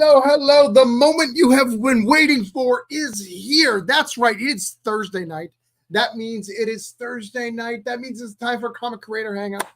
hello. The moment you have been waiting for is here. That's right. It's Thursday night. That means it is Thursday night. That means it's time for Comic Creator Hangout.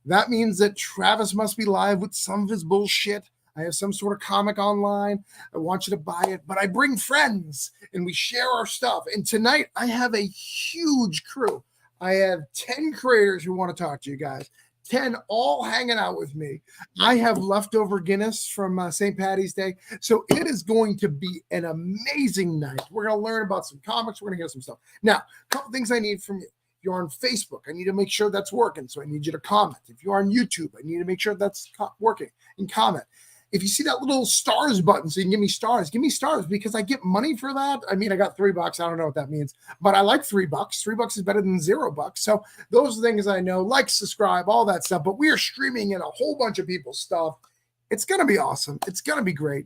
That means that Travis must be live with some of his bullshit. I have some sort of comic online. I want you to buy it, but I bring friends and we share our stuff. And tonight I have a huge crew. I have 10 creators who want to talk to you guys. 10 all hanging out with me. I have leftover Guinness from St. Paddy's Day. So it is going to be an amazing night. We're going to learn about some comics. We're going to hear some stuff. Now, a couple things I need from you. If you're on Facebook, I need to make sure that's working. So I need you to comment. If you're on YouTube, I need to make sure that's working and comment. If you see that little stars button so you can give me stars because I get money for that. I mean, I got $3. I don't know what that means, but I like $3. $3 is better than $0. So those are things I know, like, subscribe, all that stuff. But we are streaming in a whole bunch of people's stuff. It's going to be awesome. It's going to be great.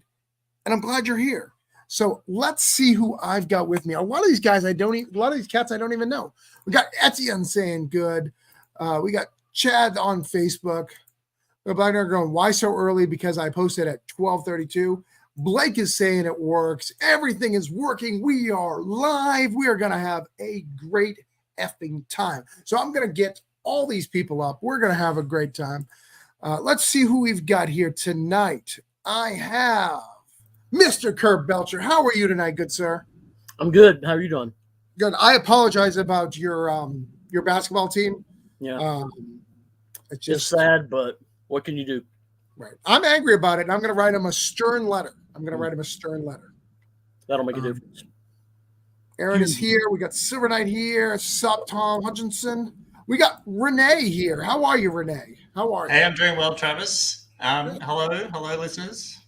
And I'm glad you're here. So let's see who I've got with me. A lot of these guys, a lot of these cats I don't even know. We got Etienne saying good. We got Chad on Facebook. Black Nerd going, why so early? Because I posted at 12:32. Blake is saying it works. Everything is working. We are live. We are going to have a great effing time. So I'm going to get all these people up. We're going to have a great time. Let's see who we've got here tonight. I have Mr. Kurt Belcher. How are you tonight, good sir? I'm good. How are you doing? Good. I apologize about your basketball team. Yeah. It's just sad, but what can you do? Right. I'm angry about it, and I'm going to write him a stern letter. That'll make a difference. Aaron is here. We got Silver Knight here. Sup, Tom Hutchinson. We got Renee here. How are you, Renee? How are you? Hey, I'm doing well, Travis. Hello, listeners.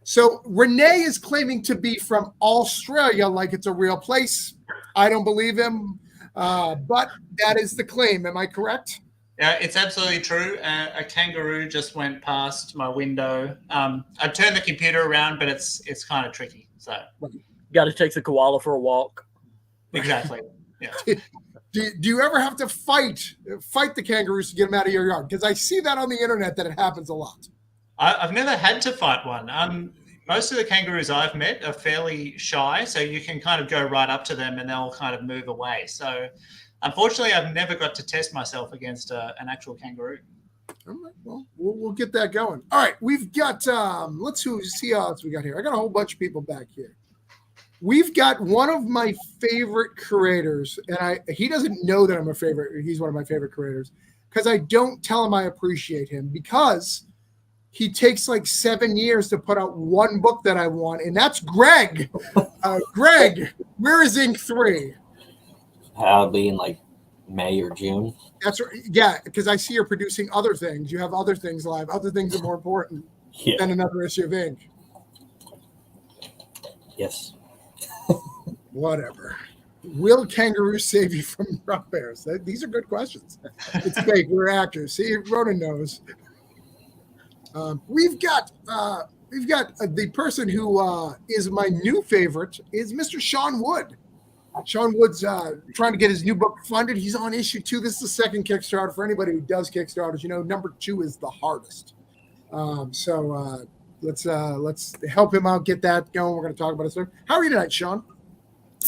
So Renee is claiming to be from Australia like it's a real place. I don't believe him, but that is the claim. Am I correct? Yeah, it's absolutely true. A kangaroo just went past my window. I turned the computer around, but it's kind of tricky. So got to take the koala for a walk. Exactly. Yeah. Do you ever have to fight the kangaroos to get them out of your yard? Because I see that on the internet that it happens a lot. I've never had to fight one. Most of the kangaroos I've met are fairly shy, so you can kind of go right up to them and they'll kind of move away. So unfortunately, I've never got to test myself against an actual kangaroo. All right, well, we'll get that going. All right, we've got, let's see how else we got here. I got a whole bunch of people back here. We've got one of my favorite creators, and he doesn't know that I'm a favorite. He's one of my favorite creators because I don't tell him I appreciate him because he takes like 7 years to put out one book that I want, and that's Greg. Greg, where is Ink 3? I'll be in like May or June. That's right. Yeah, because I see you're producing other things. You have other things live. Other things are more important than another issue of Ink. Yes. Whatever. Will kangaroos save you from rock bears? These are good questions. It's fake. We're actors. See, Ronan knows. We've got the person who is my new favorite is Mr. Sean Wood. Sean Wood's trying to get his new book funded. He's on issue 2. This is the second Kickstarter. For anybody who does Kickstarters, number 2 is the hardest. So let's help him out, get that going. We're going to talk about it soon. How are you tonight, Sean?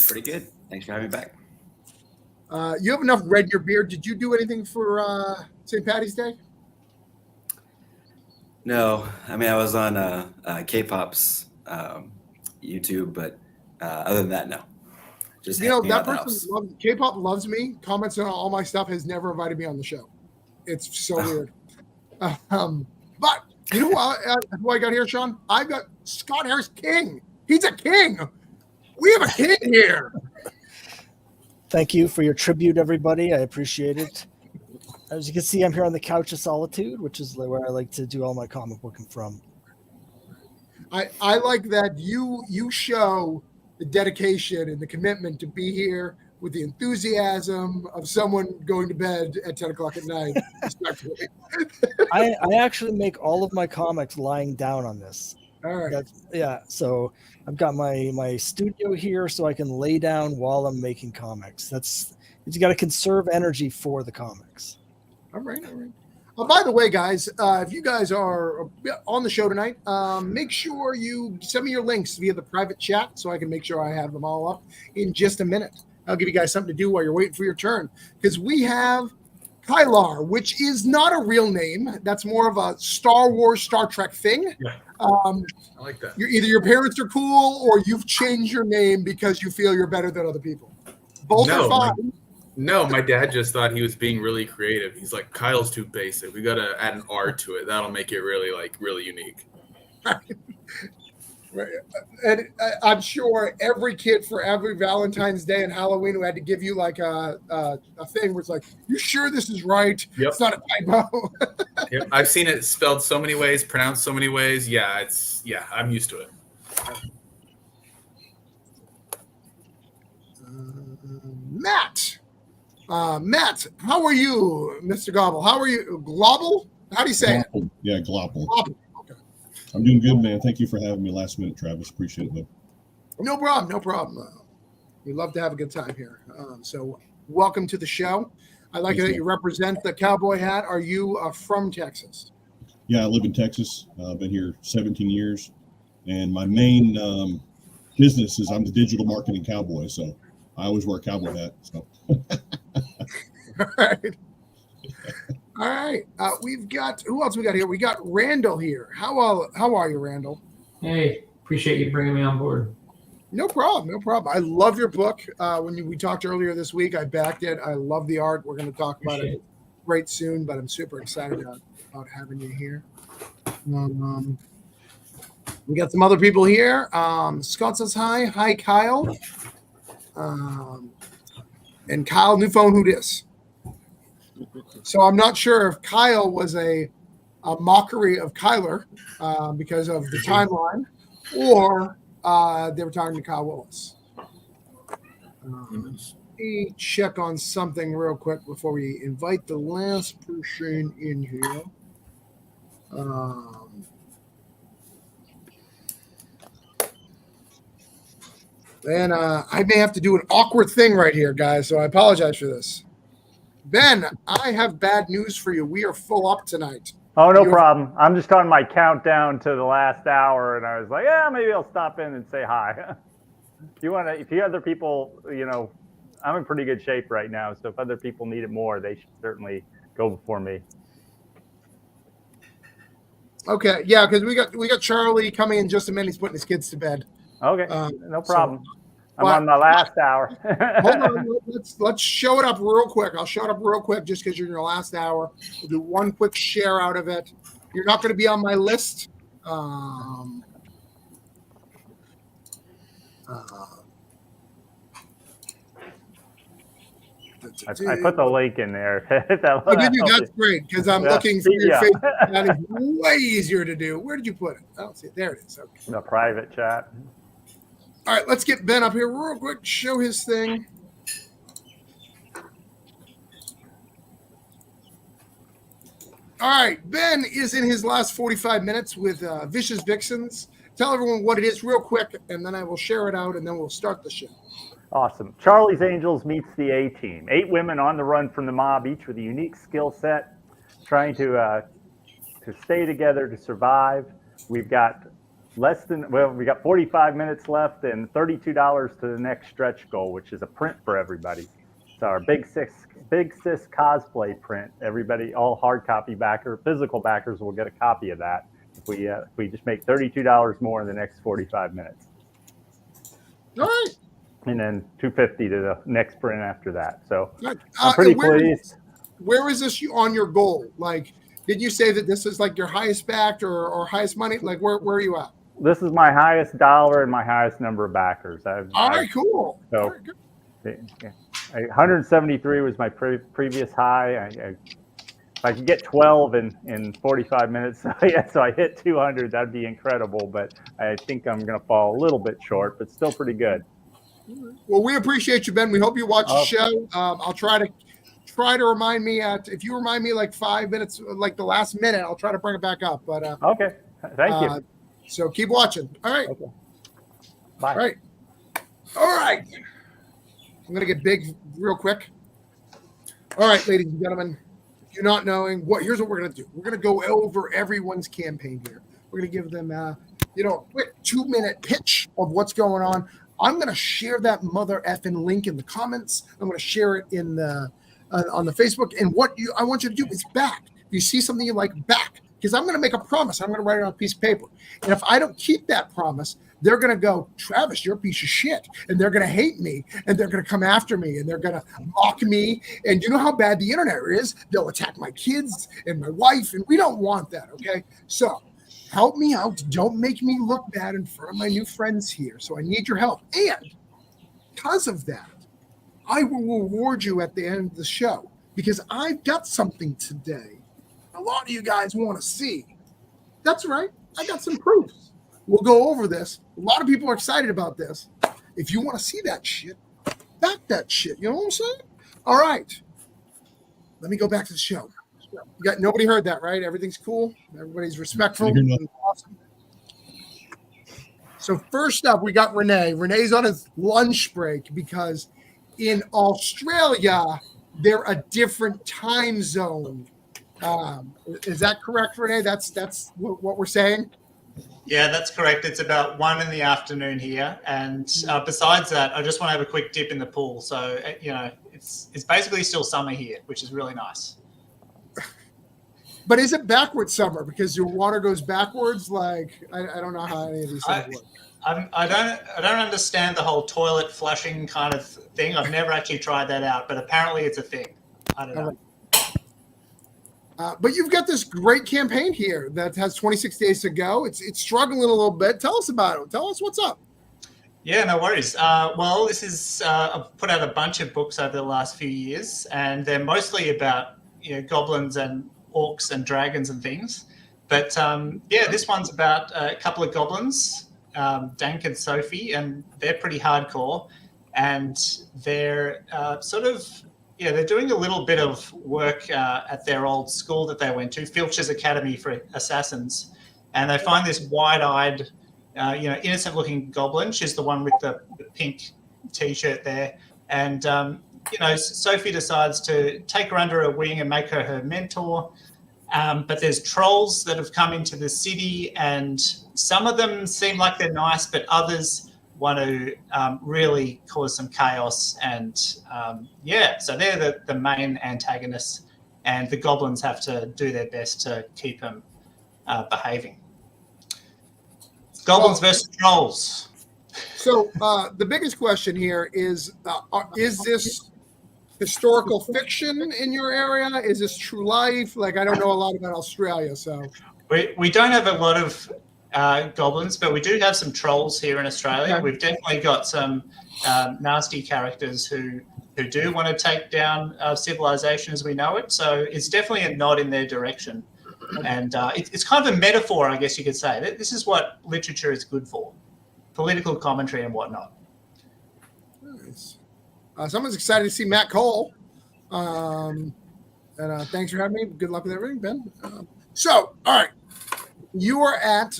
Pretty good. Thanks for having me back. You have enough red in your beard. Did you do anything for St. Paddy's Day? No, I mean I was on K-pop's YouTube, but other than that, no. Just that person K-pop loves me. Comments on all my stuff. Has never invited me on the show. It's so weird. But you know who I got here, Sean? I got Scott Harris King. He's a king. We have a king here. Thank you for your tribute, everybody. I appreciate it. As you can see, I'm here on the couch of solitude, which is where I like to do all my comic booking from. I like that you show the dedication and the commitment to be here with the enthusiasm of someone going to bed at 10 o'clock at night. I actually make all of my comics lying down on this. All right. So I've got my studio here so I can lay down while I'm making comics. You got to conserve energy for the comics. All right. By the way, guys, if you guys are on the show tonight, make sure you send me your links via the private chat so I can make sure I have them all up in just a minute. I'll give you guys something to do while you're waiting for your turn, because we have Kylar, which is not a real name. That's more of a Star Wars, Star Trek thing. Yeah. I like that. Either your parents are cool or you've changed your name because you feel you're better than other people. Both are fine. No, my dad just thought he was being really creative. He's like, Kyle's too basic. We got to add an R to it. That'll make it really unique. Right. And I'm sure every kid for every Valentine's Day and Halloween who had to give you like a thing was like, you sure this is right? Yep. It's not a typo. Yep. I've seen it spelled so many ways, pronounced so many ways. Yeah, I'm used to it. Matt, how are you, Mr. Gobble? How are you? Globble? How do you say it? Yeah, Globble. Globble. Okay. I'm doing good, man. Thank you for having me last minute, Travis. Appreciate it, man. No problem. We love to have a good time here. So welcome to the show. I like that you represent the cowboy hat. Are you from Texas? Yeah, I live in Texas. I've been here 17 years. And my main business is I'm the digital marketing cowboy. So I always wear a cowboy hat. So. All right. We've got, who else we got here? We got Randall here. How are you, Randall? Hey, appreciate you bringing me on board. No problem. I love your book. When we talked earlier this week, I backed it. I love the art. We're going to talk about it right soon, but I'm super excited about having you here. We got some other people here. Scott says hi. Hi, Kyle. And Kyle, new phone, who dis? So I'm not sure if Kyle was a mockery of Kyler because of the timeline, or they were talking to Kyle Willis. Let me check on something real quick before we invite the last person in here. And I may have to do an awkward thing right here, guys, so I apologize for this. Ben, I have bad news for you. We are full up tonight. Oh, no problem. I'm just on my countdown to the last hour, and I was like, yeah, maybe I'll stop in and say hi. If you other people, I'm in pretty good shape right now, so if other people need it more, they should certainly go before me. Okay, yeah, because we got Charlie coming in just a minute. He's putting his kids to bed. Okay, no problem. I'm on my last hour. Hold on, let's show it up real quick. I'll show it up real quick just because you're in your last hour. We'll do one quick share out of it. You're not going to be on my list. I put the link in there. Oh, did you? That's great, because I'm looking for your face. That is way easier to do. Where did you put it? I don't see it. There it is. Okay. The private chat. All right, let's get Ben up here real quick, show his thing. All right, Ben is in his last 45 minutes with Vicious Vixens. Tell everyone what it is real quick, and then I will share it out, and then we'll start the show. Awesome. Charlie's Angels meets the A-Team. 8 women on the run from the mob, each with a unique skill set, trying to stay together to survive. We've got we got 45 minutes left and $32 to the next stretch goal, which is a print for everybody. It's our Big Sis cosplay print. Everybody, all hard copy physical backers will get a copy of that if we just make $32 more in the next 45 minutes. All right. And then $250 to the next print after that. So I'm pretty pleased. Where is this on your goal? Like, did you say that this is like your highest backed or highest money? Like, where are you at? This is my highest dollar and my highest number of backers. All right, cool. So 173 was my previous high. If I could get 12 in 45 minutes, so I hit 200, that'd be incredible. But I think I'm going to fall a little bit short, but still pretty good. Well, we appreciate you, Ben. We hope you watch the show. I'll try to remind me if you remind me like 5 minutes, like the last minute, I'll try to bring it back up. But okay, thank you. So keep watching. All right. Okay. Bye. All right. I'm gonna get big real quick. All right, ladies and gentlemen, you not knowing here's what we're going to do. We're going to go over everyone's campaign here. We're going to give them a quick 2-minute pitch of what's going on. I'm going to share that mother effing link in the comments. I'm going to share it in the on the Facebook. And I want you to do is back. If you see something you like, back. Because I'm going to make a promise. I'm going to write it on a piece of paper. And if I don't keep that promise, they're going to go, Travis, you're a piece of shit. And they're going to hate me. And they're going to come after me. And they're going to mock me. And you know how bad the internet is? They'll attack my kids and my wife. And we don't want that, okay? So help me out. Don't make me look bad in front of my new friends here. So I need your help. And because of that, I will reward you at the end of the show. Because I've got something today a lot of you guys want to see. That's right. I got some proofs. We'll go over this. A lot of people are excited about this. If you want to see that shit, back that shit. You know what I'm saying? All right. Let me go back to the show. Nobody heard that, right? Everything's cool. Everybody's respectful. Awesome. So first up, we got Renee. Renee's on his lunch break because in Australia, they're a different time zone. Is that correct, Renee? That's what we're saying? Yeah, that's correct. It's about 1 in the afternoon here. And besides that, I just want to have a quick dip in the pool. So, it's basically still summer here, which is really nice. But is it backwards summer because your water goes backwards? Like, I don't know how any of these things work. I don't understand the whole toilet flushing kind of thing. I've never actually tried that out, but apparently it's a thing. I don't know. But you've got this great campaign here that has 26 days to go. It's struggling a little bit. Tell us about it. Tell us what's up. Yeah, no worries. Well, this is I've put out a bunch of books over the last few years, and they're mostly about goblins and orcs and dragons and things. But this one's about a couple of goblins, Dank and Sophie, and they're pretty hardcore, and they're they're doing a little bit of work at their old school that they went to, Filch's Academy for Assassins, and they find this wide-eyed, innocent-looking goblin. She's the one with the pink T-shirt there, and Sophie decides to take her under her wing and make her mentor. But there's trolls that have come into the city, and some of them seem like they're nice, but others want to really cause some chaos. And so they're the main antagonists, and the goblins have to do their best to keep them behaving. Goblins versus trolls. So the biggest question here is this historical fiction in your area? Is this true life? Like, I don't know a lot about Australia, so. We don't have a lot of goblins, but we do have some trolls here in Australia. Okay. We've definitely got some nasty characters who do want to take down civilization as we know it. So it's definitely a nod in their direction. And it's kind of a metaphor, I guess you could say. This is what literature is good for, political commentary and whatnot. Nice. Someone's excited to see Matt Cole. And thanks for having me. Good luck with everything, Ben. All right. You are at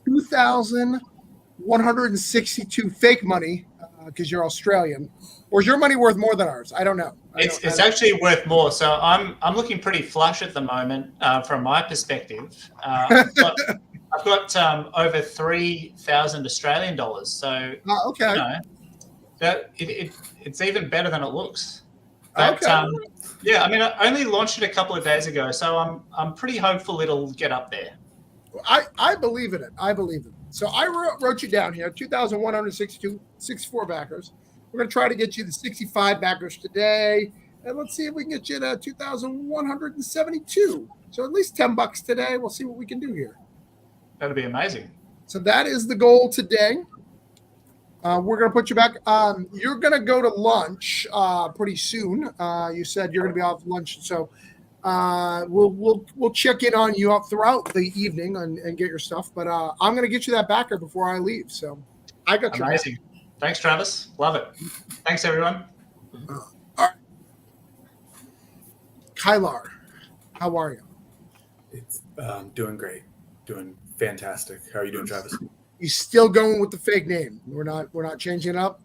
2,162 fake money because you're Australian. Or is your money worth more than ours? I don't know. It's actually worth more. So I'm looking pretty flush at the moment from my perspective. I've got over 3,000 Australian dollars. So okay. It's even better than it looks. But, I only launched it a couple of days ago, so I'm pretty hopeful it'll get up there. I believe in it. So I wrote you down here, 2,164 backers. We're going to try to get you the 65 backers today, and let's see if we can get you to 2,172. So at least $10 today. We'll see what we can do here. That'd be amazing. So that is the goal today. We're going to put you back. You're going to go to lunch pretty soon. You said you're going to be off lunch, so we'll check in on you up throughout the evening and get your stuff. But I'm going to get you that backer before I leave. So I got your amazing. Thanks, Travis. Love it. Thanks, everyone. All right. Kylar, how are you? It's doing great. Doing fantastic. How are you doing, Travis? You still going with the fake name? We're not changing it up.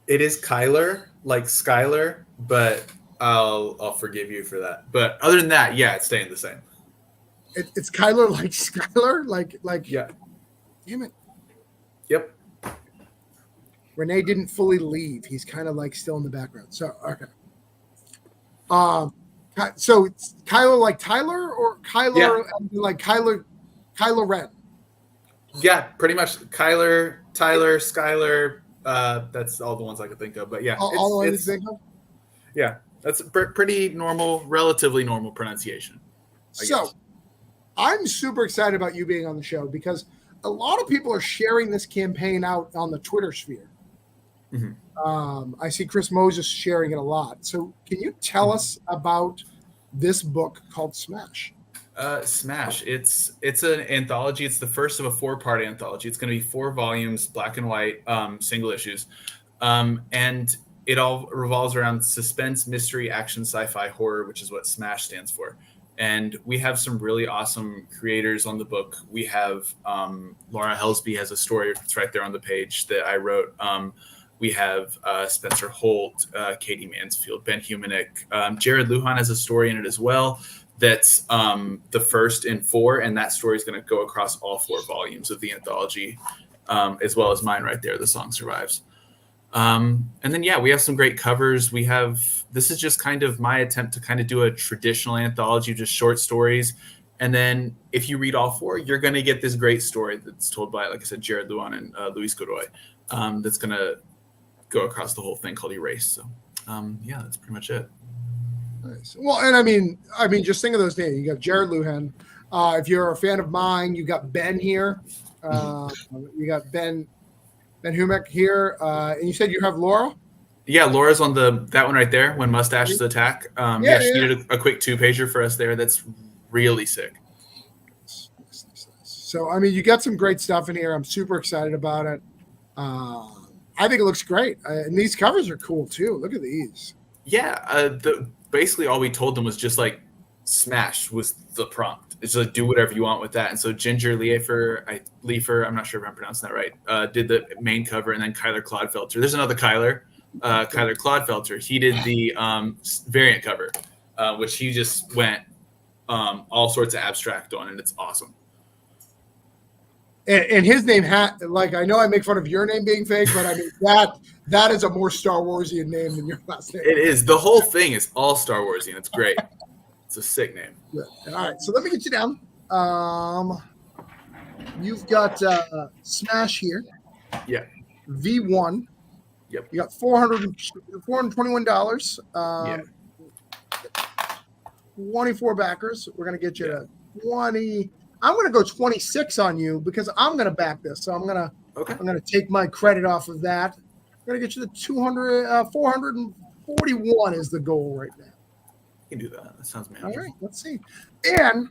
It is Kyler, like Skyler, but I'll forgive you for that. But other than that, yeah, it's staying the same. It's Kyler like Skyler, like Yeah. Damn it. Yep. Renee didn't fully leave. He's kind of like still in the background. So okay. So it's Kyler like Tyler or Kyler like Kylo Ren? Yeah, pretty much. Kyler, Tyler, Skyler. That's all the ones I could think of. But yeah, All the ones you think of? Yeah, that's pretty normal, relatively normal pronunciation. I guess. I'm super excited about you being on the show because a lot of people are sharing this campaign out on the Twitter sphere. Mm-hmm. I see Chris Moses sharing it a lot. So can you tell us about this book called Smash? Smash. It's an anthology. It's the first of a 4-part anthology. It's going to be 4 volumes, black and white, single issues. And it all revolves around suspense, mystery, action, sci-fi, horror, which is what Smash stands for. And we have some really awesome creators on the book. We have Laura Helsby has a story. It's right there on the page that I wrote. We have Spencer Holt, Katie Mansfield, Ben Humanick. Jared Lujan has a story in it as well. That's the first in 4, and that story is going to go across all 4 volumes of the anthology, as well as mine right there, The Song Survives. And then, yeah, we have some great covers. This is just kind of my attempt to kind of do a traditional anthology, just short stories. And then if you read all 4, you're going to get this great story that's told by, like I said, Jared Lujan and Luis Godoy, that's going to go across the whole thing called Erase. So, yeah, that's pretty much it. Nice. Well, and I mean, just think of those names. You got Jared Lujan. If you're a fan of mine, you got Ben here. You got Ben Humanick here. And you said you have Laura? Yeah, Laura's on that one right there, When Mustaches Attack. She did a quick 2-pager for us there. That's really sick. So, I mean, you got some great stuff in here. I'm super excited about it. I think it looks great. And these covers are cool, too. Look at these. Yeah, basically all we told them was just like Smash was the prompt. It's like do whatever you want with that. And so Ginger Leifer, I'm not sure if I'm pronouncing that right, did the main cover, and then Kyler Clodfelter. There's another Kyler Clodfelter. He did the variant cover, which he just went all sorts of abstract on, and it's awesome. And his name like I know I make fun of your name being fake, but I mean that is a more Star Warsian name than your last name. It is. The whole thing is all Star Warsian. It's great. It's a sick name. Yeah. All right, so let me get you down. You've got Smash here. Yeah. V1. Yep. You got $421. Yeah. 24 backers. We're gonna get you to 20. I'm going to go 26 on you because I'm going to back this. So I'm going to take my credit off of that. I'm going to get you the 441 is the goal right now. You can do that. That sounds manageable. All right, let's see. And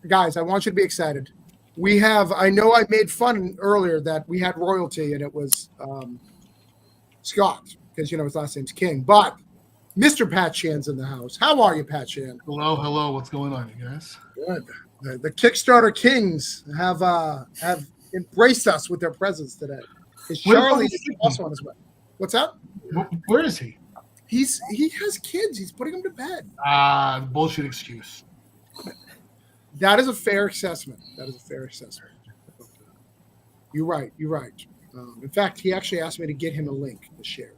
guys, I want you to be excited. I know I made fun earlier that we had royalty and it was Scott because, his last name's King, but Mr. Pat Shan's in the house. How are you, Pat Shan? Hello. What's going on, you guys? Good. The Kickstarter Kings have embraced us with their presence today. Is Charlie also on his way? What's up? Where is he? He has kids. He's putting them to bed. Bullshit excuse. That is a fair assessment. You're right. In fact, he actually asked me to get him a link to share.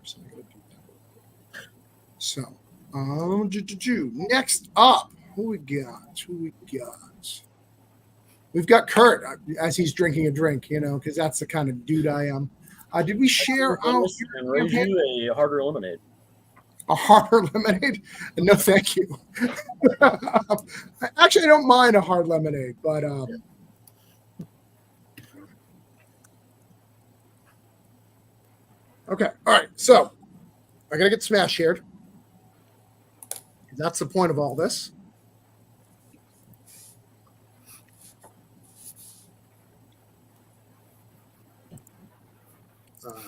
So I'm going to do that. So, next up, who we got? We've got Kurt as he's drinking a drink, because that's the kind of dude I am. Did we share and raise you a harder lemonade? A harder lemonade? No, thank you. Actually, I don't mind a hard lemonade, but okay. All right. So I gotta get Smash shared. That's the point of all this.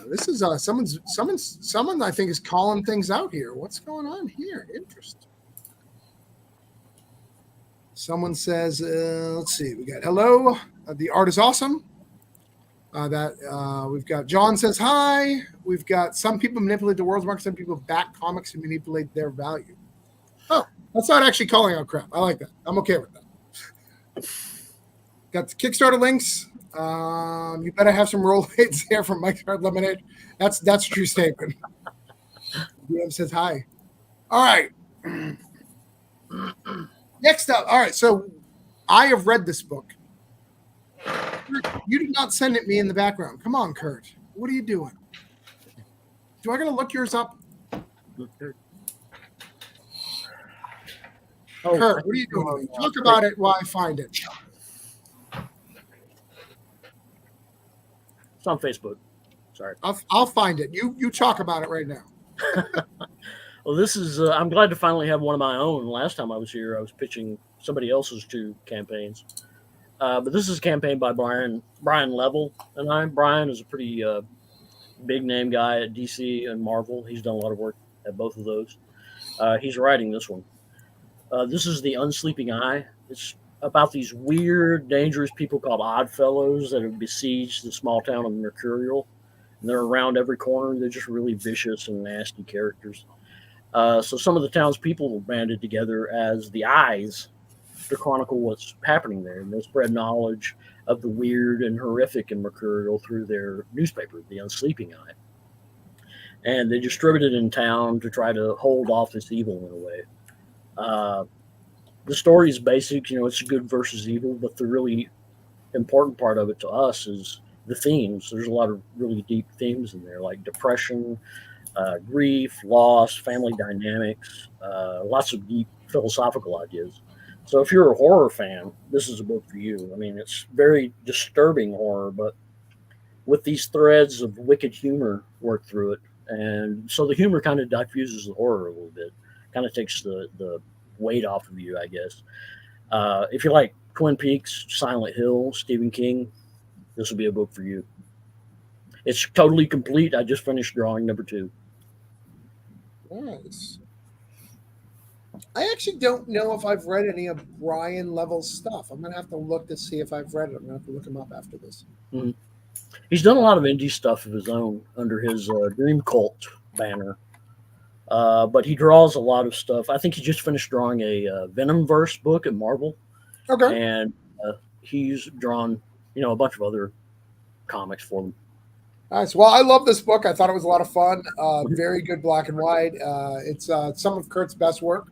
This is someone I think is calling things out here. What's going on here? Interesting. Someone says, let's see, we got hello. The art is awesome. We've got John says hi. We've got some people manipulate the world's market. Some people back comics and manipulate their value. Oh, that's not actually calling out crap. I like that. I'm okay with that. Got the Kickstarter links. You better have some rollerblades there from Mike's Hard Lemonade. That's a true statement. DM says hi. All right. Next up. All right. So I have read this book. You did not send it me in the background. Come on, Kurt. What are you doing? Do I gotta look yours up? Oh, Kurt, what are you doing? Talk about it while I find it. It's on Facebook. Sorry. I'll find it. You talk about it right now. Well, this is. I'm glad to finally have one of my own. Last time I was here, I was pitching somebody else's 2 campaigns. But this is a campaign by Brian Level, and Brian is a pretty big name guy at DC and Marvel. He's done a lot of work at both of those. He's writing this one. This is The Unsleeping Eye. It's about these weird, dangerous people called Oddfellows that have besieged the small town of Mercurial. And they're around every corner. They're just really vicious and nasty characters. So some of the townspeople banded together as the Eyes to chronicle what's happening there. And they spread knowledge of the weird and horrific in Mercurial through their newspaper, The Unsleeping Eye. And they distribute it in town to try to hold off this evil in a way. The story is basic, it's good versus evil, but the really important part of it to us is the themes. There's a lot of really deep themes in there, like depression, grief, loss, family dynamics, lots of deep philosophical ideas. So if you're a horror fan, this is a book for you. I mean, it's very disturbing horror, but with these threads of wicked humor worked through it. And so the humor kind of diffuses the horror a little bit, kind of takes the weight off of you, I guess. If you like Twin Peaks, Silent Hill, Stephen King, this will be a book for you. It's totally complete. I just finished drawing number 2. Nice. I actually don't know if I've read any of Brian Level's stuff. I'm gonna have to look to see if I've read it. I'm gonna have to look him up after this. Mm-hmm. He's done a lot of indie stuff of his own under his Dream Cult banner. But he draws a lot of stuff. I think he just finished drawing a Venomverse book at Marvel. Okay. And he's drawn, a bunch of other comics for them. Nice. Well, I love this book. I thought it was a lot of fun. Very good black and white. It's some of Kurt's best work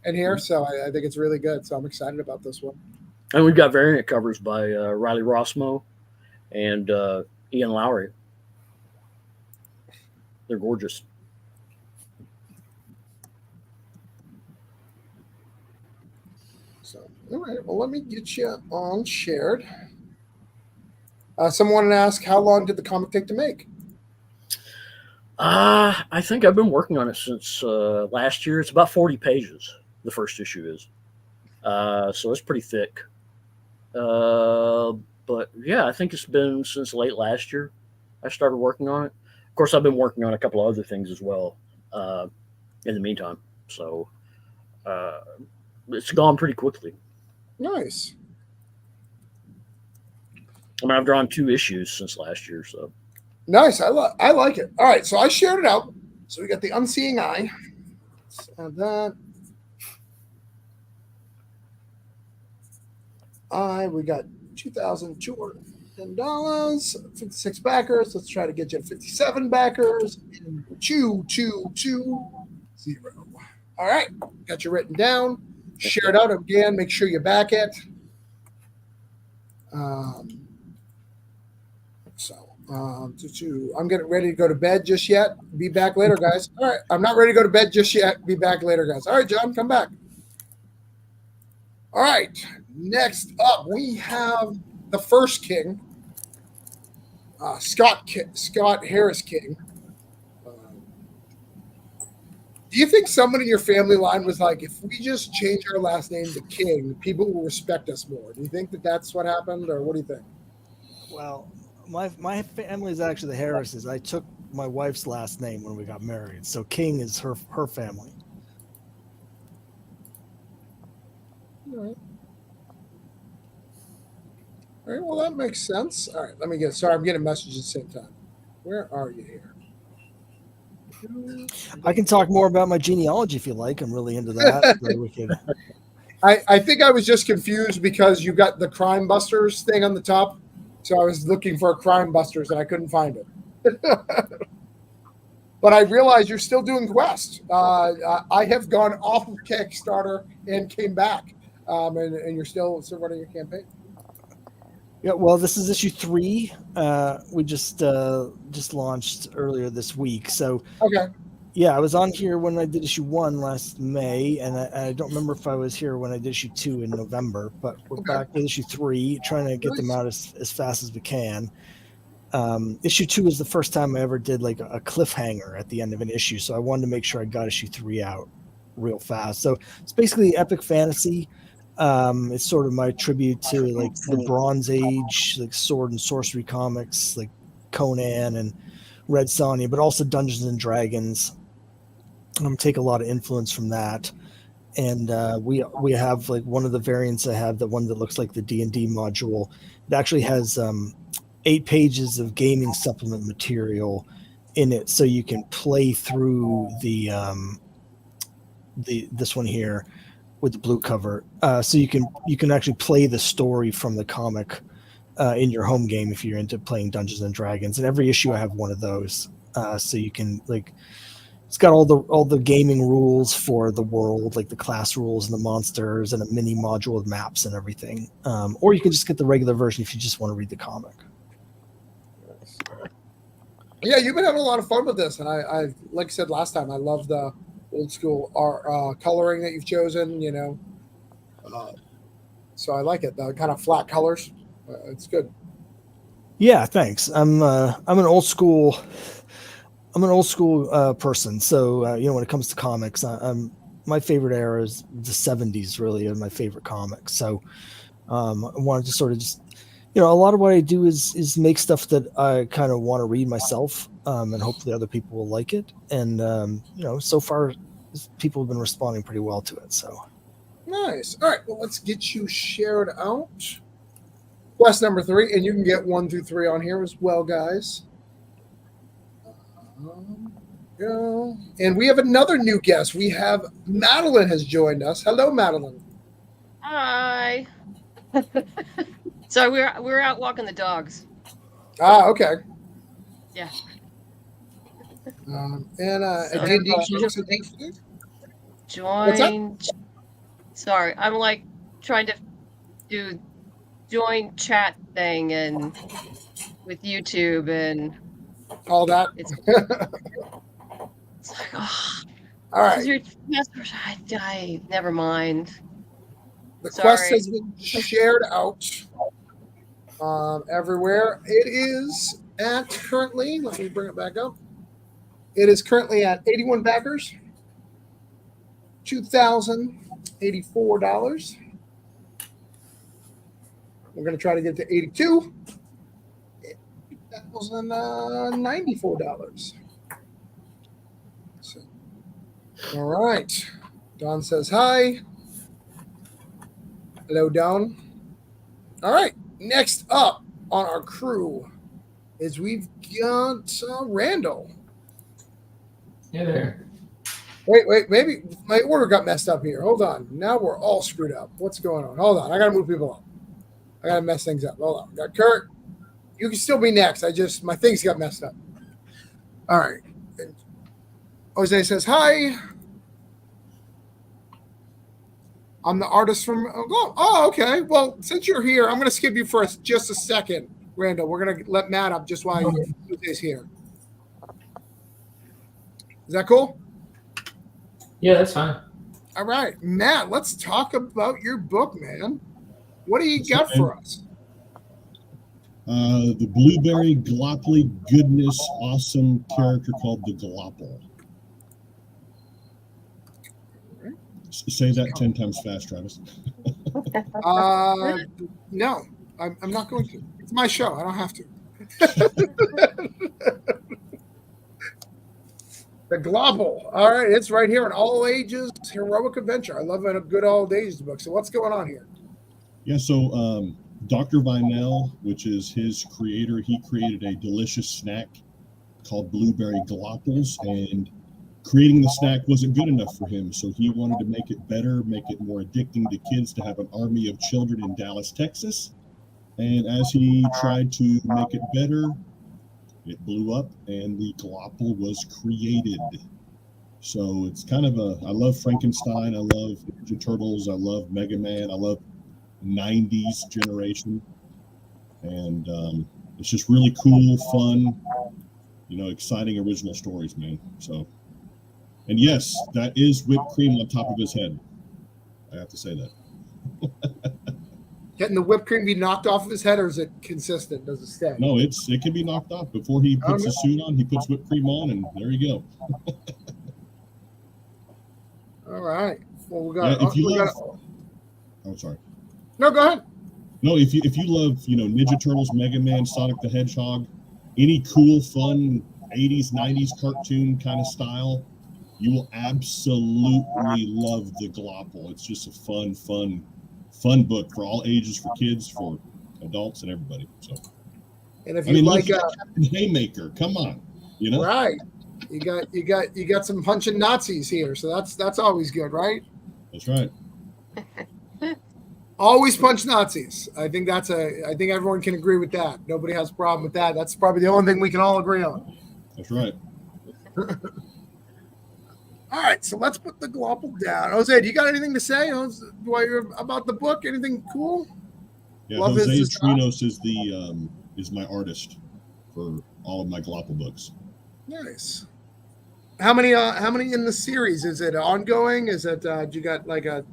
in here, so I think it's really good. So I'm excited about this one. And we've got variant covers by Riley Rossmo and Ian Lowry. They're gorgeous. So, all right. Well, let me get you on shared. Someone asked, how long did the comic take to make? I think I've been working on it since last year. It's about 40 pages, the first issue is. So it's pretty thick. But yeah, I think it's been since late last year I started working on it. Of course, I've been working on a couple of other things as well in the meantime. So it's gone pretty quickly. Nice. I mean, I've drawn 2 issues since last year, so. Nice. I like it. All right, so I shared it out. So we got the Unseeing Eye. Let's add that. We got $2,210, 56 backers. Let's try to get you 57 backers. 2220. All right, got you written down. Share it out again. Make sure you back it. I'm getting ready to go to bed just yet. Be back later, guys. All right. I'm not ready to go to bed just yet. Be back later, guys. All right, John, come back. All right. Next up, we have the first king, Scott Harris King. Do you think someone in your family line was like, if we just change our last name to King, people will respect us more? Do you think that that's what happened, or what do you think? Well, my family is actually the Harrises. I took my wife's last name when we got married, so King is her family. All right. All right, well, that makes sense. All right, let me get. Sorry, I'm getting messages at the same time. Where are you here? I can talk more about my genealogy if you like. I'm really into that. So we could... I think I was just confused because you got the Crime Busters thing on the top. So I was looking for Crime Busters and I couldn't find it. But I realized you're still doing Quest. I have gone off of Kickstarter and came back. And you're still running your campaign. Yeah, well, this is issue 3. We just launched earlier this week. So, okay. Yeah, I was on here when I did issue 1 last May, and I don't remember if I was here when I did issue 2 in November. But we're back with issue 3, trying to get them out as fast as we can. Issue 2 is the first time I ever did like a cliffhanger at the end of an issue, so I wanted to make sure I got issue 3 out real fast. So it's basically epic fantasy. It's sort of my tribute to like the Bronze Age, like sword and sorcery comics, like Conan and Red Sonja, but also Dungeons and Dragons. Take a lot of influence from that, and we have like one of the variants I have, the one that looks like the D&D module. It actually has 8 pages of gaming supplement material in it, so you can play through the this one here with the blue cover, so you can actually play the story from the comic in your home game if you're into playing Dungeons and Dragons. And every issue I have one of those, so you can like, it's got all the gaming rules for the world, like the class rules and the monsters, and a mini module with maps and everything. Or you can just get the regular version if you just want to read the comic. Yeah, you've been having a lot of fun with this, and I like I said last time, I love the old school art, coloring that you've chosen. So I like it. The kind of flat colors, it's good. Yeah, thanks. I'm an old school person. So when it comes to comics, my favorite era is the 70s. Really, are my favorite comics. So I wanted to sort of just, a lot of what I do is make stuff that I kind of want to read myself, and hopefully other people will like it. And so far people have been responding pretty well to it. So nice. All right, well, let's get you shared out. Quest number 3, and you can get 1 through 3 on here as well, guys. Go. And we have another new guest. We have Madeline has joined us. Hello, Madeline. Hi. So we're out walking the dogs. Ah, okay. Yeah. Join. Sorry, I'm like trying to do join chat thing and with YouTube and all that. It's like, oh, all right. Your I never mind. The quest has been shared out everywhere. It is at currently, let me bring it back up. It is currently at 81 backers, $2,084. We're going to try to get to 82. $1,094. So, all right. Don says hi. Hello, Don. All right. Next up on our crew is we've got Randall. Hey there. Wait. Maybe my order got messed up here. Hold on. Now we're all screwed up. What's going on? Hold on. I got to move people up. I got to mess things up. Hold on. Got Kurt. You can still be next. My things got messed up. All right. And Jose says hi. I'm the artist from. Oh, okay. Well, since you're here, I'm going to skip you for just a second, Randall. We're going to let Matt up just while Jose's here. Is that cool? Yeah, that's fine. All right, Matt. Let's talk about your book, man. What do you got for us? The blueberry gloppy goodness awesome character called the Glopple. Say that 10 times fast, Travis. No, I'm not going to. It's my show. I don't have to. The Global. All right, it's right here in all ages heroic adventure. I love a good old ages book. So what's going on here? Yeah, so Dr. Vinell, which is his creator, he created a delicious snack called blueberry gloppals, and creating the snack wasn't good enough for him, so he wanted to make it better, make it more addicting to kids, to have an army of children in Dallas, Texas. And as he tried to make it better, it blew up and the glopple was created. So it's kind of I love Frankenstein, I love Ninja Turtles, I love Mega Man, I love 90s generation. And it's just really cool, fun, exciting original stories, man. So, and yes, that is whipped cream on top of his head. I have to say that. Getting the whipped cream be knocked off of his head, or is it consistent? Does it stay? No, it can be knocked off. Before he puts his suit on, he puts whipped cream on, and there you go. All right. Well, we got. I'm sorry. No, go ahead. No, if you love Ninja Turtles, Mega Man, Sonic the Hedgehog, any cool, fun 80s, 90s cartoon kind of style, you will absolutely love the Glopple. It's just a fun book for all ages, for kids, for adults, and everybody. So, and if you like Captain Haymaker, come on, right? You got some punching Nazis here, so that's always good, right? That's right. Always punch Nazis. I think everyone can agree with that. Nobody has a problem with that. That's probably the only thing we can all agree on. That's right. All right, so let's put the glopple down. Jose, do you got anything to say about the book? Anything cool? Yeah, Jose Trinos is my artist for all of my glopple books. Nice. How many in the series? Is it ongoing? Is it you got like a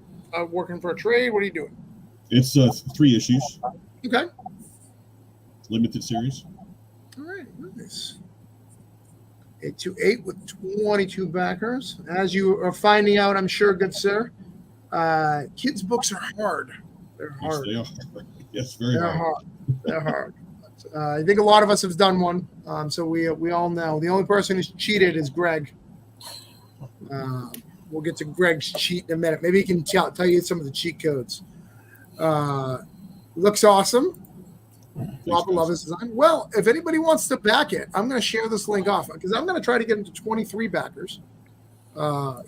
working for a trade? What are you doing? It's 3 issues. Okay. Limited series. All right, nice. 828 with 22 backers. As you are finding out, I'm sure, good sir, kids' books are hard. They're hard. Yes, they are. Yes, very hard. They're hard. I think a lot of us have done one, so we all know. The only person who's cheated is Greg. We'll get to Greg's cheat in a minute. Maybe he can tell you some of the cheat codes. Looks awesome. Love his design. Well, if anybody wants to back it, I'm going to share this link off because I'm going to try to get him to 23 backers.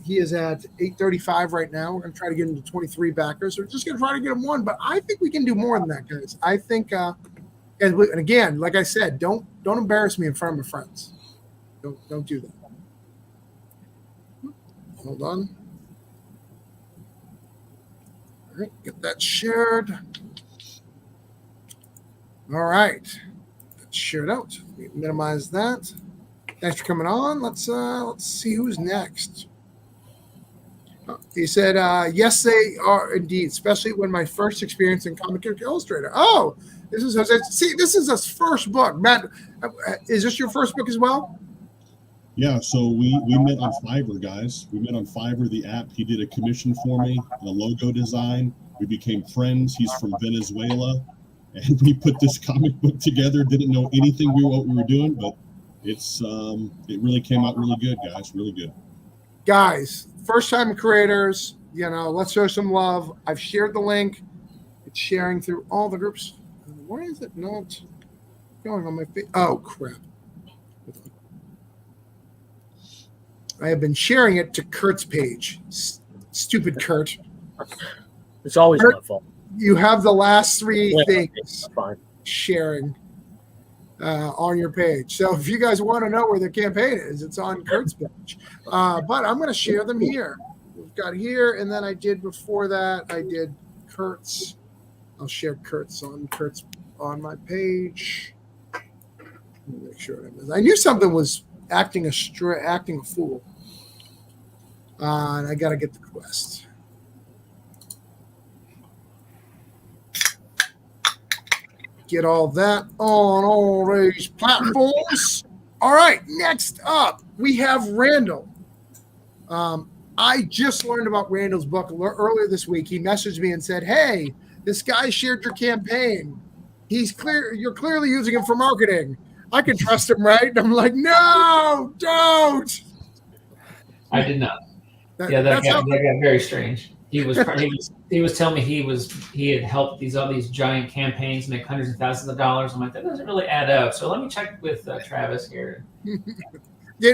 He is at 835 right now. We're going to try to get him to 23 backers. We're just going to try to get him one, but I think we can do more than that, guys. I think, and again, like I said, don't embarrass me in front of my friends. Don't do that. Hold on. All right, get that shared. All right, that's shared out. Minimize that. Thanks for coming on. Let's see who's next. He said, yes, they are indeed, especially when my first experience in Comic Book Illustrator. Oh, this is Jose. See, this is his first book. Matt, is this your first book as well? Yeah, so we met on Fiverr, guys. We met on Fiverr, the app. He did a commission for me, a logo design. We became friends. He's from Venezuela. And we put this comic book together. Didn't know anything what we were doing, but it really came out really good, guys. Really good. Guys, first-time creators, let's show some love. I've shared the link. It's sharing through all the groups. Why is it not going on my face? Oh, crap. I have been sharing it to Kurt's page. Stupid Kurt. It's always Kurt, my fault. You have the last 3 things fine. Sharing on your page. So if you guys want to know where the campaign is, it's on Kurt's page. But I'm going to share them here. We've got here, and then I did before that, I did Kurt's. I'll share Kurt's on my page. Let me make sure I knew something was acting a fool. And I got to get the quest. Get all that on all these platforms. All right, next up, we have Randall. I just learned about Randall's book earlier this week. He messaged me and said, hey, this guy shared your campaign. You're clearly using him for marketing. I can trust him, right? And I'm like, no, don't. I did not. That got very strange. he was telling me he had helped all these giant campaigns make hundreds of thousands of dollars. I'm like, that doesn't really add up. So let me check with Travis here.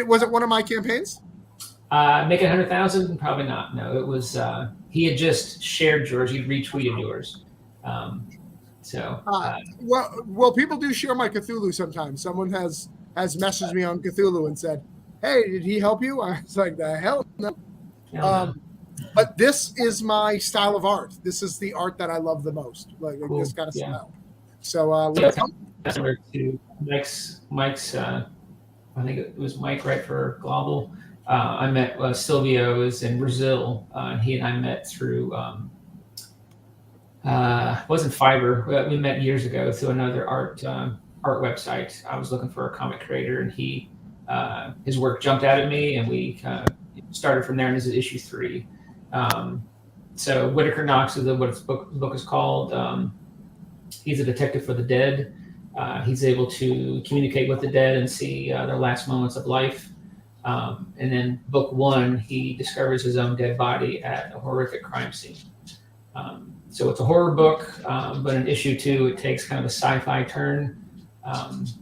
Was it one of my campaigns? Make it 100,000? Probably not. No, it was. He had just shared yours. He retweeted yours. Well, people do share my Cthulhu sometimes. Someone has messaged me on Cthulhu and said, "Hey, did he help you?" I was like, "The hell no." But this is my style of art. This is the art that I love the most, like cool. This kind of style. So to Mike's. I think it was Mike, right, for Global. I met Silvio is in Brazil. He and I met through. It wasn't Fiverr. We met years ago through another art website. I was looking for a comic creator, and his work jumped out at me, and we started from there. And this is issue 3. So Whitaker Knox is what the book is called. He's a detective for the dead. He's able to communicate with the dead and see their last moments of life. And then book 1, he discovers his own dead body at a horrific crime scene. So it's a horror book, but in issue 2, it takes kind of a sci-fi turn.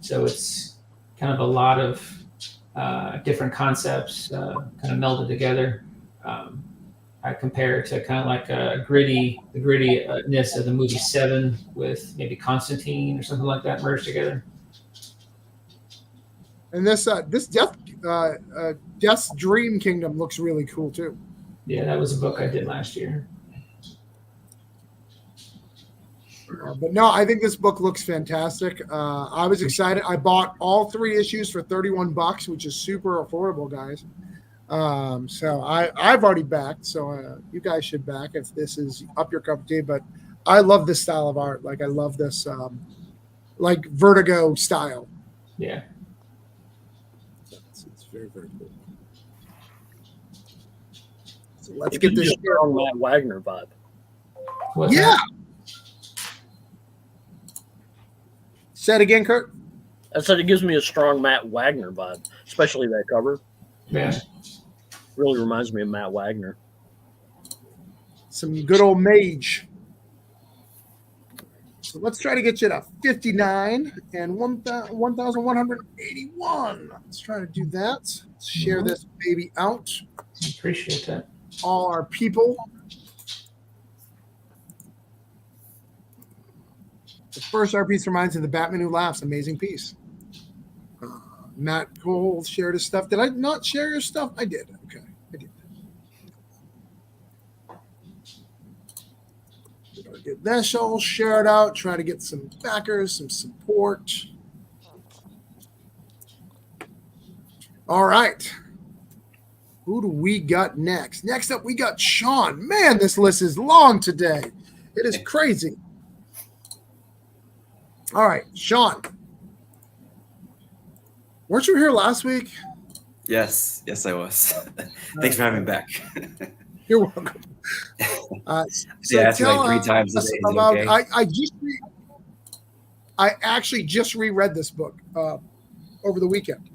So it's kind of a lot of different concepts kind of melded together. I compare it to kind of like the grittiness of the movie Seven with maybe Constantine or something like that merged together. And this Death's Dream Kingdom looks really cool too. Yeah, that was a book I did last year. But no, I think this book looks fantastic. I was excited. I bought all 3 issues for $31, which is super affordable, guys. So I've already backed. So you guys should back if this is up your cup of tea. But I love this style of art. Like I love this, like Vertigo style. Yeah. It's very, very cool. So let's get this strong Matt Wagner vibe. What's yeah. That? Say it again, Kurt. I said it gives me a strong Matt Wagner vibe, especially that cover. Yeah. Really reminds me of Matt Wagner. Some good old mage. So let's try to get you to 59 and 1,181. Let's try to do that. Let's share this baby out. Appreciate that. All our people. The first art piece reminds me of The Batman Who Laughs. Amazing piece. Matt Cole shared his stuff. Did I not share your stuff? I did. Okay, I did. We're going to get this all shared out. Try to get some backers, some support. All right. Who do we got next? Next up, we got Sean. Man, this list is long today. It is crazy. All right, Sean. Weren't you here last week? Yes, I was. Thanks for having me back. You're welcome. So I asked you like 3 times today. About, okay? I actually just reread this book over the weekend.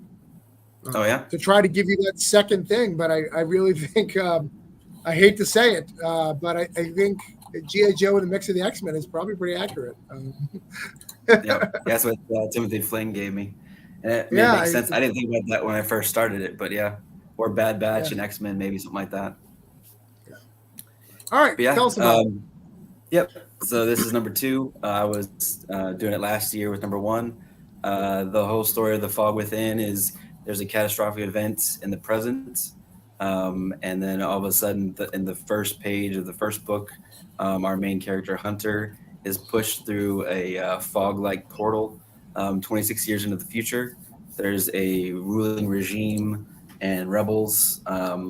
Oh yeah. To try to give you that second thing, but I really think I hate to say it, but I think G.I. Joe in the mix of the X-Men is probably pretty accurate. Yeah, that's what Timothy Flynn gave me. And it makes sense. I didn't think about that when I first started it, but yeah. Or Bad Batch and X-Men, maybe something like that. Yeah. All right, tell us about it. Yep. So this is number 2. I was doing it last year with number 1. The whole story of The Fog Within is there's a catastrophic event in the present. And then all of a sudden, in the first page of the first book, our main character, Hunter, is pushed through a fog-like portal 26 years into the future. There's a ruling regime and rebels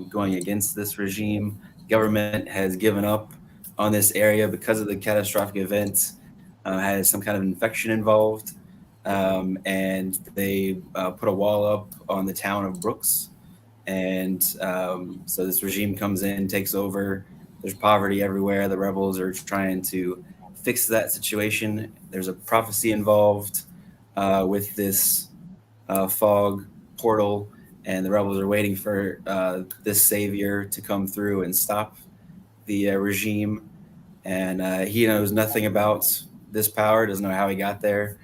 going against this regime. Government has given up on this area because of the catastrophic event, has some kind of infection involved, and they put a wall up on the town of Brooks. And so this regime comes in, takes over. There's poverty everywhere. The rebels are trying to fix that situation. There's a prophecy involved with this fog portal, and the rebels are waiting for this savior to come through and stop the regime, and he knows nothing about this power, doesn't know how he got there.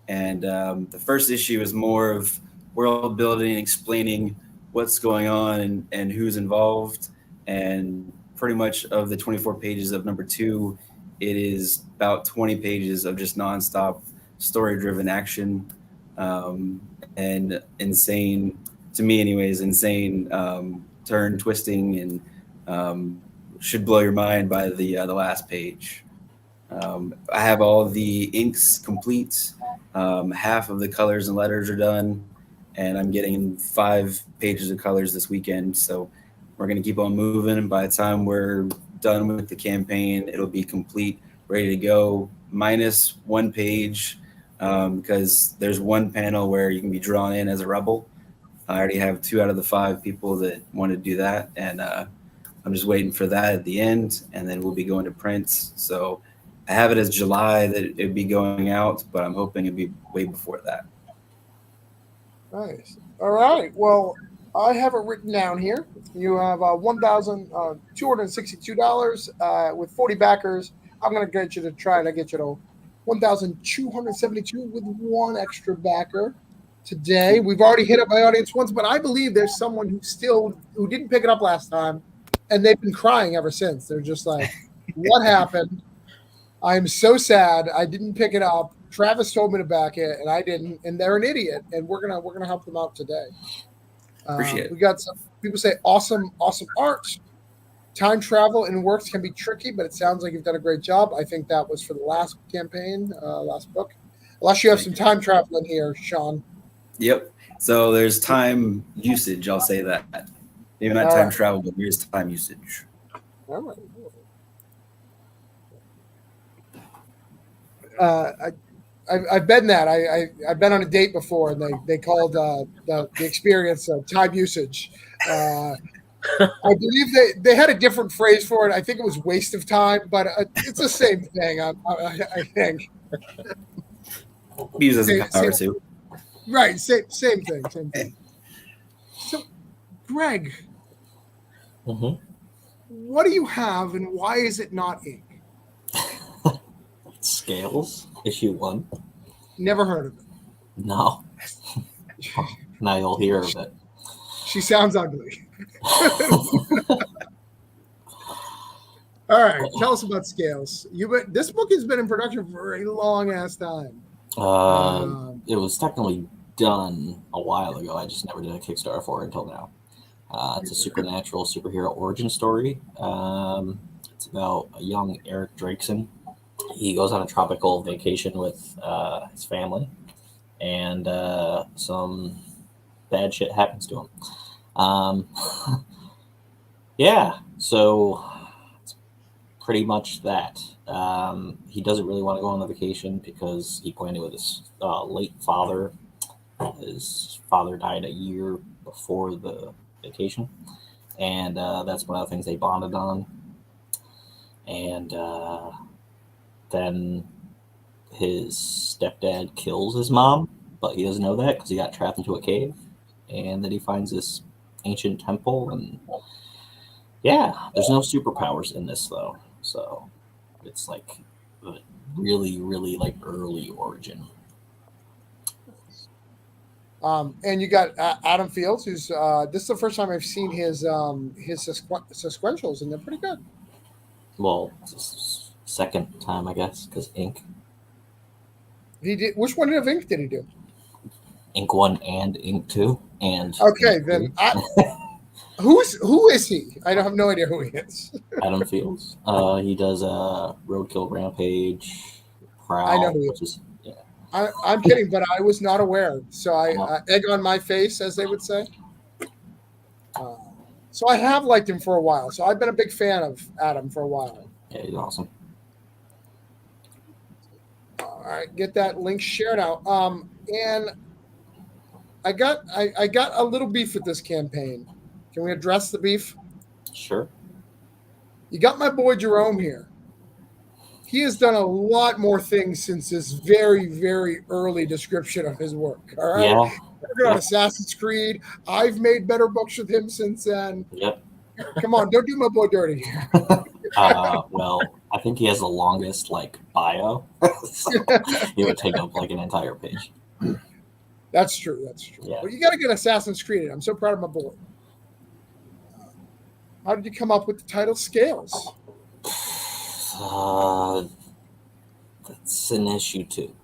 And the first issue is more of world building, explaining what's going on and who's involved. And pretty much of the 24 pages of number 2, it is about 20 pages of just nonstop story-driven action, and insane, to me anyways, insane turn twisting, and should blow your mind by the last page. I have all the inks complete. Half of the colors and letters are done, and I'm getting 5 pages of colors this weekend. So we're going to keep on moving. And by the time we're done with the campaign, it'll be complete, ready to go, minus 1 page, because there's one panel where you can be drawn in as a rebel. I already have 2 out of the 5 people that want to do that, and I'm just waiting for that at the end, and then we'll be going to print. So I have it as July that it'd be going out, but I'm hoping it'd be way before that. Nice. All right. Well, I have it written down here. You have $1,262 with 40 backers. I'm going to get you to try to get you to 1,272 with 1 extra backer today. We've already hit up my audience once, but I believe there's someone who didn't pick it up last time, and they've been crying ever since. They're just like, what happened? I'm so sad. I didn't pick it up. Travis told me to back it, and I didn't. And they're an idiot. And we're gonna help them out today. Appreciate it. We got some people say awesome art. Time travel in works can be tricky, but it sounds like you've done a great job. I think that was for the last campaign, last book. Unless you have some time travel in here, Sean. Yep. So there's time usage. I'll say that. Maybe not time travel, but there's time usage. All right. I've been that. I've been on a date before, and they called the experience time usage. I believe they had a different phrase for it. I think it was waste of time, but it's the same thing. I think. Use as a power too. Right. Same thing. So, Greg, what do you have, and why is it not ink? Scales, issue 1. Never heard of it. No. Now you'll hear of it. She sounds ugly. All right, tell us about Scales. This book has been in production for a long ass time. It was technically done a while ago. I just never did a Kickstarter for it until now. It's a supernatural superhero origin story. It's about a young Eric Drakeson. He goes on a tropical vacation with his family, and some bad shit happens to him. Yeah, so it's pretty much that. He doesn't really want to go on the vacation because he planned it with his late father. His father died a year before the vacation, and that's one of the things they bonded on. And then his stepdad kills his mom, but he doesn't know that because he got trapped into a cave. And then he finds this ancient temple, and yeah, there's no superpowers in this though, so it's like really, really like early origin. And you got Adam Fields, who's this is the first time I've seen his sequentials, and they're pretty good. Well, second time, I guess, because ink. He did. Which one of ink did he do? Ink 1 and ink 2, and okay, then who is he? I have no idea who he is. Adam Fields. He does Roadkill Rampage, Prowl. I know who he is. Yeah. I'm kidding, but I was not aware. So egg on my face, as they would say. So I have liked him for a while. So I've been a big fan of Adam for a while. Yeah, he's awesome. All right, get that link shared out. And I got a little beef with this campaign. Can we address the beef? Sure. You got my boy Jerome here. He has done a lot more things since this very, very early description of his work. All right. Yeah. Working on Assassin's Creed. I've made better books with him since then. Yep. Come on, don't do my boy dirty here. Well, I think he has the longest bio, so it would take up an entire page. That's true. That's true. Yeah. Well, you got to get Assassin's Creed. I'm so proud of my boy. How did you come up with the title Scales? That's an issue 2.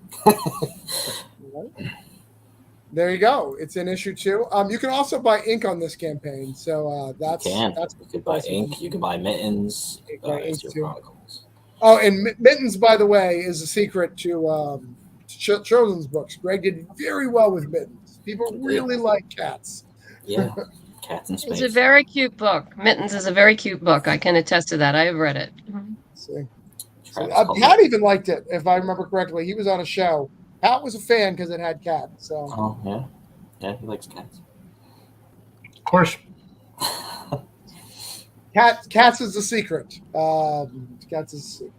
There you go. It's in issue 2. You can also buy ink on this campaign. So that's you could buy ink. You can buy mittens. Ink too. Oh, and mittens, by the way, is a secret to children's books. Greg did very well with mittens. People really like cats. Yeah, cats in space. It's a very cute book. Mittens is a very cute book. I can attest to that. I have read it. See. Pat even liked it, if I remember correctly. He was on a show. Pat was a fan because it had cats. So. Oh yeah, he likes cats. Of course. Cats is the secret. Cats is the secret.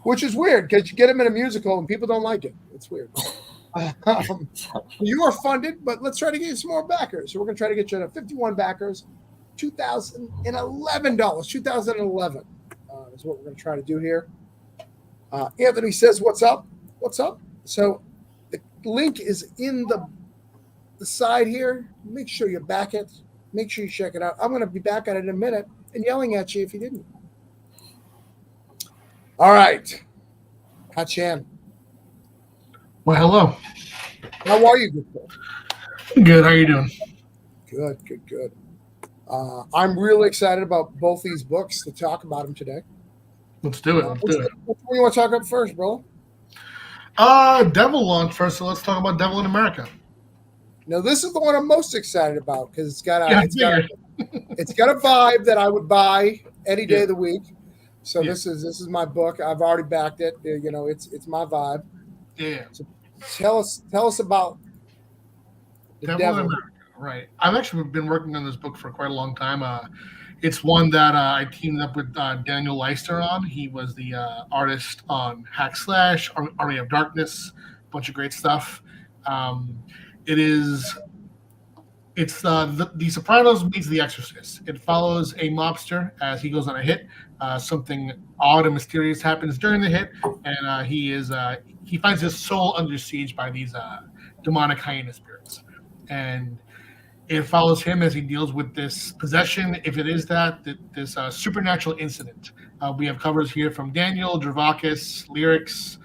Which is weird because you get them in a musical and people don't like it. It's weird. You are funded, but let's try to get you some more backers. So we're going to try to get you to 51 backers, $2,011. 2011 is what we're going to try to do here. Anthony says, "What's up? What's up?" So the link is in the side here. Make sure you back it. Make sure you check it out. I'm going to be back at it in a minute and yelling at you if you didn't. All right. Pat Chan. Well, hello. How are you, good boy? Good. How you doing? Good. I'm really excited about both these books to talk about them today. Let's do it. Which one you want to talk about first, bro? Devil launched first, so let's talk about Devil in America. Now, this is the one I'm most excited about because it's got a vibe that I would buy any day of the week. So this is my book. I've already backed it. You know, it's my vibe. Yeah. So tell us about the Devil in America. Right. I've actually been working on this book for quite a long time. It's one that I teamed up with Daniel Leister on. He was the artist on Hack Slash, Army of Darkness, a bunch of great stuff. It's The Sopranos meets The Exorcist. It follows a mobster as he goes on a hit. Something odd and mysterious happens during the hit, and he finds his soul under siege by these demonic hyena spirits. And it follows him as he deals with this possession, if it is this supernatural incident. We have covers here from Daniel, Dravakis, Lyrics,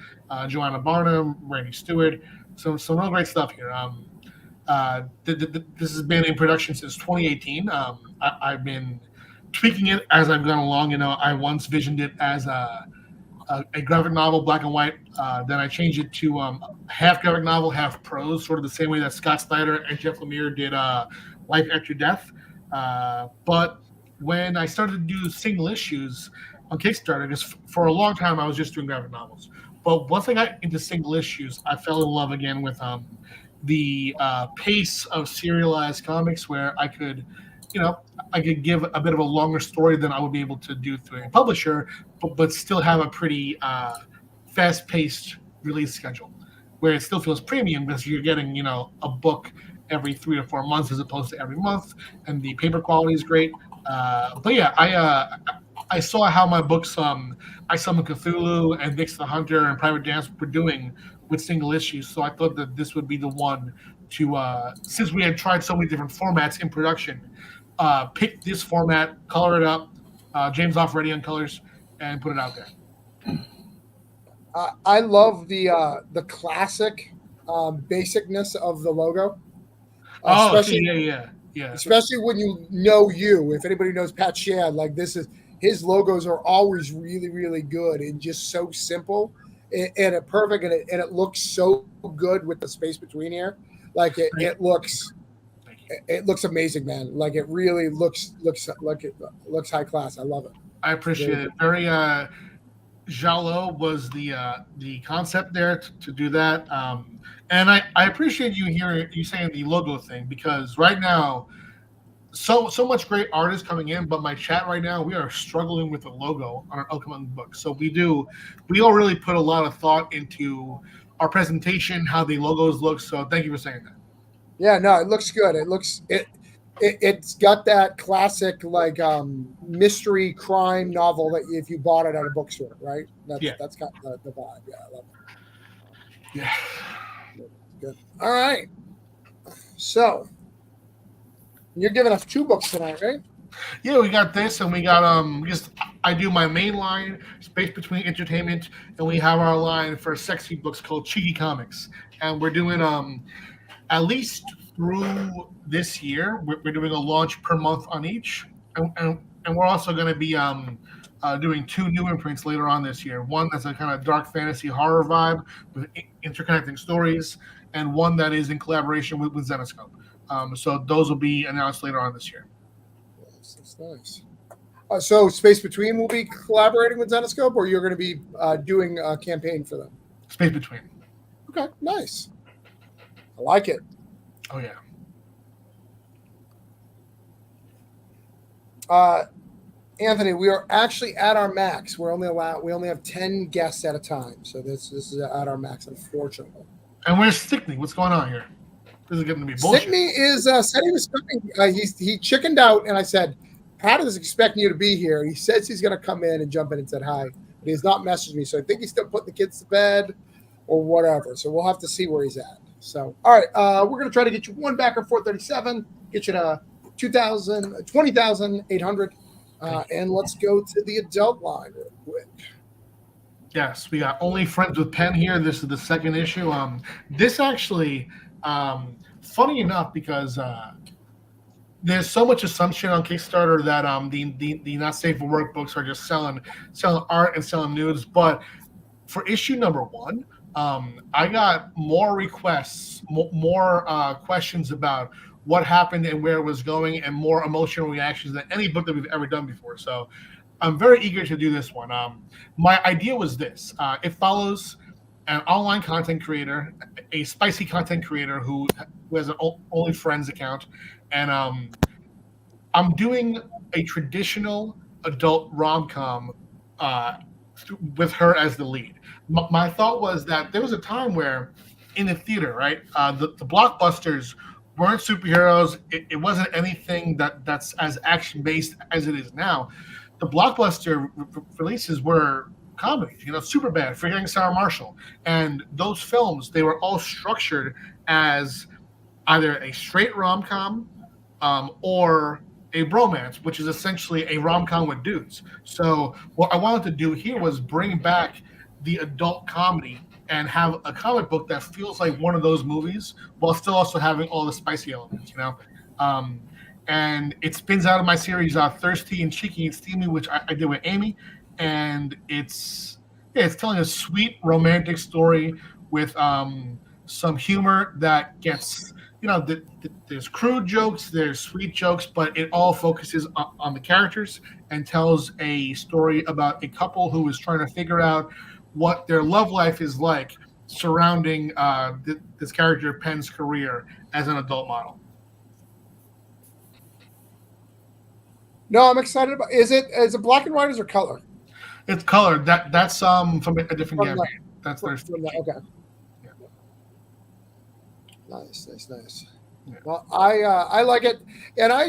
Joanna Barnum, Randy Stewart. Some real great stuff here. This has been in production since 2018. I've been tweaking it as I've gone along. You know, I once visioned it as a graphic novel, black and white. Then I changed it to half graphic novel, half prose, sort of the same way that Scott Snyder and Jeff Lemire did Life After Death. But when I started to do single issues on Kickstarter, because for a long time I was just doing graphic novels. But once I got into single issues, I fell in love again with the pace of serialized comics where I could give a bit of a longer story than I would be able to do through a publisher, but still have a pretty fast-paced release schedule where it still feels premium because you're getting, a book every 3 or 4 months as opposed to every month, and the paper quality is great. But yeah, I saw how my books, I Summon Cthulhu and Nix the Hunter and Private Dance were doing with single issues, so I thought that this would be the one to, since we had tried so many different formats in production, pick this format, color it up, James Offeretti on colors, and put it out there. I love the classic basicness of the logo. Yeah. Especially when you. If anybody knows Pat Shad, his logos are always really, really good and just so simple and perfect, and it looks so good with the space between here. It looks amazing, man. It really looks like it looks high class. I love it. I appreciate it. Very Jalo was the concept there to do that. And I appreciate you saying the logo thing, because right now so much great art is coming in, but my chat right now, we are struggling with the logo on our upcoming book. So we all really put a lot of thought into our presentation, how the logos look. So thank you for saying that. Yeah, no, it looks good. It's got that classic like mystery crime novel that if you bought it at a bookstore, right? That's got the vibe. Yeah, I love it. Yeah. Good. All right. So you're giving us 2 books tonight, right? Yeah, we got this, and we got just I do my main line, Space Between Entertainment, and we have our line for sexy books called Cheeky Comics, and we're doing at least through this year, we're doing a launch per month on each, and we're also going to be doing 2 new imprints later on this year. One that's a kind of dark fantasy horror vibe with interconnecting stories, and one that is in collaboration with Zenoscope. So those will be announced later on this year. That's nice. So Space Between will be collaborating with Zenoscope, or you're going to be doing a campaign for them? Space Between. Okay, nice. I like it. Oh yeah. Anthony, we are actually at our max. We only have 10 guests at a time, so this is at our max, unfortunately. And where's Stickney? What's going on here? This is getting to be bullshit. Stickney is said he was coming. He chickened out, and I said, "Pat is expecting you to be here." He says he's going to come in and jump in and said hi, but he's not messaged me, so I think he's still putting the kids to bed or whatever. So we'll have to see where he's at. So, all right, we're going to try to get you one backer 437, get you to 20,800, and let's go to the adult line real quick. Yes, we got Only Friends with Pen here. This is the second issue. This actually, funny enough, because there's so much assumption on Kickstarter that the not safe for work books are just selling art and selling nudes. But for issue number 1, I got more requests, more questions about what happened and where it was going, and more emotional reactions than any book that we've ever done before. So I'm very eager to do this one. My idea was this. It follows an online content creator, a spicy content creator who has an Only Friends account, and I'm doing a traditional adult rom-com with her as the lead. My thought was that there was a time where in the theater, right, the blockbusters weren't superheroes. It wasn't anything that's as action-based as it is now. The blockbuster releases were comedies, Superbad, Forgetting Sarah Marshall. And those films, they were all structured as either a straight rom-com or a bromance, which is essentially a rom-com with dudes. So what I wanted to do here was bring back the adult comedy and have a comic book that feels like one of those movies while still also having all the spicy elements, and it spins out of my series Thirsty and Cheeky and Steamy, which I did with Amy, and it's telling a sweet romantic story with some humor that gets, there's crude jokes, there's sweet jokes, but it all focuses on the characters and tells a story about a couple who is trying to figure out what their love life is like surrounding this character Penn's career as an adult model. No, I'm excited about. Is it black and white or color? It's color. That's from a different campaign. That's their okay. Yeah. Nice. Yeah. Well, I like it, and I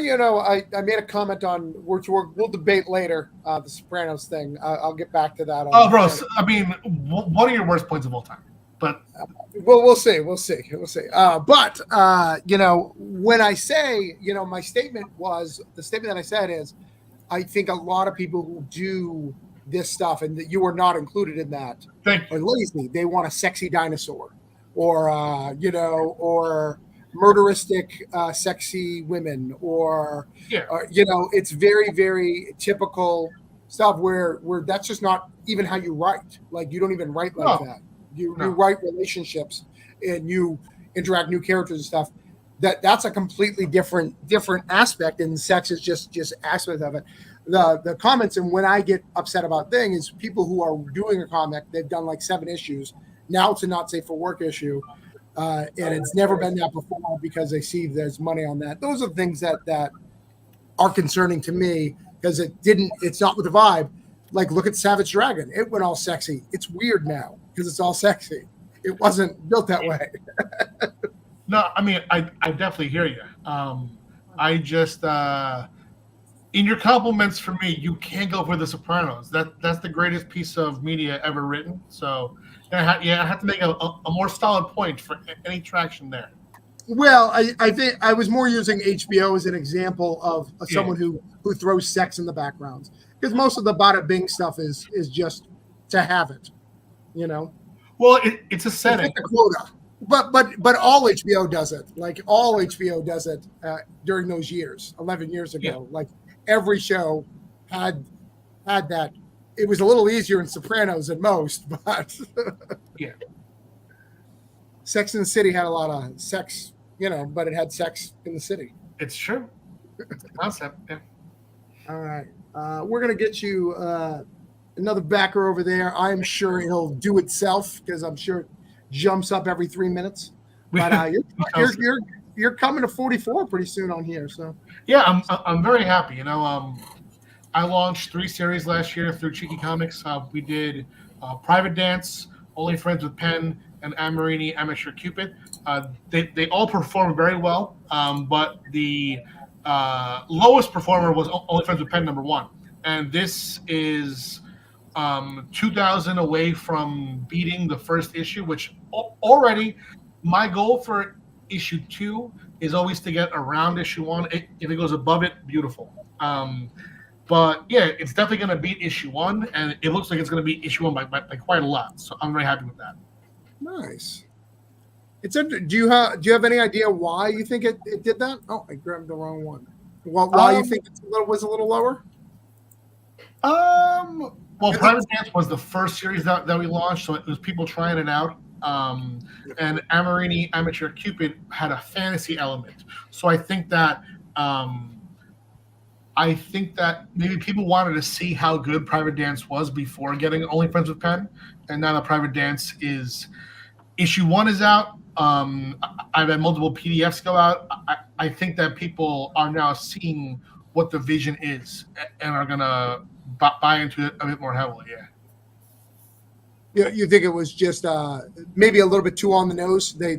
made a comment on which we'll debate later the Sopranos thing. I'll get back to that. Oh, bro, I mean, what are your worst points of all time? But we'll see. But when I say, my statement that I said is, I think a lot of people who do this stuff, and that you are not included in that, are lazy. They want a sexy dinosaur, or or murderistic sexy women, or it's very, very typical stuff where that's just not even how you write. Like, you don't even write like that. You write relationships and you interact new characters and stuff. That's a completely different aspect, and sex is just aspect of it. The comments, and when I get upset about things, is people who are doing a comic, they've done like 7 issues. Now it's a not safe for work issue. And it's never been that before because they see there's money on that. Those are things that are concerning to me, because it's not with the vibe. Like, look at Savage Dragon. It went all sexy. It's weird now because it's all sexy. It wasn't built that way. No, I mean, I definitely hear you. I just in your compliments for me, you can't go for The Sopranos. That's the greatest piece of media ever written. So I have to make a more solid point for any traction there. Well, I think I was more using HBO as an example of someone who throws sex in the background, because most of the Bada Bing stuff is just to have it, you know. Well, it's a setting. It's the quota, but all HBO does it. Like all HBO does it during those years, 11 years ago. Like every show had that. It was a little easier in Sopranos than most, but yeah. Sex in the City had a lot of sex, you know, but it had sex in the city. It's true. It's a concept. Yeah. All right. We're going to get you another backer over there. I'm sure it'll do itself because I'm sure it jumps up every 3 minutes. But you're coming to 44 pretty soon on here. So yeah, I'm very happy. You know, I launched 3 series last year through Cheeky Comics. We did Private Dance, Only Friends with Pen, and Amarini Amateur Cupid. They all performed very well, but the lowest performer was Only Friends with Pen #1, and this is 2,000 away from beating the first issue, which already my goal for issue 2 is always to get around issue 1. If it goes above it, beautiful. But yeah, it's definitely going to beat issue 1, and it looks like it's going to beat issue 1 by quite a lot. So I'm very happy with that. Nice. Do you have any idea why you think it did that? Oh, I grabbed the wrong one. Why you think it was a little lower? Well, Private Dance was the first series that we launched, so it was people trying it out. And Amarini Amateur Cupid had a fantasy element, so I think that maybe people wanted to see how good Private Dance was before getting Only Friends with Pen, and now that Private Dance is issue 1 is out. I've had multiple PDFs go out. I think that people are now seeing what the vision is and are gonna buy into it a bit more heavily. Yeah. You think it was just maybe a little bit too on the nose? They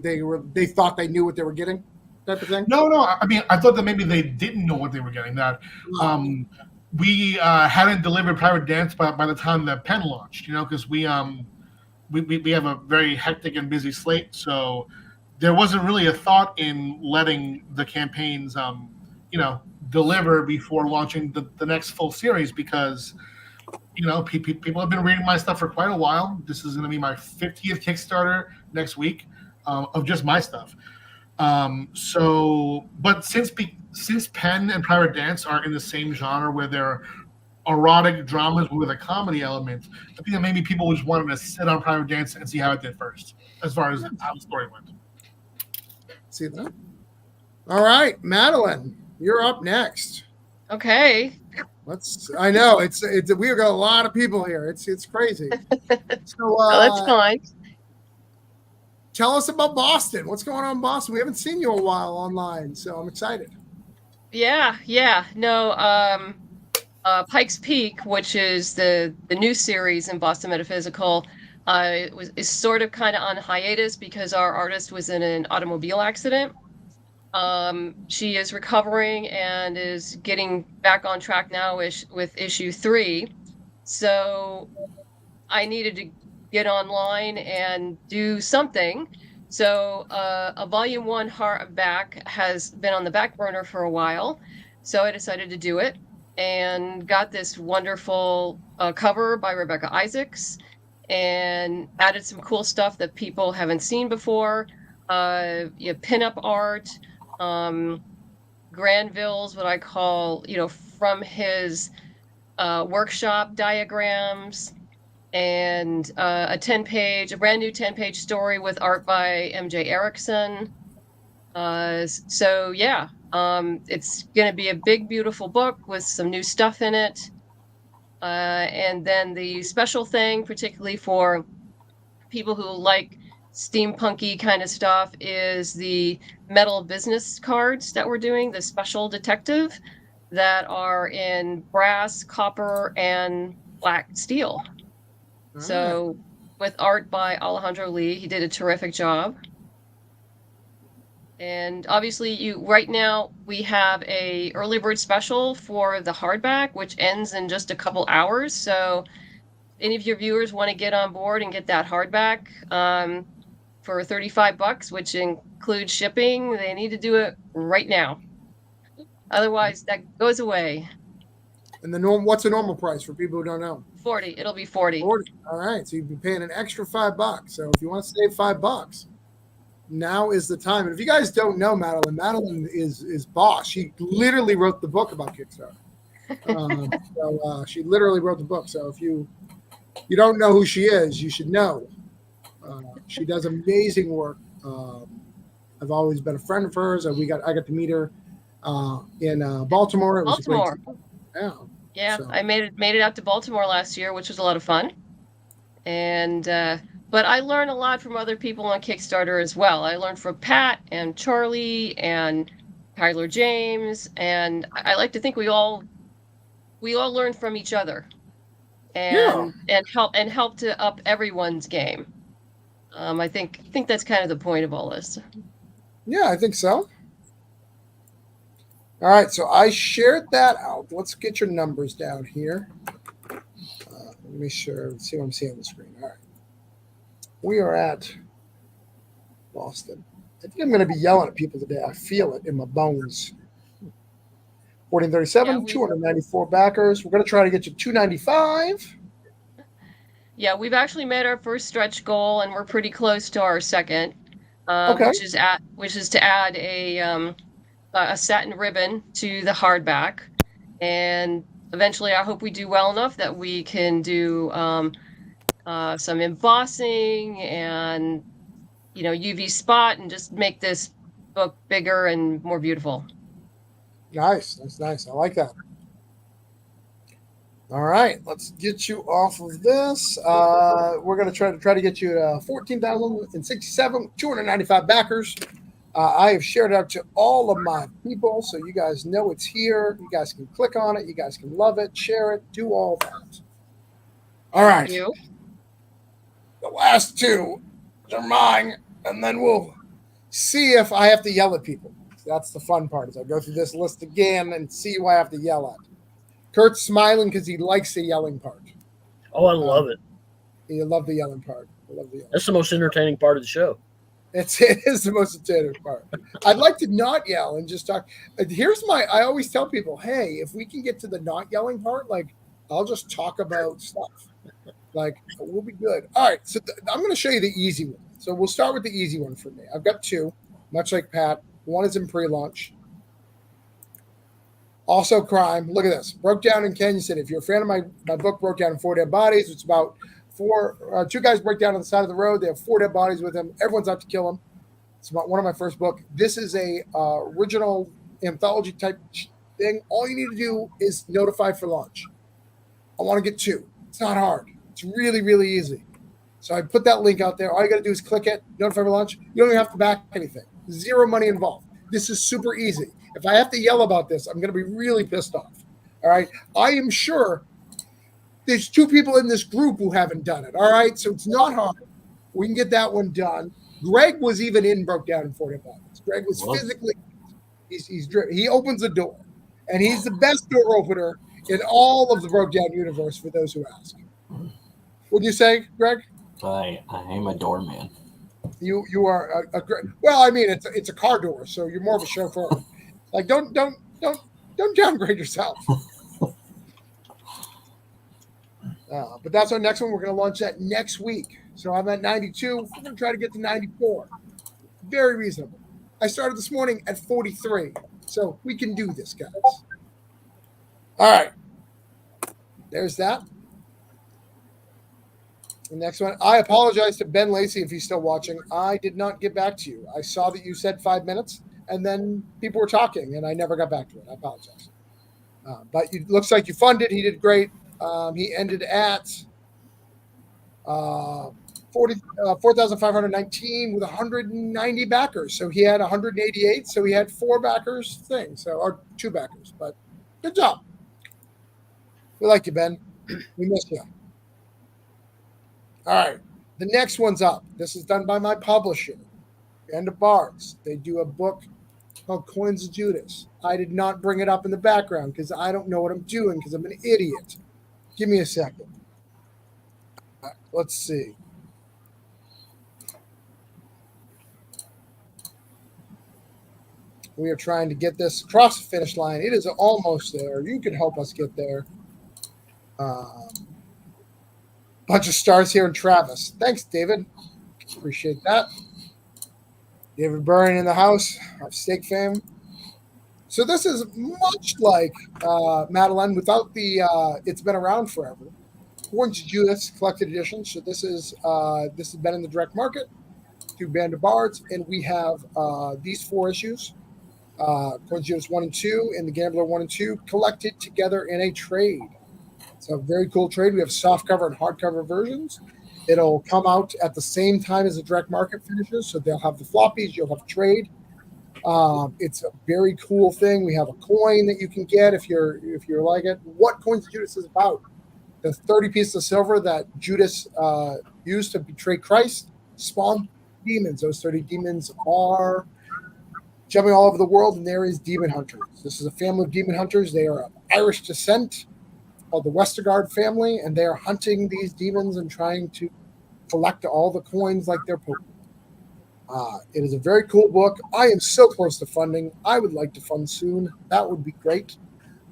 thought they knew what they were getting, type of thing. No. I mean, I thought that maybe they didn't know what they were getting. That we hadn't delivered Private Dance by the time that Pen launched. You know, because we have a very hectic and busy slate, so there wasn't really a thought in letting the campaigns, deliver before launching the next full series, because, you know, people have been reading my stuff for quite a while. This is going to be my 50th Kickstarter next week of just my stuff. But since Pen and Private Dance are in the same genre where they're erotic dramas with a comedy element, I think that maybe people just wanted to sit on Private Dance and see how it did first, as far as how the story went. See that? All right, Madeline, you're up next. Okay. I know it's we've got a lot of people here. It's crazy. So that's fine. Tell us about Boston. What's going on in Boston? We haven't seen you a while online, so I'm excited. Yeah. No, Pike's Peak, which is the new series in Boston Metaphysical, is sort of kind of on hiatus because our artist was in an automobile accident. She is recovering and is getting back on track now with issue 3. So I needed to get online and do something. So a volume 1 hardback has been on the back burner for a while. So I decided to do it and got this wonderful cover by Rebecca Isaacs and added some cool stuff that people haven't seen before. Pinup art, Granville's, what I call, from his workshop diagrams, and a brand new 10-page story with art by MJ Erickson. It's going to be a big, beautiful book with some new stuff in it. And then the special thing, particularly for people who like steampunky kind of stuff, is the metal business cards that we're doing, the special detective, that are in brass, copper, and black steel. With art by Alejandro Lee. He did a terrific job. And obviously, right now we have a early bird special for the hardback, which ends in just a couple hours. So, any of your viewers want to get on board and get that hardback for $35, which includes shipping, they need to do it right now. Otherwise, that goes away. And what's the normal price for people who don't know? 40. It'll be 40. 40. All right. So you'd be paying an extra $5. So if you want to save $5, now is the time. And if you guys don't know Madeline is boss. She literally wrote the book about Kickstarter. She literally wrote the book. So if you don't know who she is, you should know. She does amazing work. I've always been a friend of hers. I got to meet her in Baltimore. It was Baltimore. Great. Yeah. Yeah, So. I made it out to Baltimore last year, which was a lot of fun. And but I learned a lot from other people on Kickstarter as well. I learned from Pat and Charlie and Tyler James, and I like to think we all learn from each other, and help to up everyone's game. I think that's kind of the point of all this. Yeah, I think so. All right, so I shared that out. Let's get your numbers down here. Let me see what I'm seeing on the screen. All right. We are at Boston. I think I'm going to be yelling at people today. I feel it in my bones. 1437, 294 backers. We're going to try to get you 295. Yeah, we've actually made our first stretch goal, and we're pretty close to our second, Okay. which is to add a satin ribbon to the hardback, and eventually I hope we do well enough that we can do some embossing and UV spot and just make this book bigger and more beautiful. Nice. That's nice. I like that. All right, let's get you off of this. We're going to try to get you 14,067, 295 backers. I have shared it out to all of my people, so you guys know it's here. You guys can click on it. You guys can love it, share it, do all that. All right. You? The last two are mine, and then we'll see if I have to yell at people. That's the fun part, is I go through this list again and see who I have to yell at. Kurt's smiling because he likes the yelling part. Oh, I love it. You love the yelling part. That's the most entertaining part of the show. It is the most entertaining part. I'd like to not yell and just talk. I always tell people, hey, if we can get to the not yelling part, like, I'll just talk about stuff. Like, we'll be good. All right, so I'm going to show you the easy one. So we'll start with the easy one for me. I've got two, much like Pat. One is in pre-launch. Also crime. Look at this. Broke down in Kenya City. If you're a fan of my book, Broke Down in 4 Dead Bodies, it's about two guys break down on the side of the road. They have 4 dead bodies with them. Everyone's out to kill them. It's about one of my first book. This is a original anthology type thing. All you need to do is notify for launch. I want to get 2. It's not hard. It's really, really easy. So I put that link out there. All you got to do is click it, notify for launch. You don't even have to back anything. 0 money involved. This is super easy. If I have to yell about this, I'm going to be really pissed off. All right. I am sure there's 2 people in this group who haven't done it. All right. So it's not hard. We can get that one done. Greg was even in Broke Down in 4 Dead Bodies. Greg was physically, he opens the door, and he's the best door opener in all of the Broke Down universe, for those who ask. What do you say, Greg? I am a doorman. You are a great. Well, I mean, it's a car door, so you're more of a chauffeur. Like, don't downgrade yourself. But that's our next one. We're going to launch that next week. So I'm at 92. We're going to try to get to 94. Very reasonable. I started this morning at 43. So we can do this, guys. All right. There's that. The next one. I apologize to Ben Lacey if he's still watching. I did not get back to you. I saw that you said 5 minutes, and then people were talking, and I never got back to it. I apologize. But it looks like you funded. He did great. He ended at 4,519 with 190 backers. So he had 188. So he had 4 backers or 2 backers. But good job. We like you, Ben. We miss you. All right. The next one's up. This is done by my publisher. Band of Bards. They do a book called Coins of Judas. I did not bring it up in the background because I don't know what I'm doing because I'm an idiot. Give me a second. Let's see. We are trying to get this across the finish line. It is almost there. You can help us get there. Bunch of stars here in Travis. Thanks, David. Appreciate that. David Byrne in the house of Steak Fame. So this is much like Madeline without the it's been around forever. Coins of Judas collected edition. So this has been in the direct market through Band of Bards, and we have these 4 issues. Coins of Judas 1 and 2 and the Gambler 1 and 2 collected together in a trade. It's a very cool trade. We have softcover and hardcover versions. It'll come out at the same time as the direct market finishes, so they'll have the floppies. You'll have a trade. It's a very cool thing. We have a coin that you can get if you're like it. What Coins of Judas is about? The 30 pieces of silver that Judas used to betray Christ spawned demons. Those 30 demons are jumping all over the world, and there is demon hunters. This is a family of demon hunters. They are of Irish descent, called the Westergaard family, and they are hunting these demons and trying to collect all the coins like they're Pokemon. It is a very cool book. I am so close to funding. I would like to fund soon. That would be great.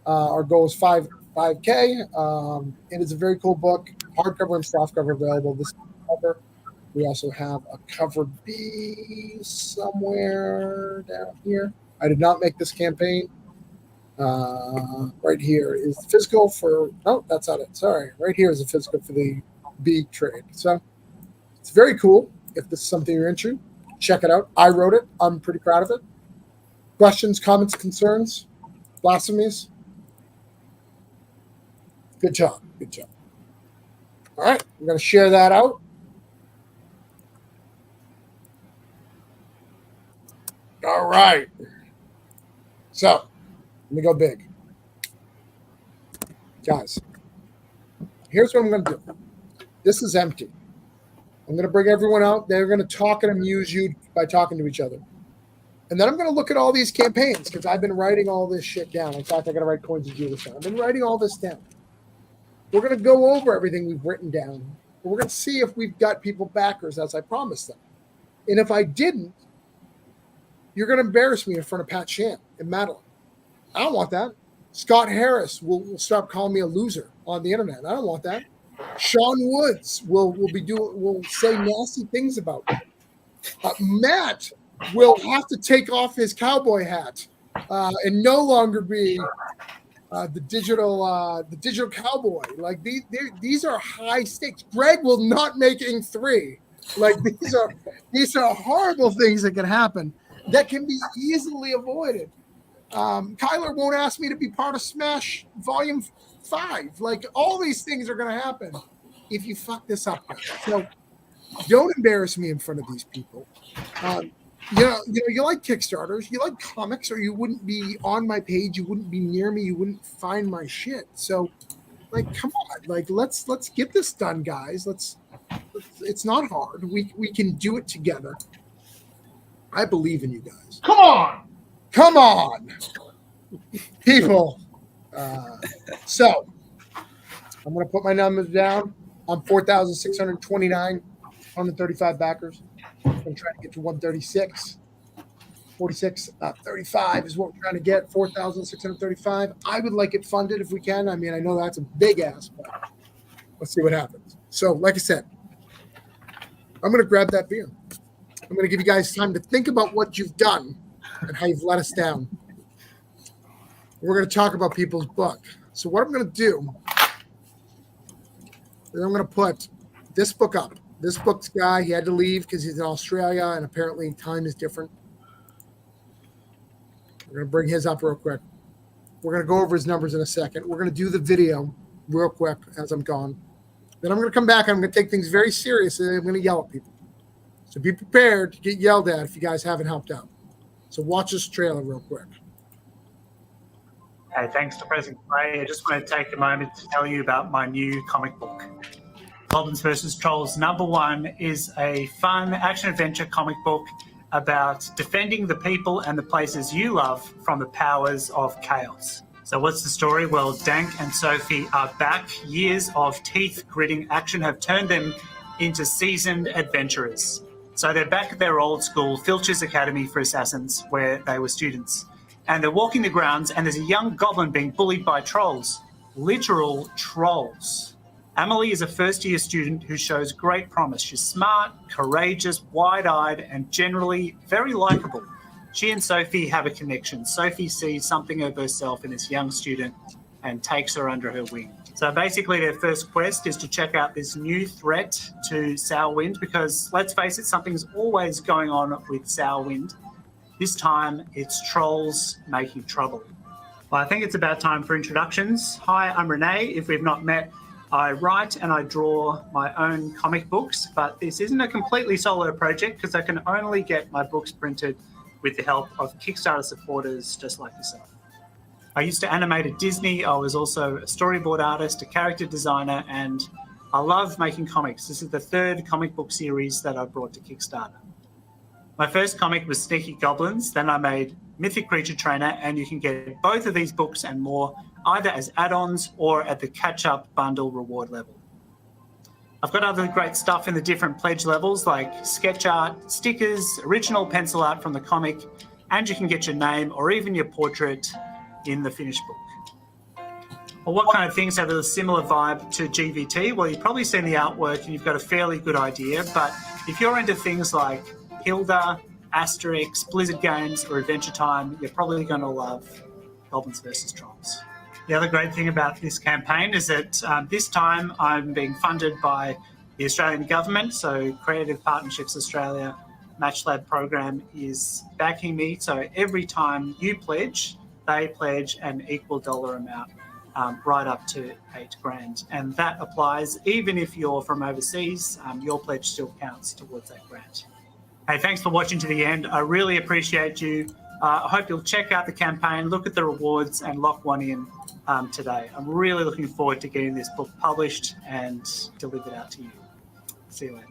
Our goal is 5K. It is a very cool book. Hardcover and softcover available. This cover. We also have a cover B somewhere down here. I did not make this campaign. Right here is the physical for. Oh, that's not it. Sorry. Right here is the physical for the B trade. So it's very cool. If this is something you're into, check it out. I wrote it. I'm pretty proud of it. Questions, comments, concerns, blasphemies? Good job. Good job. All right. I'm going to share that out. All right. So let me go big. Guys, here's what I'm going to do. This is empty. I'm going to bring everyone out. They're going to talk and amuse you by talking to each other. And then I'm going to look at all these campaigns because I've been writing all this shit down. In fact, I got to write Coins of Judas down. I've been writing all this down. We're going to go over everything we've written down. We're going to see if we've got people backers as I promised them. And if I didn't, you're going to embarrass me in front of Pat Sham and Madeline. I don't want that. Scott Harris will stop calling me a loser on the internet. I don't want that. Sean Woods will say nasty things about me. Matt will have to take off his cowboy hat and no longer be the digital cowboy. Like these are high stakes. Greg will not make Ink 3. Like these are horrible things that can happen that can be easily avoided. Kyler won't ask me to be part of Smash Volume 5. Like all these things are going to happen if you fuck this up. So don't embarrass me in front of these people. You like Kickstarters, you like comics, or you wouldn't be on my page, you wouldn't be near me, you wouldn't find my shit. So, like, come on, like let's get this done, guys. Let's it's not hard. We can do it together. I believe in you guys. Come on, people. So I'm gonna put my numbers down. I'm 4,629, 135 backers. I'm trying to get to 136. 35 is what we're trying to get. 4,635. I would like it funded if we can. I mean, I know that's a big ask, but let's see what happens. So, like I said, I'm going to grab that beer. I'm going to give you guys time to think about what you've done and how you've let us down. We're going to talk about people's book. So what I'm going to do is I'm going to put this book up. This book's guy, he had to leave because he's in Australia, and apparently time is different. We're going to bring his up real quick. We're going to go over his numbers in a second. We're going to do the video real quick as I'm gone. Then I'm going to come back, and I'm going to take things very seriously, and I'm going to yell at people. So be prepared to get yelled at if you guys haven't helped out. So watch this trailer real quick. Hey, thanks to President Gray. I just want to take a moment to tell you about my new comic book. Goblins vs. Trolls #1 is a fun action-adventure comic book about defending the people and the places you love from the powers of chaos. So what's the story? Well, Dank and Sophie are back. Years of teeth-gritting action have turned them into seasoned adventurers. So they're back at their old school, Filch's Academy for Assassins, where they were students. And they're walking the grounds, and there's a young goblin being bullied by trolls. Literal trolls. Amelie is a first-year student who shows great promise. She's smart, courageous, wide-eyed, and generally very likable. She and Sophie have a connection. Sophie sees something of herself in this young student and takes her under her wing. So basically their first quest is to check out this new threat to Sourwind because, let's face it, something's always going on with Sourwind. This time it's trolls making trouble. Well, I think it's about time for introductions. Hi, I'm Renee. If we've not met, I write and I draw my own comic books, but this isn't a completely solo project because I can only get my books printed with the help of Kickstarter supporters just like yourself. I used to animate at Disney. I was also a storyboard artist, a character designer, and I love making comics. This is the third comic book series that I've brought to Kickstarter. My first comic was Sneaky Goblins, then I made Mythic Creature Trainer, and you can get both of these books and more either as add-ons or at the catch-up bundle reward level. I've got other great stuff in the different pledge levels like sketch art, stickers, original pencil art from the comic, and you can get your name or even your portrait in the finished book. Well, what kind of things have a similar vibe to GVT? Well, you've probably seen the artwork and you've got a fairly good idea, but if you're into things like Hilda, Asterix, Blizzard Games, or Adventure Time, you're probably going to love Goblins vs. Trolls. The other great thing about this campaign is that this time I'm being funded by the Australian government, so Creative Partnerships Australia MatchLab program is backing me. So every time you pledge, they pledge an equal dollar amount, right up to $8,000. And that applies even if you're from overseas, your pledge still counts towards that grant. Hey, thanks for watching to the end. I really appreciate you. I hope you'll check out the campaign, look at the rewards, and lock one in today. I'm really looking forward to getting this book published and delivered out to you. See you later.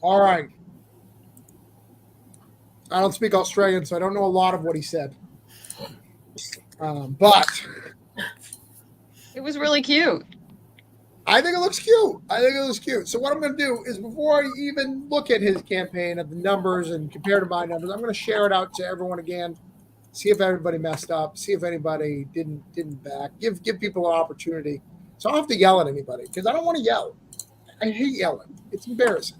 All right. I don't speak Australian, so I don't know a lot of what he said. But it was really cute. I think it looks cute. So what I'm going to do is before I even look at his campaign of the numbers and compare to my numbers, I'm going to share it out to everyone again, see if everybody messed up, see if anybody didn't back, give people an opportunity. So I don't have to yell at anybody because I don't want to yell. I hate yelling. It's embarrassing.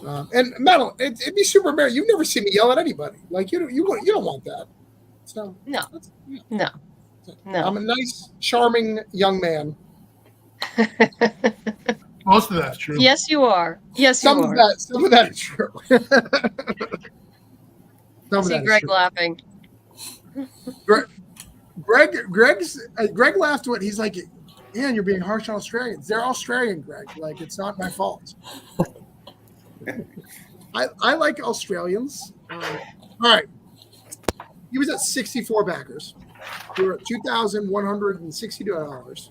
And Madeline, it'd be super embarrassing. You've never seen me yell at anybody. Like you don't want that. So no. I'm a nice, charming young man. Most of that's true. Yes, you are. Yes, you are. Some of that is true. See Greg laughing. Greg laughed when he's like, "Man, you're being harsh on Australians. They're Australian, Greg. Like it's not my fault." I like Australians. All right. He was at 64 backers. We were at $2,162.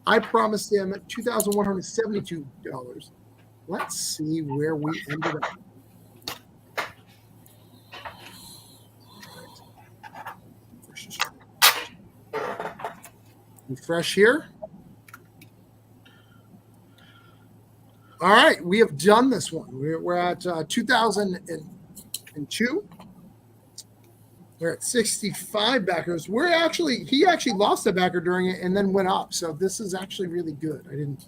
I promised him $2,172. Let's see where we ended up. Refresh here. All right, we have done this one. We're at 2002. We're at 65 backers. He actually lost a backer during it and then went up. So this is actually really good. I didn't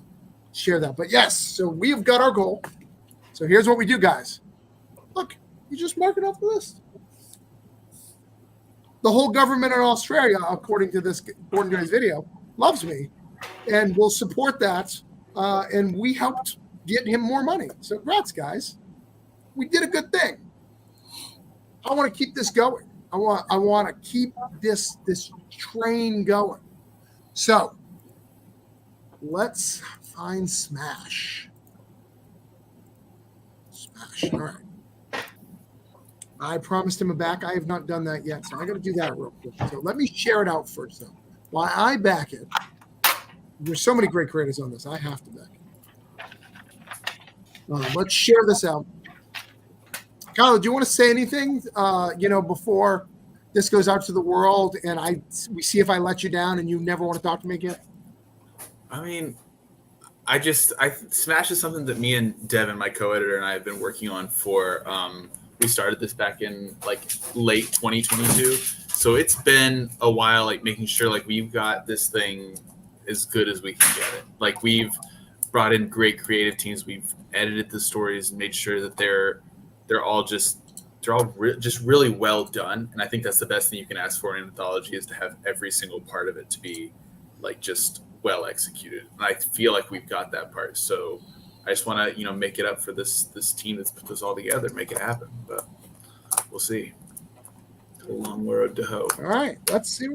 share that, but yes. So we've got our goal. So here's what we do, guys. Look, you just mark it off the list. The whole government in Australia, according to this video, loves me and will support that. And we helped get him more money. So congrats, guys. We did a good thing. I want to keep this going. I want to keep this train going. So let's find Smash. All right. I promised him a back. I have not done that yet, so I got to do that real quick. So let me share it out first, though. While I back it, There's so many great creators on this. I have to back. Let's share this out. Kyle, do you want to say anything? Before this goes out to the world, and we see if I let you down, and you never want to talk to me again. I mean, Smash is something that me and Devin, my co-editor, and I have been working on for. We started this back in like late 2022, so it's been a while. Like making sure like we've got this thing as good as we can get it. Like we've brought in great creative teams. We've edited the stories and made sure that they're all just really well done. And I think that's the best thing you can ask for in an anthology is to have every single part of it to be like just well executed. And I feel like we've got that part. So I just want to, make it up for this team that's put this all together, make it happen. But we'll see. It's a long road to hoe. All right, let's see.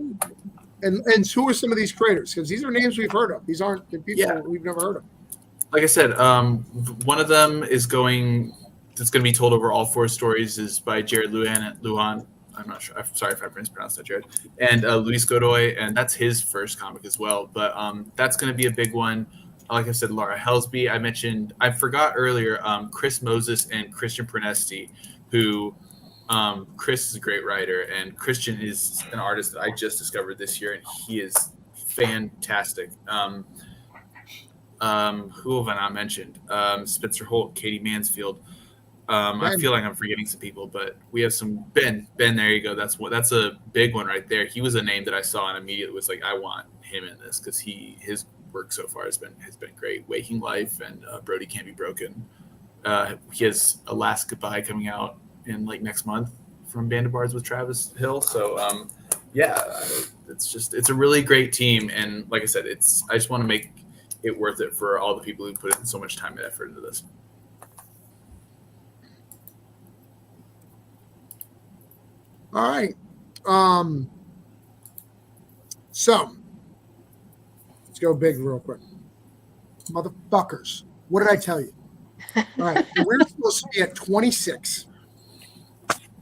And who are some of these creators? Because these are names we've heard of. These aren't the people we've never heard of. Like I said, one of them is going to be told over all 4 stories is by Jared Lujan. I'm not sure. I'm sorry if I mispronounced that, Jared. And Luis Godoy, and that's his first comic as well. But that's going to be a big one. Like I said, Laura Helsby. I forgot earlier, Chris Moses and Christian Pernesti, who Chris is a great writer, and Christian is an artist that I just discovered this year, and he is fantastic. Who have I not mentioned? Spencer Holt, Katie Mansfield. I feel like I'm forgetting some people, but we have some Ben. There you go. That's a big one right there. He was a name that I saw and immediately was like, I want him in this because his work so far has been great. Waking Life and Brody Can't Be Broken. He has A Last Goodbye coming out in like next month from Band of Bards with Travis Hill. So it's a really great team, and like I said, I just want to make it worth it for all the people who put in so much time and effort into this. All right. So let's go big real quick. Motherfuckers. What did I tell you? All right. We're supposed to be at 26.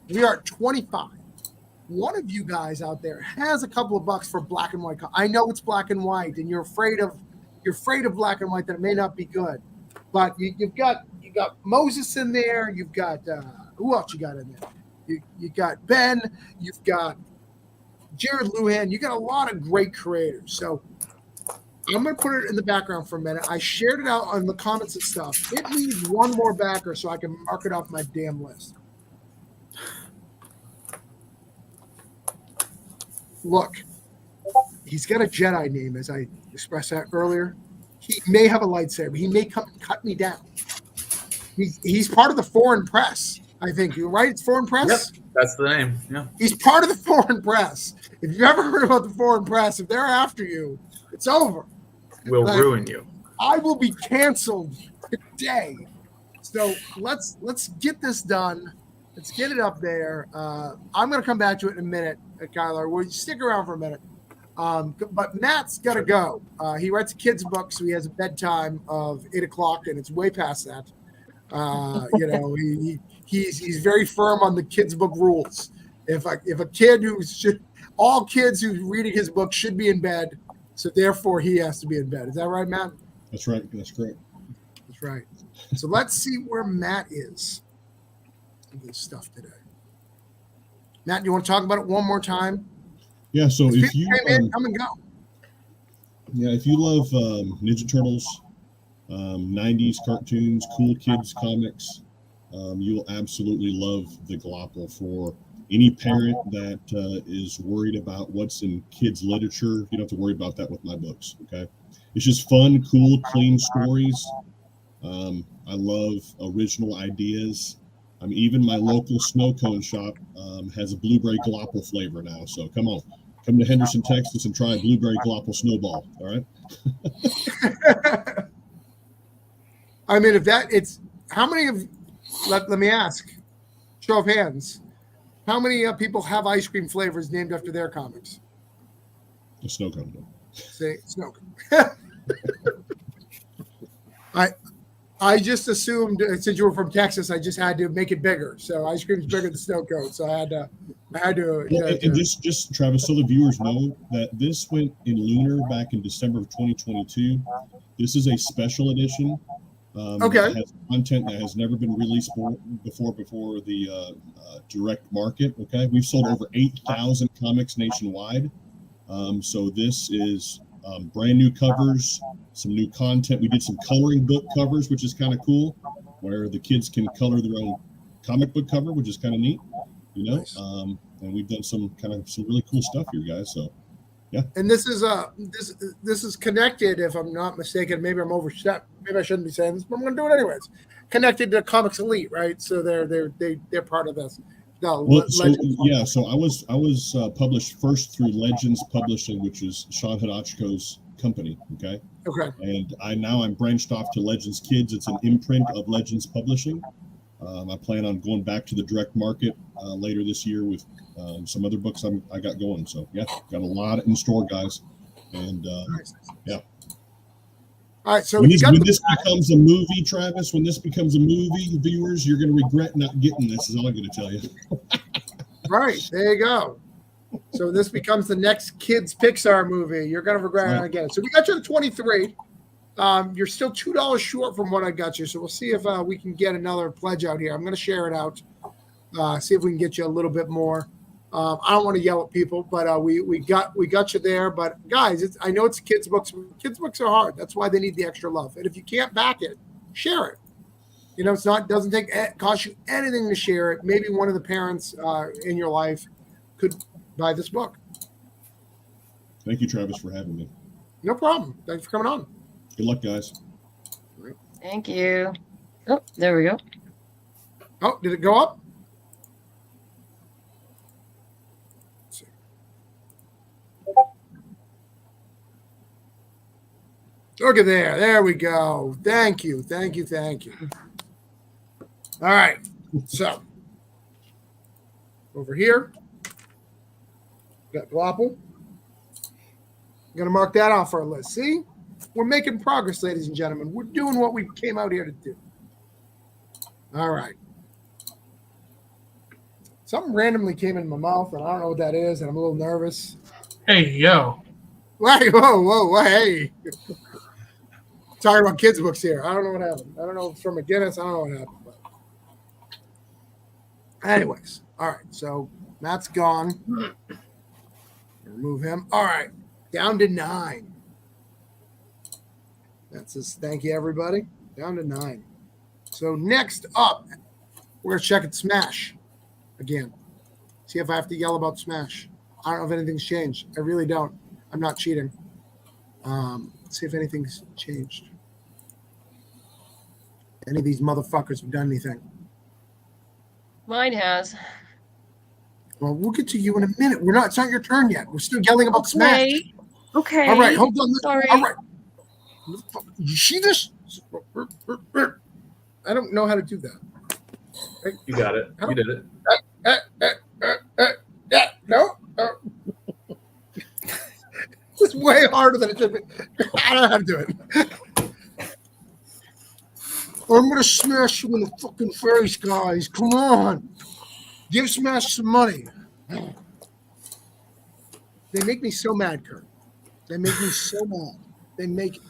We are at 25. One of you guys out there has a couple of bucks for black and white. I know it's black and white, and you're afraid of black and white that it may not be good. But you got Moses in there. You've got who else you got in there? You got Ben, you've got Jared Lujan, you got a lot of great creators. So I'm going to put it in the background for a minute. I shared it out on the comments and stuff. It needs one more backer so I can mark it off my damn list. Look, he's got a Jedi name, as I expressed that earlier. He may have a lightsaber. He may come and cut me down. He's part of the foreign press. I think you're right. It's foreign press. Yep, that's the name. Yeah, he's part of the foreign press. If you've ever heard about the foreign press, if they're after you, it's over. We'll ruin you. I will be canceled today. So let's get this done. Let's get it up there. I'm going to come back to it in a minute, Kyler. We'll stick around for a minute. But Matt's got to go. He writes a kid's book, so he has a bedtime of 8:00, and it's way past that. He's very firm on the kids' book rules. If a kid all kids who's reading his book should be in bed, so therefore he has to be in bed. Is that right, Matt? That's right. That's correct. That's right. So let's see where Matt is in this stuff today. Matt, you want to talk about it one more time? Yeah. So if you come and go. Yeah, if you love Ninja Turtles, 90s cartoons, cool kids comics, you will absolutely love the Galopal. For any parent that is worried about what's in kids' literature, you don't have to worry about that with my books, okay? It's just fun, cool, clean stories. I love original ideas. Even my local snow cone shop has a blueberry Galopal flavor now, so come on. Come to Henderson, Texas, and try a blueberry Galopal snowball, all right? How many of... Let me ask, show of hands, how many people have ice cream flavors named after their comics? The snow cone. Say snow cone. I just assumed since you were from Texas, I just had to make it bigger. So ice cream is bigger than snow cone. So I had to I had to. And just Travis, so the viewers know that this went in Lunar back in December of 2022. This is a special edition. Okay. That has content that has never been released before the direct market. Okay, we've sold over 8,000 comics nationwide. So this is brand new covers, some new content. We did some coloring book covers, which is kind of cool, where the kids can color their own comic book cover, which is kind of neat. You know, Nice. and we've done some really cool stuff here, guys. So, yeah. And this is this is connected, if I'm not mistaken. Maybe I'm overstep. Maybe I shouldn't be saying this, but I'm going to do it anyways. Connected to Comics Elite, right? So they're part of this. No, Well, so I was published first through Legends Publishing, which is Sean Hadachko's company. Okay. Okay. And I'm branched off to Legends Kids. It's an imprint of Legends Publishing. I plan on going back to the direct market later this year with some other books I got going. So yeah, got a lot in store, guys. And yeah. All right. So when this becomes a movie, Travis, when this becomes a movie, viewers, you're going to regret not getting this. Is all I'm going to tell you. Right. There you go. So this becomes the next kids Pixar movie. You're going to regret not getting it. So we got you to 23. You're still $2 short from what I got you. So we'll see if we can get another pledge out here. I'm going to share it out. See if we can get you a little bit more. I don't want to yell at people, but we got you there. But guys, I know it's kids books. Kids books are hard. That's why they need the extra love. And if you can't back it, share it. You know, doesn't cost you anything to share it. Maybe one of the parents in your life could buy this book. Thank you, Travis, for having me. No problem. Thanks for coming on. Good luck, guys. Thank you. Oh, there we go. Oh, did it go up? Let's see. Look at there. There we go. Thank you. Thank you. Thank you. All right. So over here, got Glopple. I'm going to mark that off our list. See? We're making progress, ladies and gentlemen. We're doing what we came out here to do. All right. Something randomly came in my mouth, and I don't know what that is, and I'm a little nervous. Hey, yo. Hey, whoa, hey. Talking about kids' books here. I don't know what happened. I don't know if it's from McGinnis. I don't know what happened. But anyways, all right. So Matt's gone. Remove him. All right. Down to 9. That's just thank you, everybody. Down to 9. So next up, we're gonna check it Smash again. See if I have to yell about Smash. I don't know if anything's changed. I really don't. I'm not cheating. Let's see if anything's changed. Any of these motherfuckers have done anything? Mine has. Well, we'll get to you in a minute. It's not your turn yet. We're still yelling about Smash. Okay. All right, hold on. Sorry. All right. You see this? I don't know how to do that. You got it. You did it. No. It's way harder than it should be. I don't know how to do it. I'm going to smash you in the fucking face, guys. Come on. Give Smash some money. They make me so mad, Kurt. They make me so mad. They make,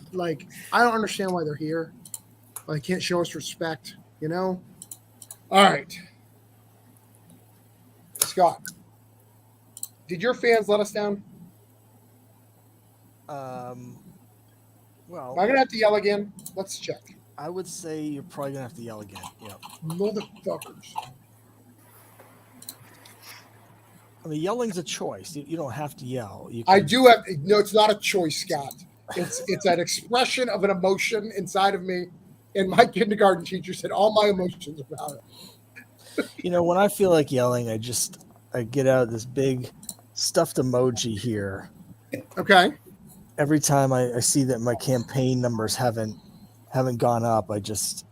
I don't understand why they're here. They can't show us respect, you know? All right. Scott, did your fans let us down? Well, Am I going to have to yell again? Let's check. I would say you're probably going to have to yell again. Yeah. Motherfuckers. I mean, yelling's a choice. You don't have to yell. I do have. No, it's not a choice, Scott. It's an expression of an emotion inside of me. And my kindergarten teacher said all my emotions about it. You know, when I feel like yelling, I get out this big stuffed emoji here. Okay. Every time I see that my campaign numbers haven't gone up, I just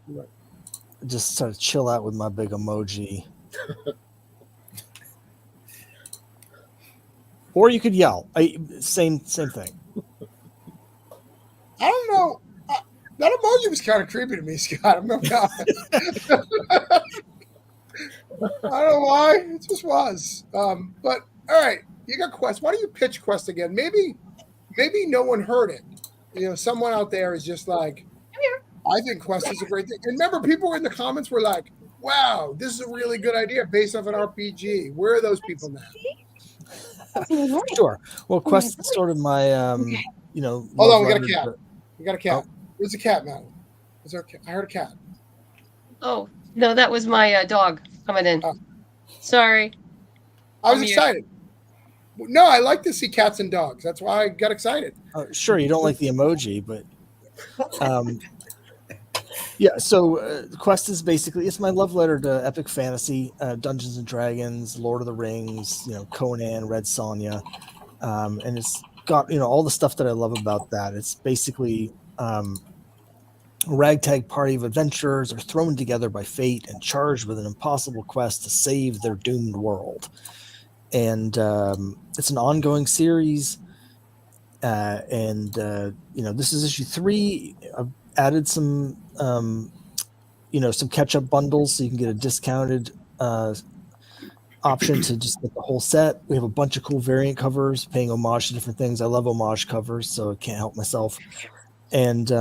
sort of chill out with my big emoji. Or you could yell. Same thing. I don't know. That emoji was kind of creepy to me, Scott. I'm not don't know why. It just was. But all right, you got Quest. Why don't you pitch Quest again? Maybe no one heard it. Someone out there is just like, I think Quest is a great thing. And remember, people in the comments were like, wow, this is a really good idea based off an RPG. Where are those people now? Sure. Well, Quest is sort of my, Hold on, we got a cat. We got a cat. Oh. Where's the cat, man? Is there a cat? I heard a cat. Oh, no, that was my dog coming in. Oh. Sorry. I was excited. No, I like to see cats and dogs. That's why I got excited. Sure, you don't like the emoji, but yeah. So Quest is basically, it's my love letter to epic fantasy, Dungeons and Dragons, Lord of the Rings, Conan, Red Sonja, and it's got all the stuff that I love about that. It's basically a ragtag party of adventurers are thrown together by fate and charged with an impossible quest to save their doomed world. And it's an ongoing series. This is issue 3. I've added some, some catch-up bundles so you can get a discounted option to just get the whole set. We have a bunch of cool variant covers paying homage to different things. I love homage covers, so I can't help myself. And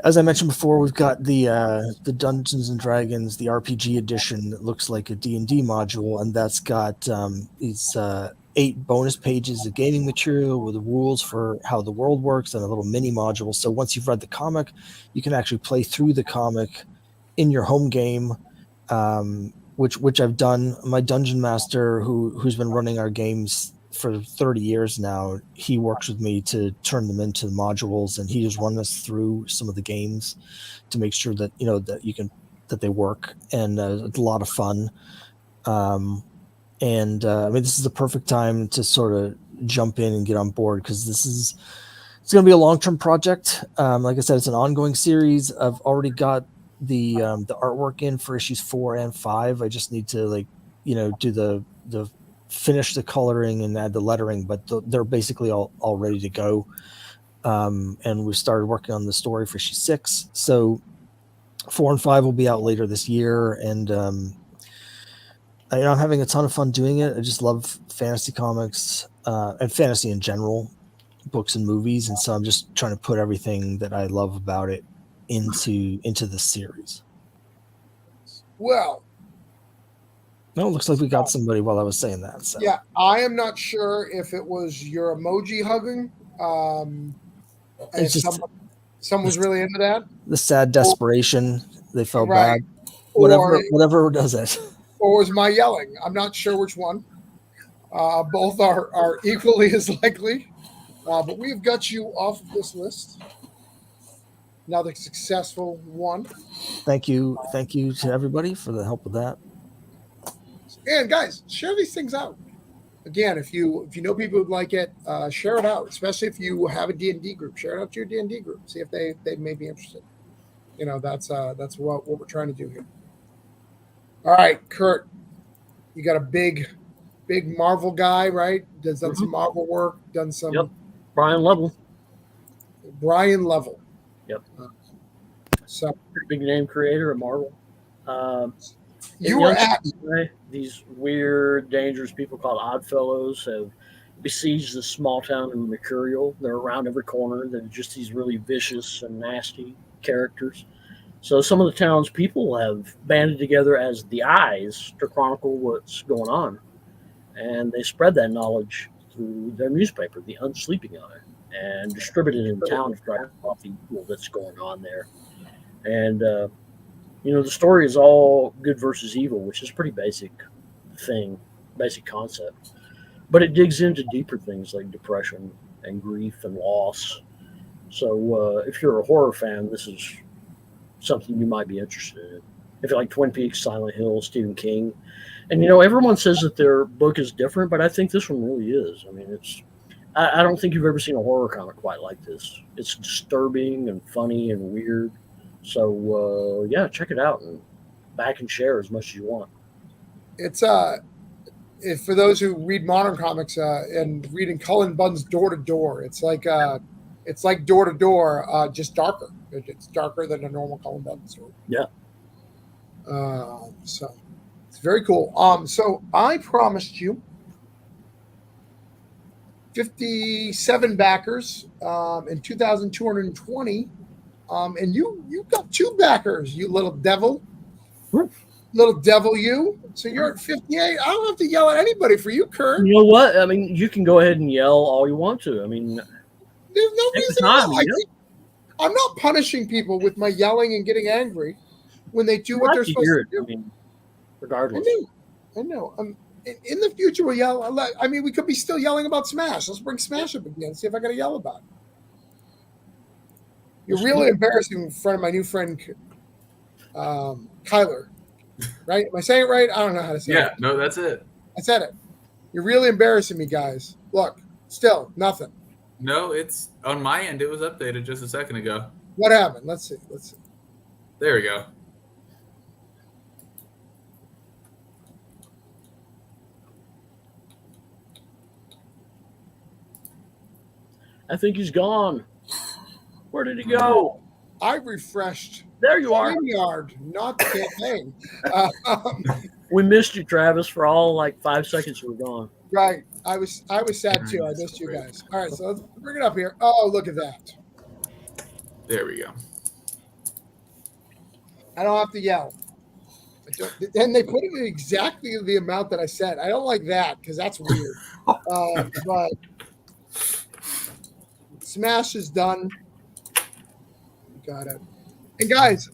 as I mentioned before, we've got the Dungeons and Dragons, the RPG edition that looks like a D&D module, and that's got these 8 bonus pages of gaming material with the rules for how the world works and a little mini module. So once you've read the comic, you can actually play through the comic in your home game, which I've done. My dungeon master, who's been running our games for 30 years now, he works with me to turn them into modules, and he just runs us through some of the games to make sure that that they work, and it's a lot of fun. This is the perfect time to sort of jump in and get on board, because it's going to be a long-term project. Like I said, it's an ongoing series. I've already got the artwork in for issues 4 and 5. I just need to do the finish the coloring and add the lettering, but they're basically all ready to go. And we started working on the story for issue 6. So 4 and 5 will be out later this year. And I'm having a ton of fun doing it. I just love fantasy comics and fantasy in general, books and movies. And so I'm just trying to put everything that I love about it into the series. Well, no, it looks like we got somebody while I was saying that. So. Yeah, I am not sure if it was your emoji hugging. Someone was really into that. The sad desperation. They felt right. bad. Whatever does it. Or was my yelling? I'm not sure which one. Both are equally as likely. But we've got you off of this list. Another successful one. Thank you to everybody for the help with that. And guys, share these things out. Again, if you know people who'd like it, share it out. Especially if you have a D&D group, share it out to your D&D group. See if they may be interested. That's what we're trying to do here. All right, Kurt, you got a big Marvel guy, right? Done some Marvel work, done some. Yep. Brian Level. Yep. So pretty big name creator of Marvel. You were at these weird, dangerous people called Oddfellows have besieged this small town in Mercurial. They're around every corner. They're just these really vicious and nasty characters. So some of the town's people have banded together as the Eyes to chronicle what's going on. And they spread that knowledge through their newspaper, The Unsleeping Eye, and distribute it in town to drive off the evil that's going on there. And, the story is all good versus evil, which is a pretty basic concept. But it digs into deeper things like depression and grief and loss. So if you're a horror fan, this is something you might be interested in. If you like Twin Peaks, Silent Hill, Stephen King. And, everyone says that their book is different, but I think this one really is. I mean, I don't think you've ever seen a horror comic quite like this. It's disturbing and funny and weird. So, check it out and back and share as much as you want. It's for those who read modern comics and reading Cullen Bunn's Door to Door, it's like Door to Door, just darker. It's darker than a normal Cullen Bunn story. Yeah. So it's very cool. So I promised you 57 backers and 2,220. And you got 2 backers, you little devil. Little devil, you. So you're at 58. I don't have to yell at anybody for you, Kurt. You know what? I mean, you can go ahead and yell all you want to. I mean, there's no reason time, to yell. I'm not punishing people with my yelling and getting angry when they do what they're supposed to do. I mean, regardless. I know. In the future, we'll yell. I mean, we could be still yelling about Smash. Let's bring Smash up again. See if I got to yell about it. You're really embarrassing in front of my new friend, Kyler. Right? Am I saying it right? I don't know how to say it. Yeah, no, that's it. I said it. You're really embarrassing me, guys. Look, still nothing. No, it's on my end. It was updated just a second ago. What happened? Let's see. There we go. I think he's gone. Where did he go? I refreshed. There you are. Yard, not the campaign. We missed you, Travis, for all like 5 seconds. You were gone. Right. I was sad too. I missed you guys. All right, so let's bring it up here. Oh, look at that. There we go. I don't have to yell. And they put it in exactly the amount that I said. I don't like that because that's weird. But Smash is done. Got it. And guys,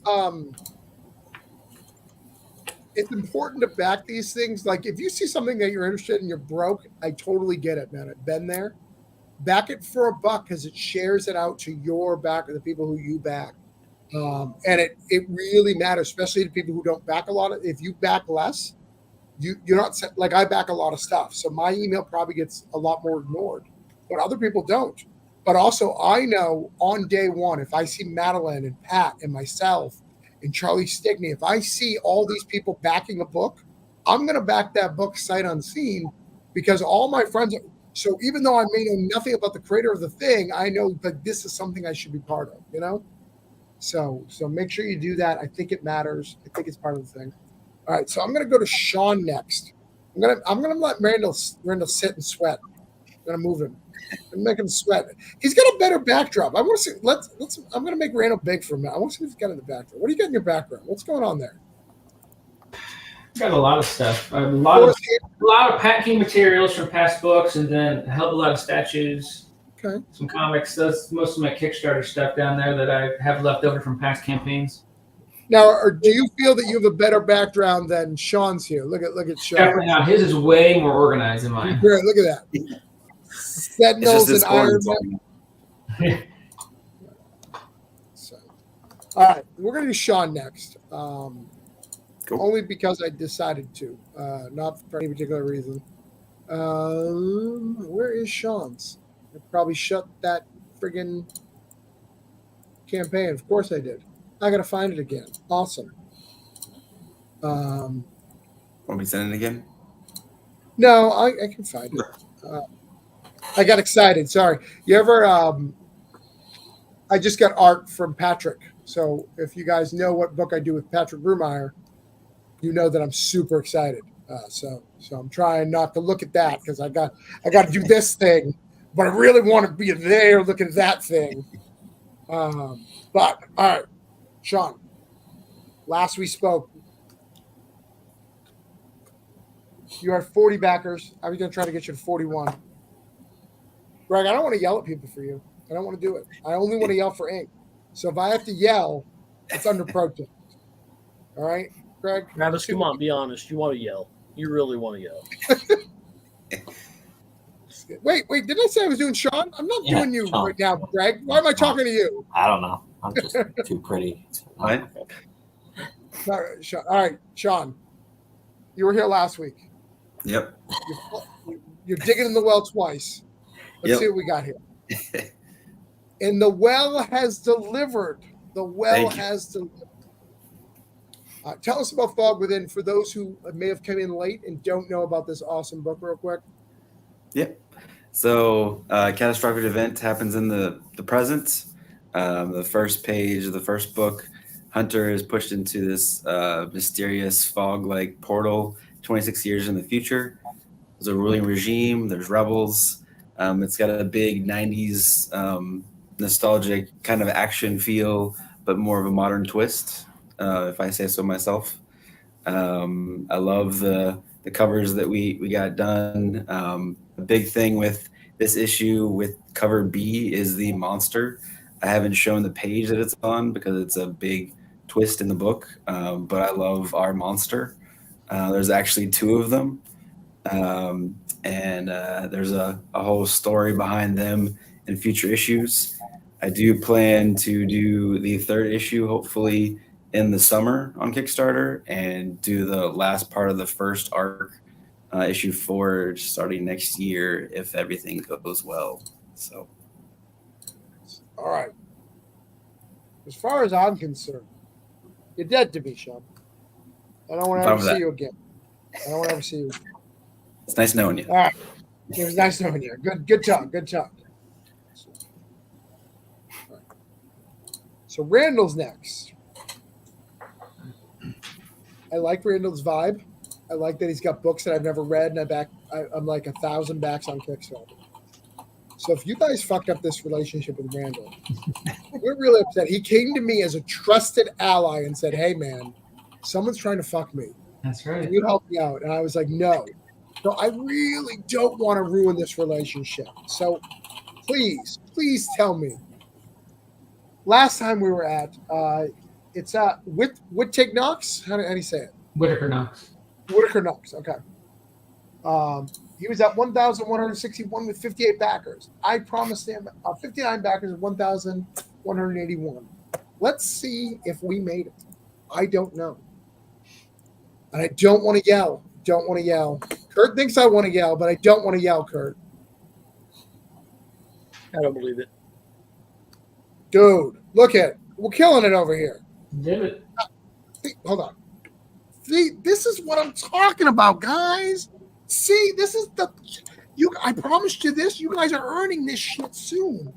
it's important to back these things. Like if you see something that you're interested in, you're broke, I totally get it, man. I've been there. Back it for $1 because it shares it out to your back or the people who you back. And it really matters, especially to people who don't back a lot of. If you back less, you're not like I back a lot of stuff, so my email probably gets a lot more ignored, but other people don't. But also, I know on day one, if I see Madeline and Pat and myself and Charlie Stickney, if I see all these people backing a book, I'm going to back that book sight unseen because all my friends are. So even though I may know nothing about the creator of the thing, I know that this is something I should be part of, you know? So make sure you do that. I think it matters. I think it's part of the thing. All right, so I'm going to go to Sean next. I'm gonna let Randall sit and sweat. I'm going to move him. I'm making him sweat. He's got a better backdrop. I want to see. Let's. I'm going to make Randall big for a minute. I want to see what he's got in the backdrop. What do you got in your background? What's going on there? Got a lot of stuff. A lot of packing materials from past books, and then a hell of a lot of statues. Okay. Some comics. That's most of my Kickstarter stuff down there that I have left over from past campaigns. Now, do you feel that you have a better background than Sean's here? Look at Sean. Definitely not. His is way more organized than mine. Great. Look at that. Sentinels and Iron Man. So, all right, we're going to do Sean next. Cool. Only because I decided to, not for any particular reason. Where is Sean's? I probably shut that friggin' campaign. Of course I did. I got to find it again. Awesome. Want me to send it again? No, I can find it. I got excited. Sorry. You ever? I just got art from Patrick. So if you guys know what book I do with Patrick Brumeyer, you know that I'm super excited. So I'm trying not to look at that because I got to do this thing, but I really want to be there looking at that thing. But all right, Sean. Last we spoke, you are 40 backers. I was going to try to get you to 41. Greg, I don't want to yell at people for you. I don't want to do it. I only want to yell for ink. So if I have to yell, it's under protest. All right, Greg? Travis, come on, be honest. You want to yell. You really want to yell. Wait, didn't I say I was doing Sean? I'm not doing you Sean. Right now, Greg. Why am I talking to you? I don't know. I'm just too pretty. What? All right, Sean. You were here last week. Yep. You're digging in the well twice. Let's see what we got here. And the well has delivered. The well has delivered. Tell us about Fog Within for those who may have come in late and don't know about this awesome book real quick. Yep. So catastrophic event happens in the present. The first page of the first book Hunter is pushed into this mysterious fog-like portal 26 years in the future. There's a ruling regime. There's rebels. It's got a big 90s nostalgic kind of action feel, but more of a modern twist, if I say so myself. I love the covers that we got done. A big thing with this issue with cover B is the monster. I haven't shown the page that it's on because it's a big twist in the book, but I love our monster. There's actually 2 of them, and there's a whole story behind them in future issues. I do plan to do the 3rd issue, hopefully in the summer on Kickstarter, and do the last part of the first arc, issue 4, starting next year if everything goes well. So, all right. As far as I'm concerned, you're dead to me, Sean. I don't want to ever see you again. I don't want to ever see you again. It's nice knowing you. All right. It was nice knowing you. Good talk. Good talk. Right. So Randall's next. I like Randall's vibe. I like that he's got books that I've never read, and I'm like 1,000 backs on Kickstarter. So if you guys fucked up this relationship with Randall, we're really upset. He came to me as a trusted ally and said, "Hey, man, someone's trying to fuck me. That's right. Can you help me out?" And I was like, "No, I really don't want to ruin this relationship. So please tell me." Last time we were at, it's Whittaker Knox. How do you say it? Whittaker Knox. Whittaker Knox. Okay. He was at 1,161 with 58 backers. I promised him 59 backers of 1,181. Let's see if we made it. I don't know. And I don't want to yell. Don't want to yell. Kurt thinks I want to yell, but I don't want to yell, Kurt. I don't believe it. Dude, look at it. We're killing it over here. Did it? Hold on. See, this is what I'm talking about, guys. See, this is I promised you this. You guys are earning this shit soon.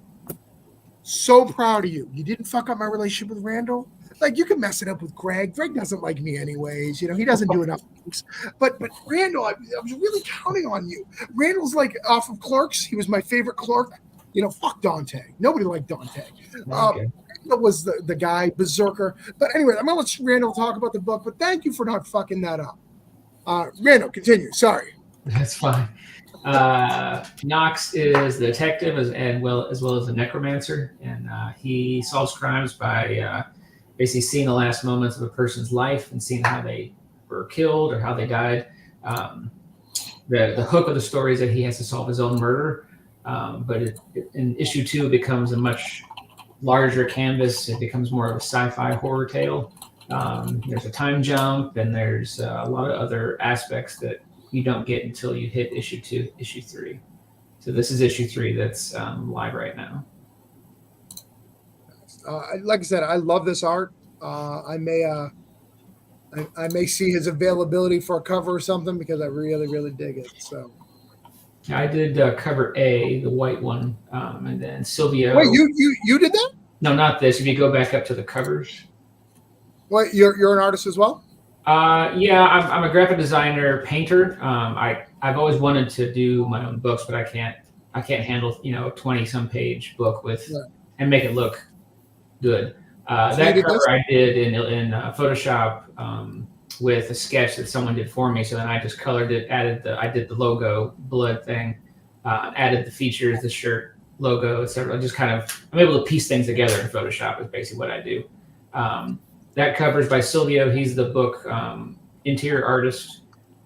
So proud of you. You didn't fuck up my relationship with Randall. Like, you can mess it up with Greg. Greg doesn't like me anyways. You know, he doesn't do enough things. But Randall, I was really counting on you. Randall's like off of Clerks. He was my favorite clerk. You know, fuck Dante. Nobody liked Dante. Okay. Randall was the guy, Berserker. But anyway, I'm going to let Randall talk about the book, but thank you for not fucking that up. Randall, continue. Sorry. That's fine. Knox is the detective as well as the necromancer, and he solves crimes by basically seeing the last moments of a person's life and seeing how they were killed or how they died. The hook of the story is that he has to solve his own murder, but in issue 2 it becomes a much larger canvas. It becomes more of a sci-fi horror tale. There's a time jump, and there's a lot of other aspects that you don't get until you hit issue 2, issue 3. So this is issue 3 that's live right now. Like I said, I love this art. I may see his availability for a cover or something because I really, really dig it. So I did cover A, the white one, and then Silvio. Wait, you did that? No, not this. If you go back up to the covers. What, you're an artist as well? Yeah, I'm a graphic designer, painter. I've always wanted to do my own books, but I can't handle a 20-some page book and make it look good. That cover I did in Photoshop with a sketch that someone did for me. So then I just colored it, I did the logo blood thing, added the features, the shirt logo, etc. I'm able to piece things together in Photoshop is basically what I do. That cover is by Silvio. He's the book interior artist.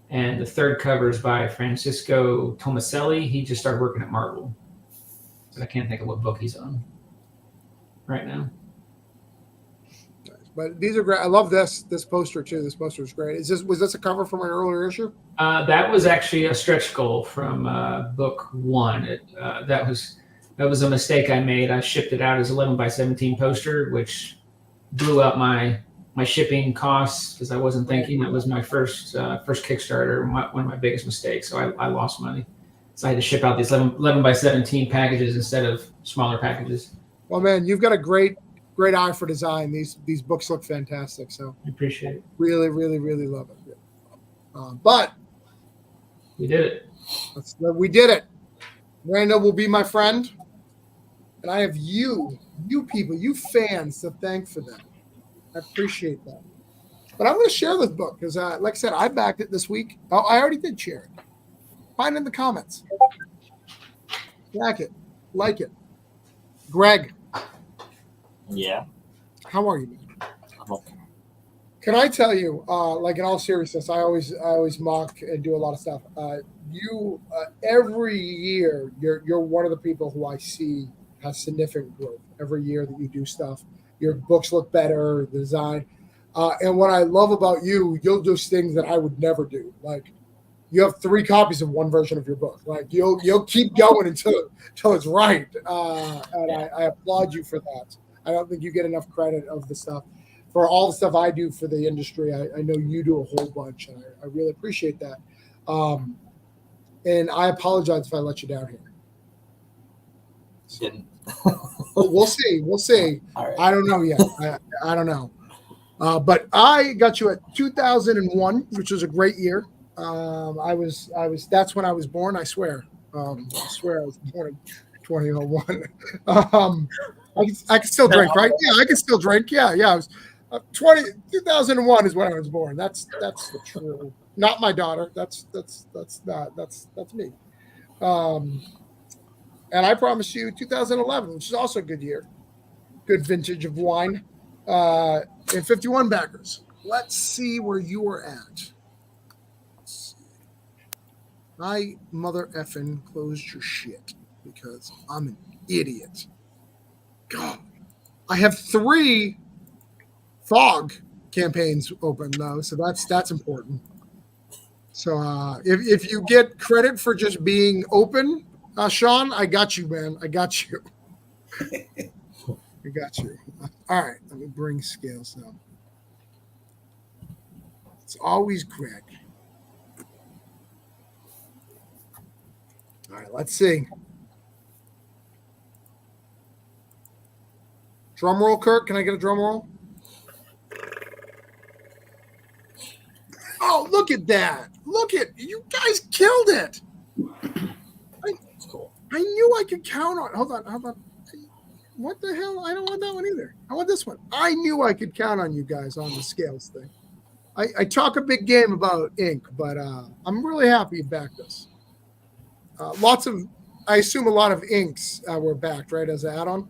And the third cover is by Francisco Tomaselli. He just started working at Marvel. But I can't think of what book he's on right now. But these are great. I love this poster too. This poster is great. Was this a cover from an earlier issue? That was actually a stretch goal from book 1. That was a mistake I made. I shipped it out as 11 by 17 poster, which blew up my shipping costs because I wasn't thinking. That was my first Kickstarter, one of my biggest mistakes. So I lost money. So I had to ship out these 11 by 17 packages instead of smaller packages. Well, man, you've got a great great eye for design. These books look fantastic. So I appreciate it. really, really, really love it. But We did it. we did it. Randall will be my friend, and I have you people, you fans to thank for that. I appreciate that. But I'm going to share this book because, like I said, I backed it this week. Oh, I already did share it. Find it in the comments. Back it. Like it. Greg. Yeah. How are you, man? I'm okay. Can I tell you, like in all seriousness, I always mock and do a lot of stuff. You every year, you're one of the people who I see has significant growth every year that you do stuff. Your books look better, the design, and what I love about you, you'll do things that I would never do. Like you have 3 copies of one version of your book. Like you'll keep going until it's right, and I applaud you for that. I don't think you get enough credit of the stuff. For all the stuff I do for the industry, I know you do a whole bunch, and I really appreciate that. And I apologize if I let you down here. Didn't. We'll see. We'll see. All right. I don't know yet. I don't know. But I got you at 2001, which was a great year. I was. That's when I was born. I swear. I swear I was born in 2001. I can still drink, right? Yeah, I can still drink. Yeah. I was 2001 is when I was born. That's the true. Not my daughter. That's me. And I promise you 2011, which is also a good year. Good vintage of wine. And 51 backers. Let's see where you are at. I mother effing closed your shit because I'm an idiot. God. I have 3 fog campaigns open though, so that's important. So if you get credit for just being open, Sean, I got you, man. I got you. I got you. All right, let me bring scales now. It's always Greg. All right, let's see. Drum roll, Kirk. Can I get a drum roll? Oh, look at that. Look at you guys killed it. That's cool. I knew I could count on. Hold on. What the hell? I don't want that one either. I want this one. I knew I could count on you guys on the scales thing. I talk a big game about ink, but I'm really happy you backed us. I assume a lot of inks were backed, right, as an add-on?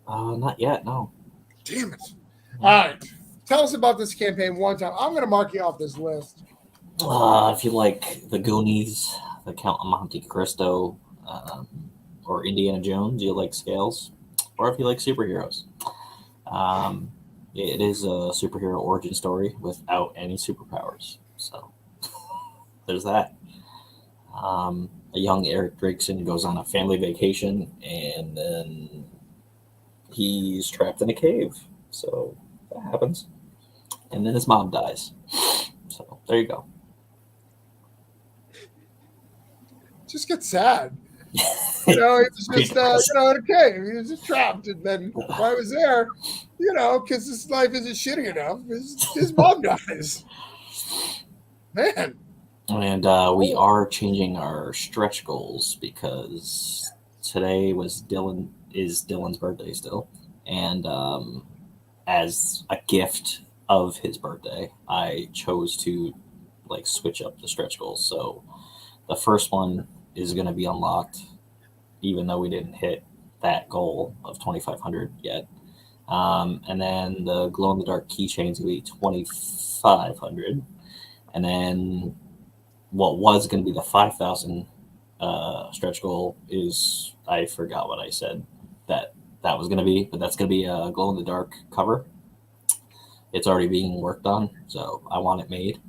Not yet, no. Damn it. All right. Tell us about this campaign one time. I'm going to mark you off this list. If you like The Goonies, The Count of Monte Cristo, or Indiana Jones, you like scales, or if you like superheroes. It is a superhero origin story without any superpowers. So there's that. A young Eric Drakeson goes on a family vacation, and then he's trapped in a cave. So that happens. And then his mom dies. So there you go. Just get sad. He was just, in a cave. He was just trapped. And then while I was there, because his life isn't shitty enough, his mom dies. Man. And we are changing our stretch goals because today is Dylan's birthday still. And as a gift of his birthday, I chose to switch up the stretch goals. So the first one is going to be unlocked, even though we didn't hit that goal of 2,500 yet. And then the glow-in-the-dark keychains will be 2,500. And then what was going to be the 5,000 stretch goal is, I forgot what I said that was going to be, but that's going to be a glow-in-the-dark cover. It's already being worked on, so I want it made.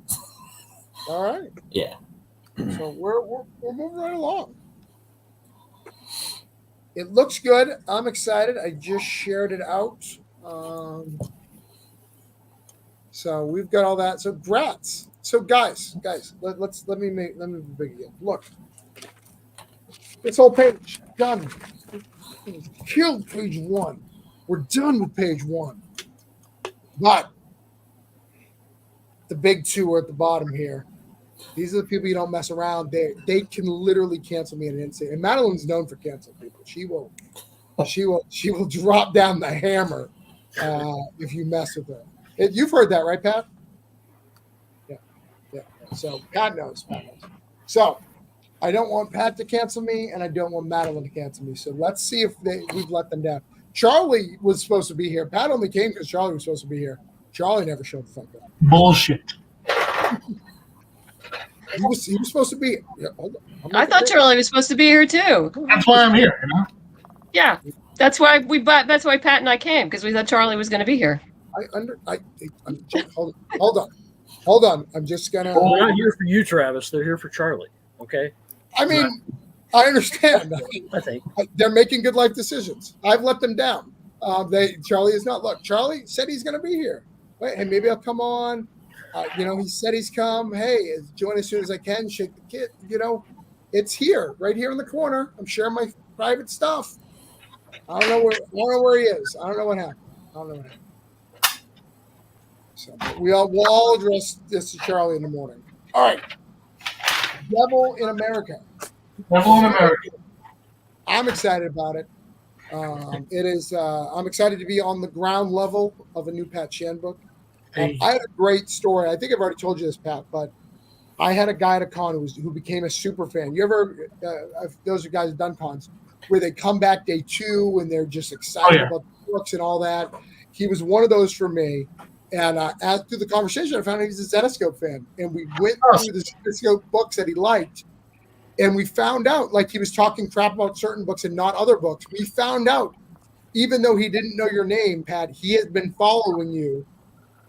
All right. Yeah. So we're moving right along. It looks good. I'm excited. I just shared it out. So we've got all that. So grats. So guys, let me be big again. Look, this whole page done. Killed page 1. We're done with page 1. But the big 2 are at the bottom here. These are the people you don't mess around. They can literally cancel me at an instant. And Madeline's known for canceling people. She will drop down the hammer if you mess with her. You've heard that, right, Pat? Yeah. So Pat knows. So I don't want Pat to cancel me, and I don't want Madeline to cancel me. So let's see if we've let them down. Charlie was supposed to be here. Pat only came because Charlie was supposed to be here. Charlie never showed the fuck up. Bullshit. He was supposed to be. Yeah, hold on. I thought Charlie was supposed to be here too. That's why I'm here. You know? Yeah, that's why That's why Pat and I came, because we thought Charlie was going to be here. Hold on. I'm just gonna. They're not here for you, Travis. They're here for Charlie. Okay. I mean, I understand. I think they're making good life decisions. I've let them down. Charlie is not. Look, Charlie said he's going to be here. Wait, hey, maybe I'll come on. He said he's come. Hey, join as soon as I can. Shake the kid. It's here, right here in the corner. I'm sharing my private stuff. I don't know where he is. I don't know what happened. So we'll all address this to Charlie in the morning. All right. Devil in America. I'm excited about it. It is. I'm excited to be on the ground level of a new Pat Shan book. I had a great story. I think I've already told you this, Pat, but I had a guy at a con who became a super fan. You ever, those are guys who've done cons, where they come back day 2 and they're just excited about the books and all that. He was one of those for me. And through the conversation, I found out he's a Zetascope fan. And we went through the Zetascope books that he liked. And we found out, like he was talking crap about certain books and not other books. We found out, even though he didn't know your name, Pat, he has been following you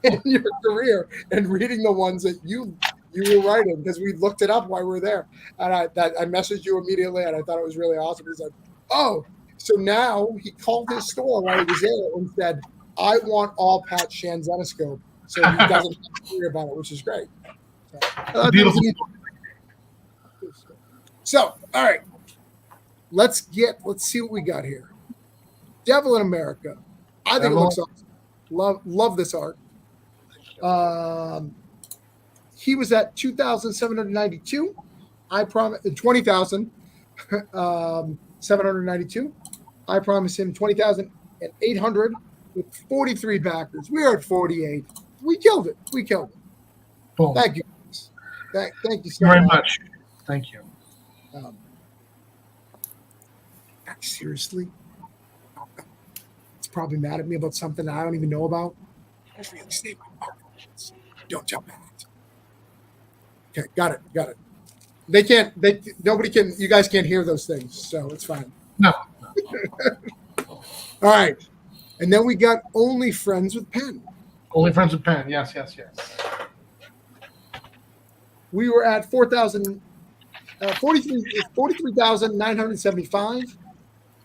in your career and reading the ones that you were writing, because we looked it up while we were there. And I messaged you immediately, and I thought it was really awesome. He's like, oh, so now he called his store while he was there and said, I want all Pat Shan Zetascope, so he doesn't have to worry about it, which is great. Beautiful. So, all right, let's see what we got here. Devil in America. I think it looks awesome. Love this art. He was at 2,792. I promise 20,000. 792. I promised him 20,800 with 43 backers. We are at 48. We killed it. Boom. Thank you. Thank you so very much. Thank you. Seriously, it's probably mad at me about something I don't even know about. Don't tell Pat. Okay, got it. Nobody can. You guys can't hear those things, so it's fine. No. All right, and then we got Only Friends with Pen. Only Friends with Pen. Yes. We were at 43,975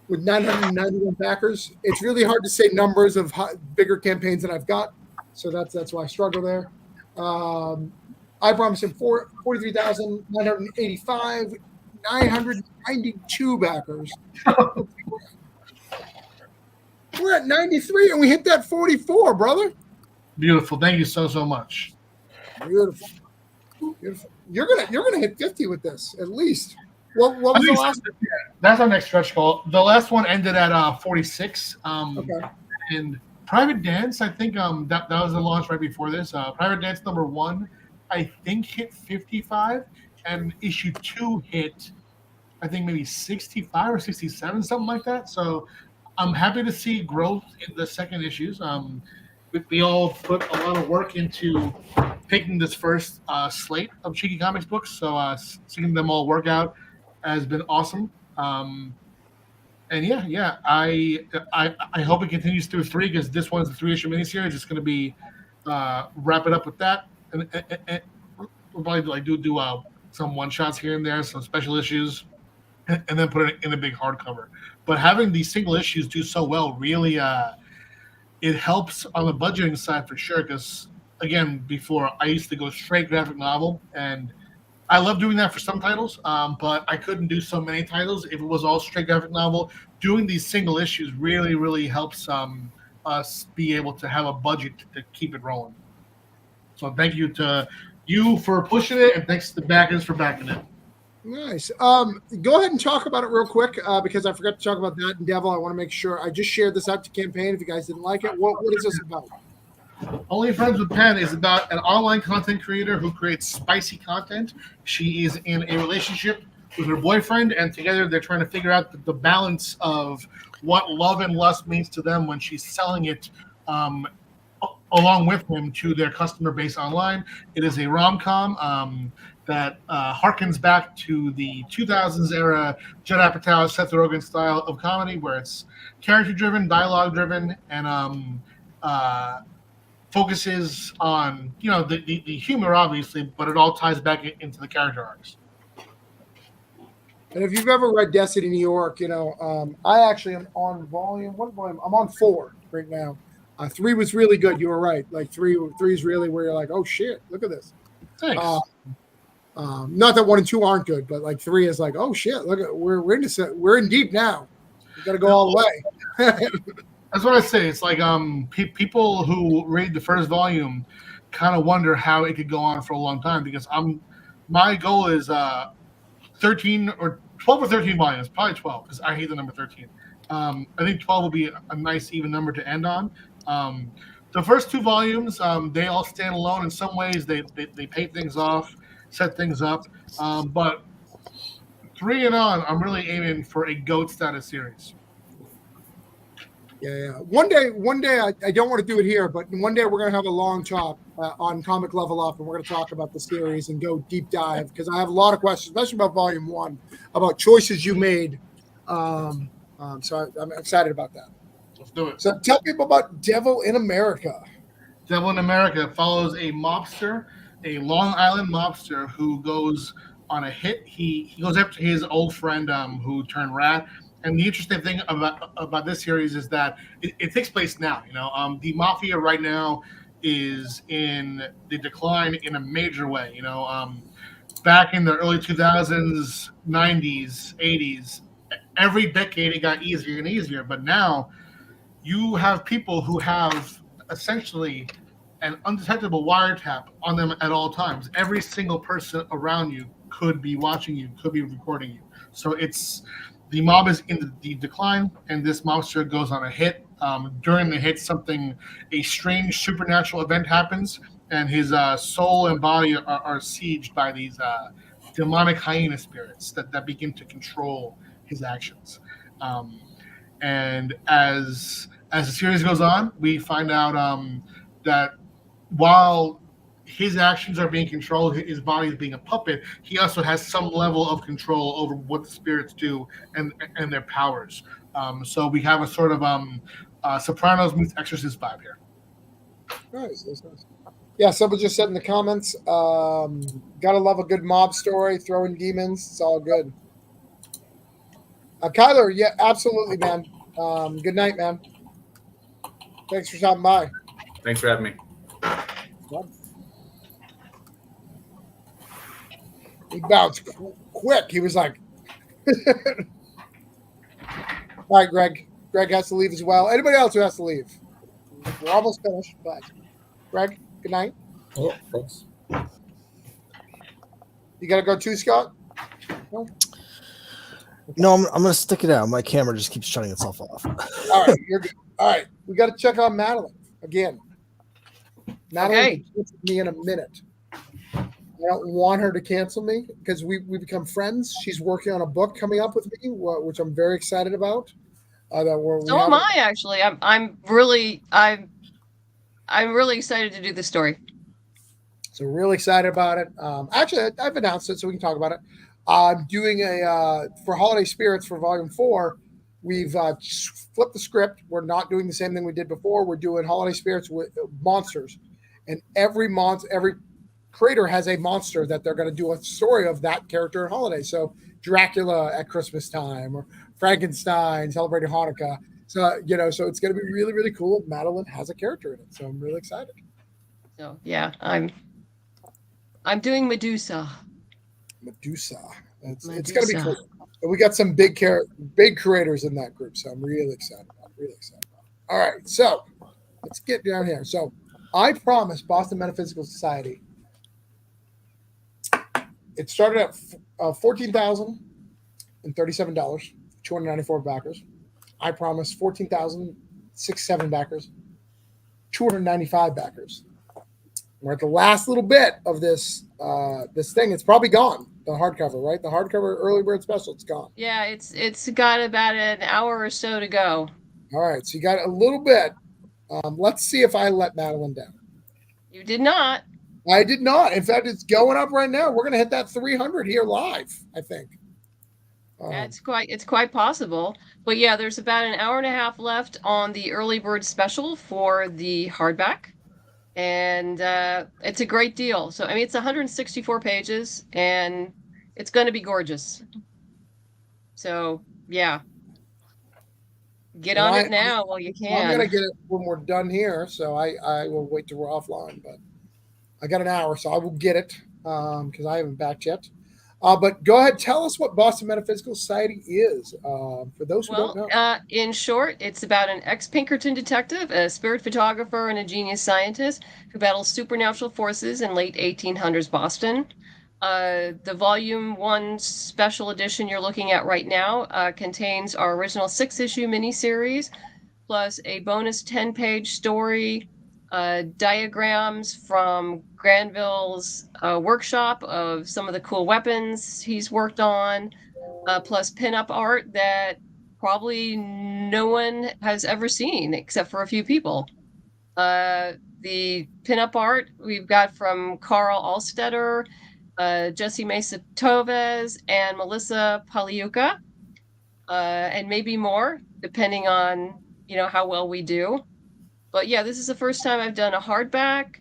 with 991 backers. It's really hard to say numbers of bigger campaigns that I've got, so that's why I struggle there. I promised him 43,985, 992 backers. We're at 93, and we hit that 44, brother. Beautiful. Thank you so much. Beautiful. You're gonna hit 50 with this at least. What was the last? That's our next stretch goal. The last one ended at 46. Okay. And Private Dance, I think that was the launch right before this. Private Dance #1, I think hit 55, and issue 2 hit, I think maybe 65 or 67, something like that. So I'm happy to see growth in the second issues. We all put a lot of work into picking this first slate of Cheeky Comics books, so seeing them all work out has been awesome. And I hope it continues through 3, because this one's a 3-issue miniseries. It's going to be wrap it up with that, and we'll probably do some one shots here and there, some special issues, and then put it in a big hardcover. But having these single issues do so well really it helps on the budgeting side for sure. Because again, before I used to go straight graphic novel, and I love doing that for some titles, but I couldn't do so many titles if it was all straight graphic novel. Doing these single issues really, really helps us be able to have a budget to keep it rolling. So thank you to you for pushing it, and thanks to the backers for backing it. Nice. Go ahead and talk about it real quick because I forgot to talk about that. And Devil, I want to make sure I just shared this out to campaign. If you guys didn't like it, what is this about? Only Friends with Pen is about an online content creator who creates spicy content. She is in a relationship with her boyfriend, and together they're trying to figure out the balance of what love and lust means to them when she's selling it along with him to their customer base online. It is a rom-com that harkens back to the 2000s era Judd Apatow, Seth Rogen style of comedy, where it's character-driven, dialogue-driven, and focuses on the humor, obviously, but it all ties back into the character arcs. And if you've ever read Destiny New York, I actually am on what volume? I'm on 4 right now. 3 was really good. You were right. Like 3 is really where you're like, oh shit, look at this. Thanks. Not that 1 and 2 aren't good, but like 3 is like, oh shit, look at we're in deep now. We got to go all the way. That's what I say. It's like people who read the first volume kind of wonder how it could go on for a long time, because my goal is 13 or 12 or 13 volumes, probably 12, because I hate the number 13. I think 12 will be a nice even number to end on. The first 2 volumes, they all stand alone. In some ways, they pay things off, set things up. But 3 and on, I'm really aiming for a GOAT status series. Yeah. One day, I don't want to do it here, but one day we're going to have a long talk on Comic Level Up, and we're going to talk about the series and go deep dive, because I have a lot of questions, especially about Volume 1, about choices you made. So I'm excited about that. Let's do it. So tell people about Devil in America. Devil in America follows a mobster, a Long Island mobster who goes on a hit. He goes after his old friend who turned rat. And the interesting thing about this series is that it takes place now. The mafia right now is in the decline in a major way. Back in the early 2000s, 90s, 80s, every decade it got easier and easier. But now you have people who have essentially an undetectable wiretap on them at all times. Every single person around you could be watching you, could be recording you. So the mob is in the decline, and this mobster goes on a hit. During the hit, a strange supernatural event happens, and his soul and body are sieged by these demonic hyena spirits that begin to control his actions. And as the series goes on, we find out that while his actions are being controlled, his body is being a puppet, he also has some level of control over what the spirits do and their powers. So we have a sort of Sopranos meets Exorcist vibe here. Nice. Yeah, someone just said in the comments, gotta love a good mob story, throwing demons. It's all good. Kyler, yeah, absolutely, man. Good night, man. Thanks for stopping by. Thanks for having me. He bounced quick. He was like, all right, Greg. Greg has to leave as well. Anybody else who has to leave? We're almost finished, but Greg, good night. Yeah, thanks. You got to go too, Scott? No, I'm going to stick it out. My camera just keeps shutting itself off. All right, you're good. All right, we got to check on Madeline again. Madeline will cancel me in a minute. I don't want her to cancel me because we become friends. She's working on a book coming up with me, which I'm very excited about. So am I, actually. I'm really excited to do this story. So really excited about it. Actually, I've announced it, so we can talk about it. I'm doing for Holiday Spirits for Volume 4. We've flipped the script. We're not doing the same thing we did before. We're doing Holiday Spirits with monsters, and every creator has a monster that they're going to do a story of that character in Holiday. So Dracula at Christmas time, or Frankenstein celebrating Hanukkah. So so it's going to be really, really cool. Madeline has a character in it, so I'm really excited. So yeah, I'm doing Medusa. Medusa. It's going to be cool. And we got some big creators in that group, so I'm really excited about it. All right, so let's get down here. So I promised Boston Metaphysical Society. It started at $14,037, 294 backers. I promised 14,067 backers, 295 backers. We're at the last little bit of this thing. It's probably gone. The hardcover, right? The hardcover early bird special. It's gone. Yeah, it's got about an hour or so to go. All right, so you got a little bit. Let's see if I let Madeline down. You did not. I did not. In fact, it's going up right now. We're going to hit that 300 here live, I think. Yeah, it's quite possible. But yeah, there's about an hour and a half left on the early bird special for the hardback. And it's a great deal. So, I mean, it's 164 pages, and it's going to be gorgeous. So, yeah. Get on it now while you can. I'm going to get it when we're done here, so I will wait till we're offline. But I got an hour, so I will get it because I haven't backed yet. But go ahead, tell us what Boston Metaphysical Society is for those who don't know. In short, it's about an ex-Pinkerton detective, a spirit photographer, and a genius scientist who battles supernatural forces in late 1800s Boston. The Volume 1 special edition you're looking at right now contains our original 6-issue miniseries, plus a bonus 10-page story, diagrams from Granville's workshop of some of the cool weapons he's worked on, plus pinup art that probably no one has ever seen except for a few people. The pinup art we've got from Carl Alstetter, Jesse Mesa Toves, and Melissa Poliuka, and maybe more, depending on how well we do. But yeah, this is the first time I've done a hardback.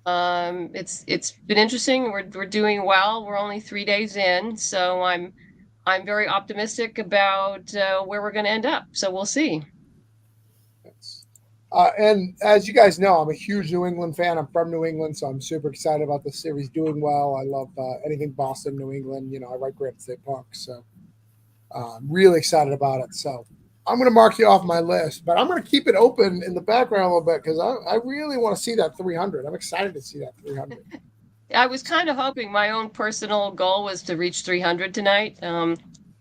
It's been interesting. We're doing well. We're only 3 days in, so I'm very optimistic about where we're going to end up. So we'll see. And as you guys know, I'm a huge New England fan. I'm from New England, so I'm super excited about the series doing well. I love anything Boston, New England. I write Granite State Punk, so I'm really excited about it. So I'm going to mark you off my list, but I'm going to keep it open in the background a little bit because I really want to see that 300. I'm excited to see that 300. I was kind of hoping my own personal goal was to reach 300 tonight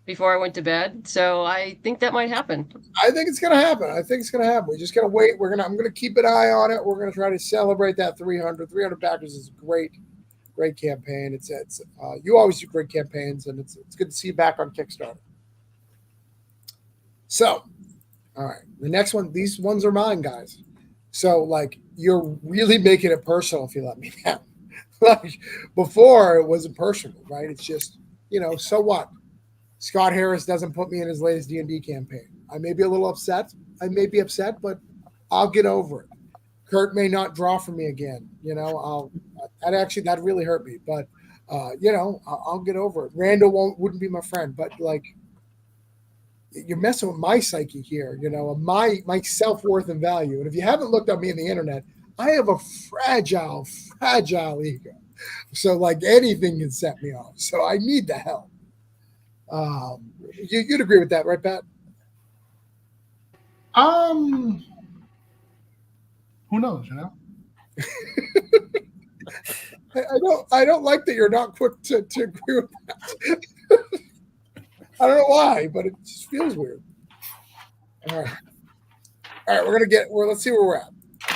before I went to bed. So I think that might happen. I think it's going to happen. We just got to wait. I'm going to keep an eye on it. We're going to try to celebrate that 300. 300 backers is a great campaign. It's you always do great campaigns, and it's good to see you back on Kickstarter. So, all right, the next one, these ones are mine, guys. So, you're really making it personal if you let me down. Before, it wasn't personal, right? It's just, so what? Scott Harris doesn't put me in his latest D&D campaign. I may be a little upset. But I'll get over it. Kurt may not draw for me again. That really hurt me. But, I'll get over it. Randall wouldn't be my friend, but you're messing with my psyche here, my self-worth and value. And if you haven't looked at me on the internet, I have a fragile ego. So anything can set me off. So I need the help. You'd agree with that, right, Pat? Who knows, I don't like that you're not quick to agree with that. I don't know why, but it just feels weird. All right, let's see where we're at.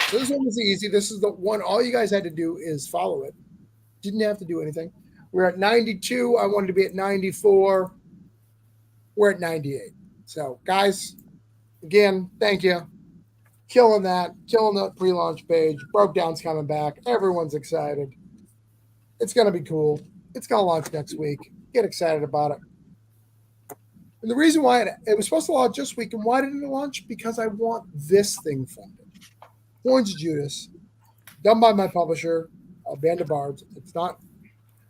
So this one was easy. This is the one. All you guys had to do is follow it. Didn't have to do anything. We're at 92. I wanted to be at 94. We're at 98. So, guys, again, thank you. Killing the pre-launch page. Broke Down's coming back. Everyone's excited. It's going to be cool. It's going to launch next week. Get excited about it. And the reason why it was supposed to launch this week, and why didn't it launch? Because I want this thing funded. Orange Judas, done by my publisher, Band of Bards.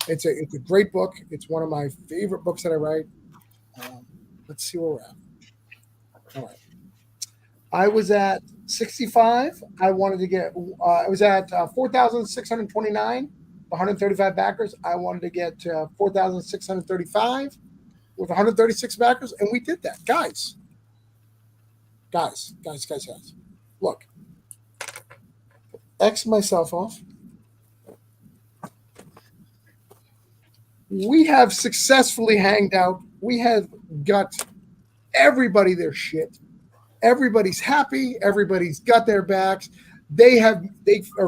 It's a great book. It's one of my favorite books that I write. Let's see where we're at. All right. I was at 65. I wanted to get, I was at 4,629. 135 backers. I wanted to get 4,635 with 136 backers, and we did that. Guys. Look. X myself off. We have successfully hanged out. We have got everybody their shit. Everybody's happy. Everybody's got their backs. They are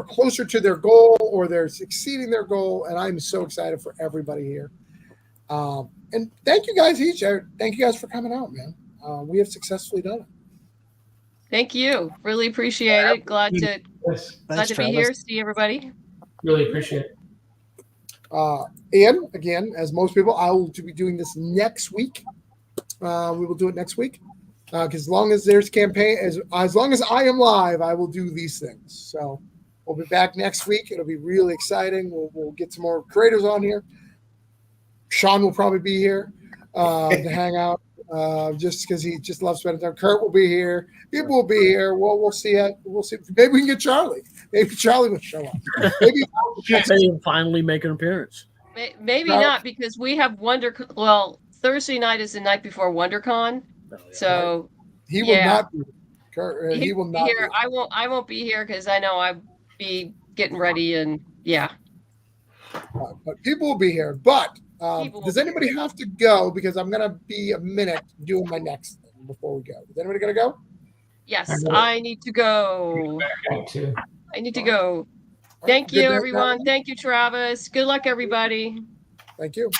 closer to their goal, or they're exceeding their goal, and I'm so excited for everybody here. And thank you guys each. Thank you guys for coming out, man. We have successfully done it. Thank you. Really appreciate it. Glad to be here. See everybody. Really appreciate it. And again, as most people, I will be doing this next week. We will do it next week. Because as long as there's campaign, as long as I am live, I will do these things. So we'll be back next week. It'll be really exciting. We'll get some more creators on here. Sean will probably be here to hang out, just because he just loves spending time. Kurt will be here. People will be here. We'll see it. We'll see. Maybe we can get Charlie. Maybe Charlie will show up. Maybe he'll finally make an appearance. Maybe not, because we have Thursday night is the night before WonderCon. So he will not be. He will not be here. I won't be here because I know I'll be getting ready, and yeah. But people will be here. But does anybody have to go? Because I'm gonna be a minute doing my next thing before we go. Is anybody gonna go? Yes, I need to go. I need to go. Thank you, everyone. Thank you, Travis. Good luck, everybody. Thank you.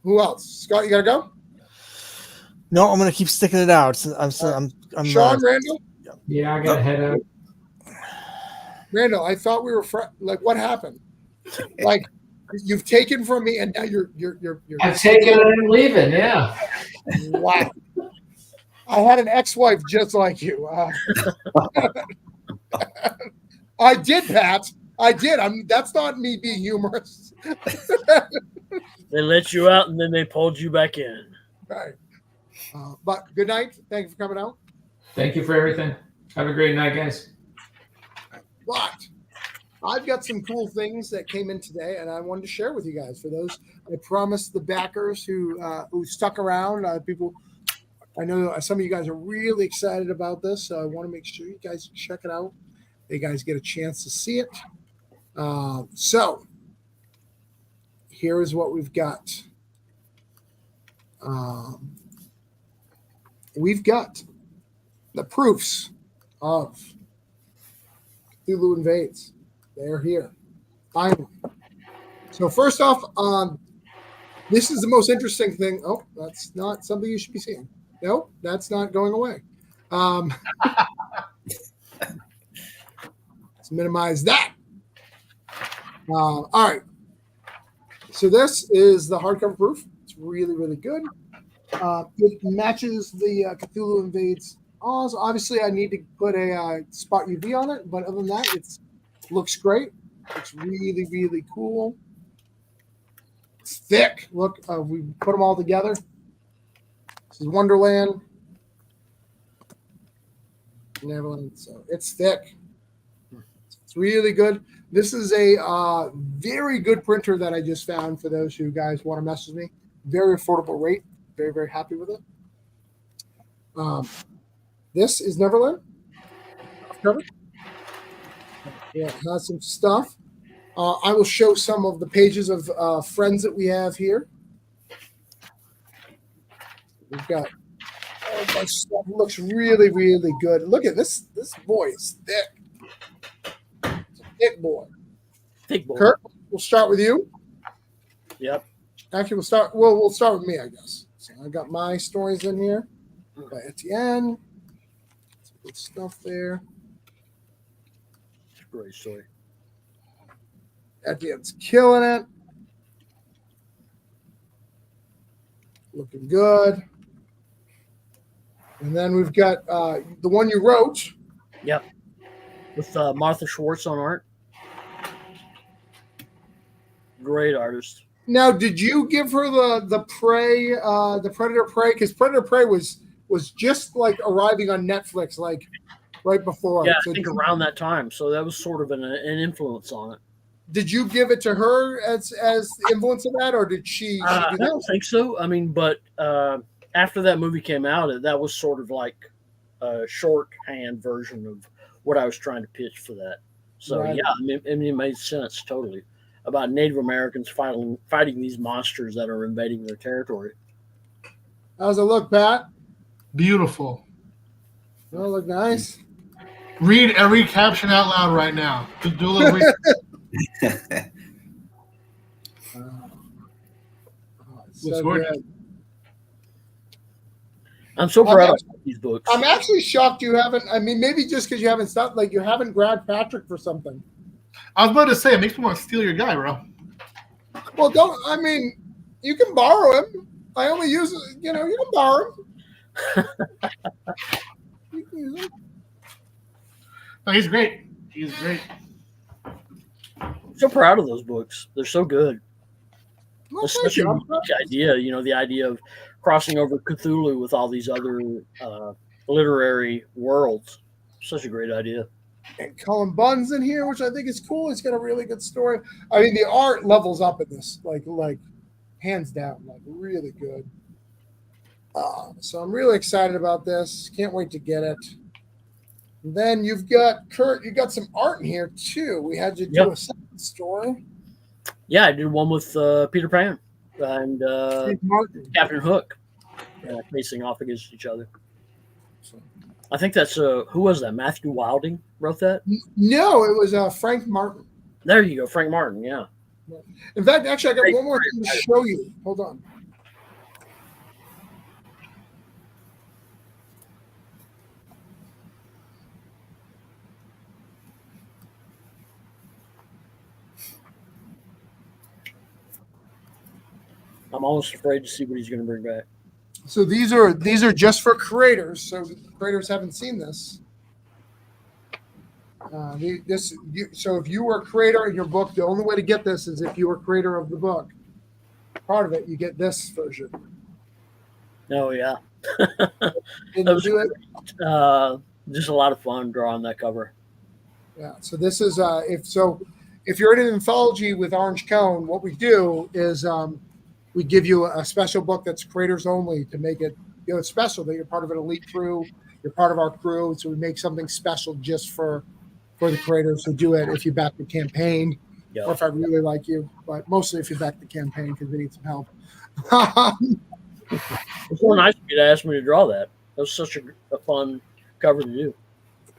Who else? Scott, you gotta go? No, I'm gonna keep sticking it out. I'm Sean, Randall? Yeah, I gotta head out. Randall, I thought we were like, what happened? Like, you've taken from me, and now you're. I've taken and I'm leaving. Yeah. Wow. I had an ex-wife just like you. I did, Pat. I did. That's not me being humorous. They let you out, and then they pulled you back in. Right. But good night. Thank you for coming out. Thank you for everything. Have a great night, guys. But I've got some cool things that came in today, and I wanted to share with you guys. For those, I promised the backers who stuck around. People, I know some of you guys are really excited about this, so I want to make sure you guys check it out. You guys get a chance to see it. So here is what we've got. We've got the proofs of Cthulhu Invades. They're here, finally. So first off, this is the most interesting thing. Oh, that's not something you should be seeing. No, that's not going away. Let's minimize that. All right. So this is the hardcover proof. It's really, really good. It matches the Cthulhu Invades Oz. Obviously, I need to put a spot UV on it, but other than that, it looks great. It's really, really cool. It's thick. Look, we put them all together. This is Wonderland. Neverland. So it's thick. It's really good. This is a very good printer that I just found for those who guys want to message me. Very affordable rate. Very, very happy with it. This is Neverland. Cover. Yeah, it has some stuff. I will show some of the pages of friends that we have here. We've got all my stuff. It looks really, really good. Look at this. This boy is thick. It's a thick boy. Thick boy. Kurt, we'll start with you. Yep. Actually, we'll start with me, I guess. So I got my stories in here by Etienne. Some good stuff there. Great story. Etienne's killing it. Looking good. And then we've got the one you wrote. Yep. With Martha Schwartz on art. Great artist. Now, did you give her the Prey, the Predator Prey? Because Predator Prey was just like arriving on Netflix like right before. Yeah, So I think around that time. So that was sort of an influence on it. did you give it to her as the influence of that, or did she do I that? don't think so. I mean, but after that movie came out, that was sort of like a shorthand version of what I was trying to pitch for that. So Right. yeah, I mean, it made sense totally about Native Americans fighting these monsters that are invading their territory. How's it look, Pat? Beautiful. Does it look nice? Read every caption out loud right now. Do a little read. So gorgeous. good. I'm so proud of these books. I'm actually shocked you haven't. I mean, maybe just because you haven't stopped, like you haven't grabbed Patrick for something. I was about to say, it makes me want to steal your guy, bro. Well, don't. I mean, you can borrow him. I only use, you can borrow him. You can use him. No, he's great. He's great. I'm so proud of those books. They're so good. Well, It's thank such a you. unique idea, the idea of crossing over Cthulhu with all these other literary worlds. Such a great idea. And Cullen Bunn's in here, which I think is cool. He's got a really good story. I mean, the art levels up in this, like hands down, like really good. So I'm really excited about this. Can't wait to get it. And then you've got Kurt. You got some art in here too. We had you do a second story. Yeah, I did one with Peter Pan and Captain Hook facing off against each other. I think that's who was that? Matthew Wilding wrote that? No, it was Frank Martin. There you go, Frank Martin. Yeah. In fact, actually, I got one more thing to show you. Hold on. I'm almost afraid to see what he's going to bring back. So these are just for creators. So creators haven't seen this. So if you were a creator in your book, the only way to get this is if you were a creator of the book. Part of it, you get this version. Oh yeah, that was just a lot of fun drawing that cover. Yeah. So this is if you're in an anthology with Orange Cone, what we do is we give you a special book that's creators only to make it special. That you're part of an elite crew, you're part of our crew, so we make something special just for the creators who do it. If you back the campaign, or if I really like you, but mostly if you back the campaign because we need some help. It's so nice of you to ask me to draw that. That was such a fun cover to do.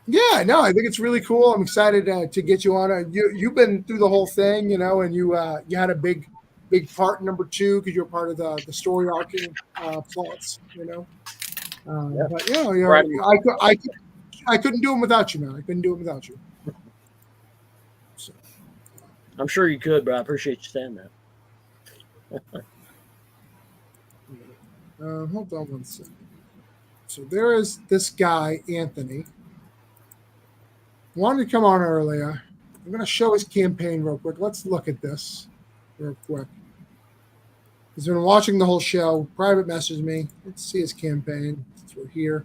Yeah, no, I think it's really cool. I'm excited to get you on. You've been through the whole thing, and you had a big part in number 2 because you're part of the story arcing plots, But I couldn't do them without you, man. I couldn't do them without you. So. I'm sure you could, but I appreciate you saying that. Hold on one second. So there is this guy, Anthony. Wanted to come on earlier. I'm going to show his campaign real quick. Let's look at this real quick. He's been watching the whole show. Private messaged me. Let's see his campaign. Since we're here.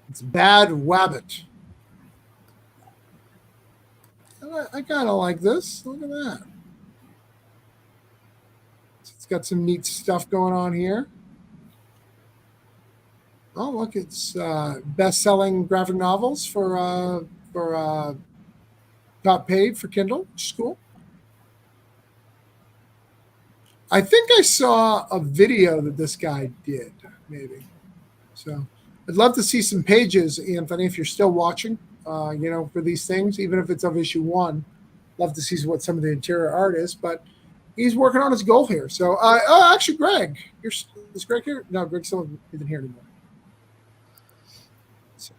It's Bad Wabbit. I kind of like this. Look at that. It's got some neat stuff going on here. Oh, look, it's best-selling graphic novels for got paid for Kindle, which is cool. I think I saw a video that this guy did, maybe. So I'd love to see some pages, Anthony, if you're still watching, for these things, even if it's of issue 1. Love to see what some of the interior art is, but he's working on his goal here. So, actually, Greg, is Greg here? No, Greg still isn't here anymore. So,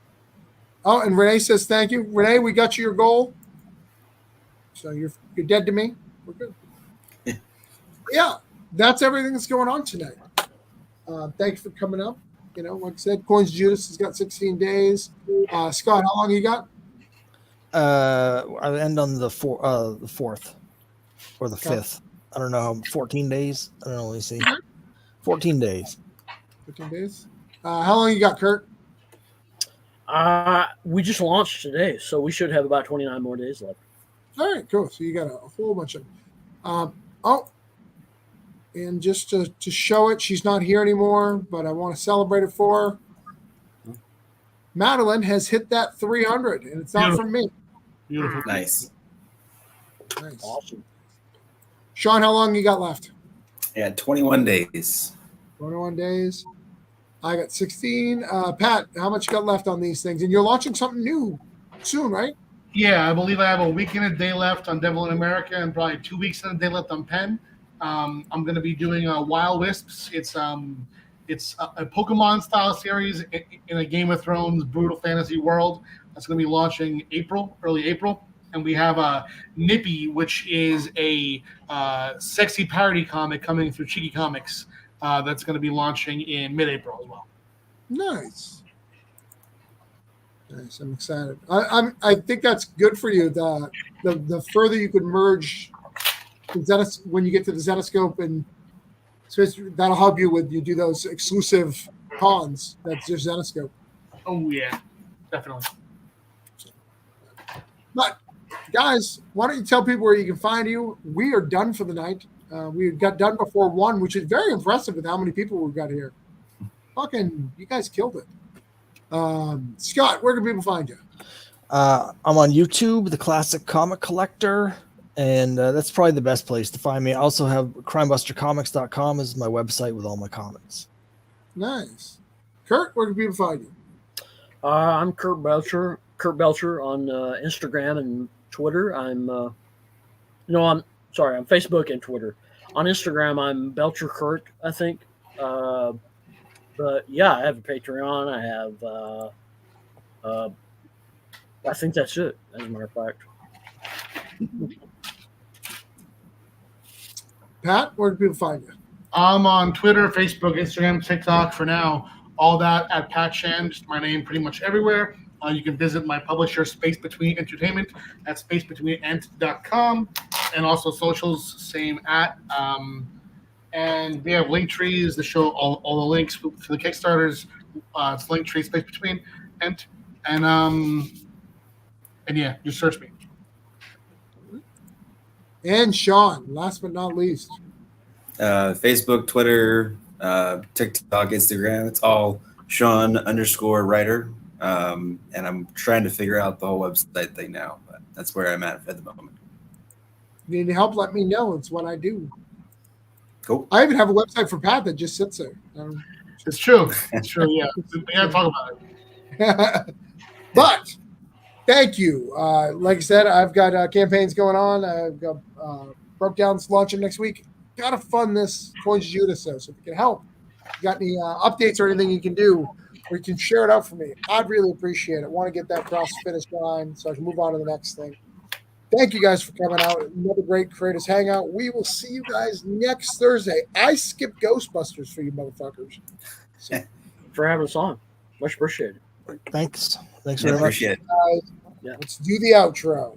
and Renee says thank you. Renee, we got you your goal. So you're dead to me. We're good. Yeah, that's everything that's going on tonight. Thanks for coming up. Like I said, Coins Judas has got 16 days. Scott, how long you got? I end on the 4th or the 5th. I don't know. 14 days. I don't know. Let me see. 14 days. 14 days. How long you got, Kurt? We just launched today, so we should have about 29 more days left. All right, cool. So you got a whole bunch of. And just to show it, she's not here anymore, but I want to celebrate it for her. Madeline has hit that 300, and it's not from me. Beautiful. Nice. Nice. Awesome. Sean, how long you got left? Yeah, 21 days. 21 days. I got 16. Pat, how much you got left on these things? And you're launching something new soon, right? Yeah, I believe I have a week and a day left on Devil in America and probably 2 weeks and a day left on Pen. I'm going to be doing Wild Wisps. It's a Pokemon style series in a Game of Thrones brutal fantasy world. That's going to be launching early April. And we have Nippy, which is a sexy parody comic coming through Cheeky Comics. That's going to be launching in mid-April as well. Nice. Nice. I'm excited. I think that's good for you. The further you could merge when you get to the Zetascope, and so that'll help you when you do those exclusive cons. That's your Zetascope. Oh yeah, definitely. But guys, why don't you tell people where you can find you? We are done for the night. We got done before 1, which is very impressive with how many people we've got here. Fucking, you guys killed it. Scott, where can people find you? I'm on YouTube, The Classic Comic Collector, and that's probably the best place to find me. I also have crimebustercomics.com is my website with all my comics. Nice. Kurt, where can people find you? I'm Kurt Belcher. Kurt Belcher on Instagram and Twitter. I'm Facebook and Twitter. On Instagram, I'm Belcher Kurt, I think. But yeah, I have a Patreon. I have, I think that's it, as a matter of fact. Pat, where can people find you? I'm on Twitter, Facebook, Instagram, TikTok for now. All that at Pat Shan, just my name pretty much everywhere. You can visit my publisher, Space Between Entertainment, at spacebetweenent.com, and also socials, same at. And we have link trees to show all the links for the Kickstarters. It's link tree, Space Between Ent, and yeah, just search me. And Sean, last but not least. Facebook, Twitter, TikTok, Instagram. It's all Sean_writer. And I'm trying to figure out the whole website thing now, but that's where I'm at the moment. If you need help, let me know. It's what I do. Cool. I even have a website for Pat that just sits there. It's true. It's true. Yeah. We gotta talk about it. But thank you. Like I said, I've got campaigns going on. I've got Broke Down's launching next week. Gotta fund this Coins Judas, so if you can help, you got any updates or anything you can do, or you can share it out for me, I'd really appreciate it. I want to get that across the finish line so I can move on to the next thing. Thank you guys for coming out. Another great Creators Hangout. We will see you guys next Thursday. I skipped Ghostbusters for you motherfuckers. So, for having us on. Much appreciated. Thanks very much. Appreciate it. Guys, let's do the outro.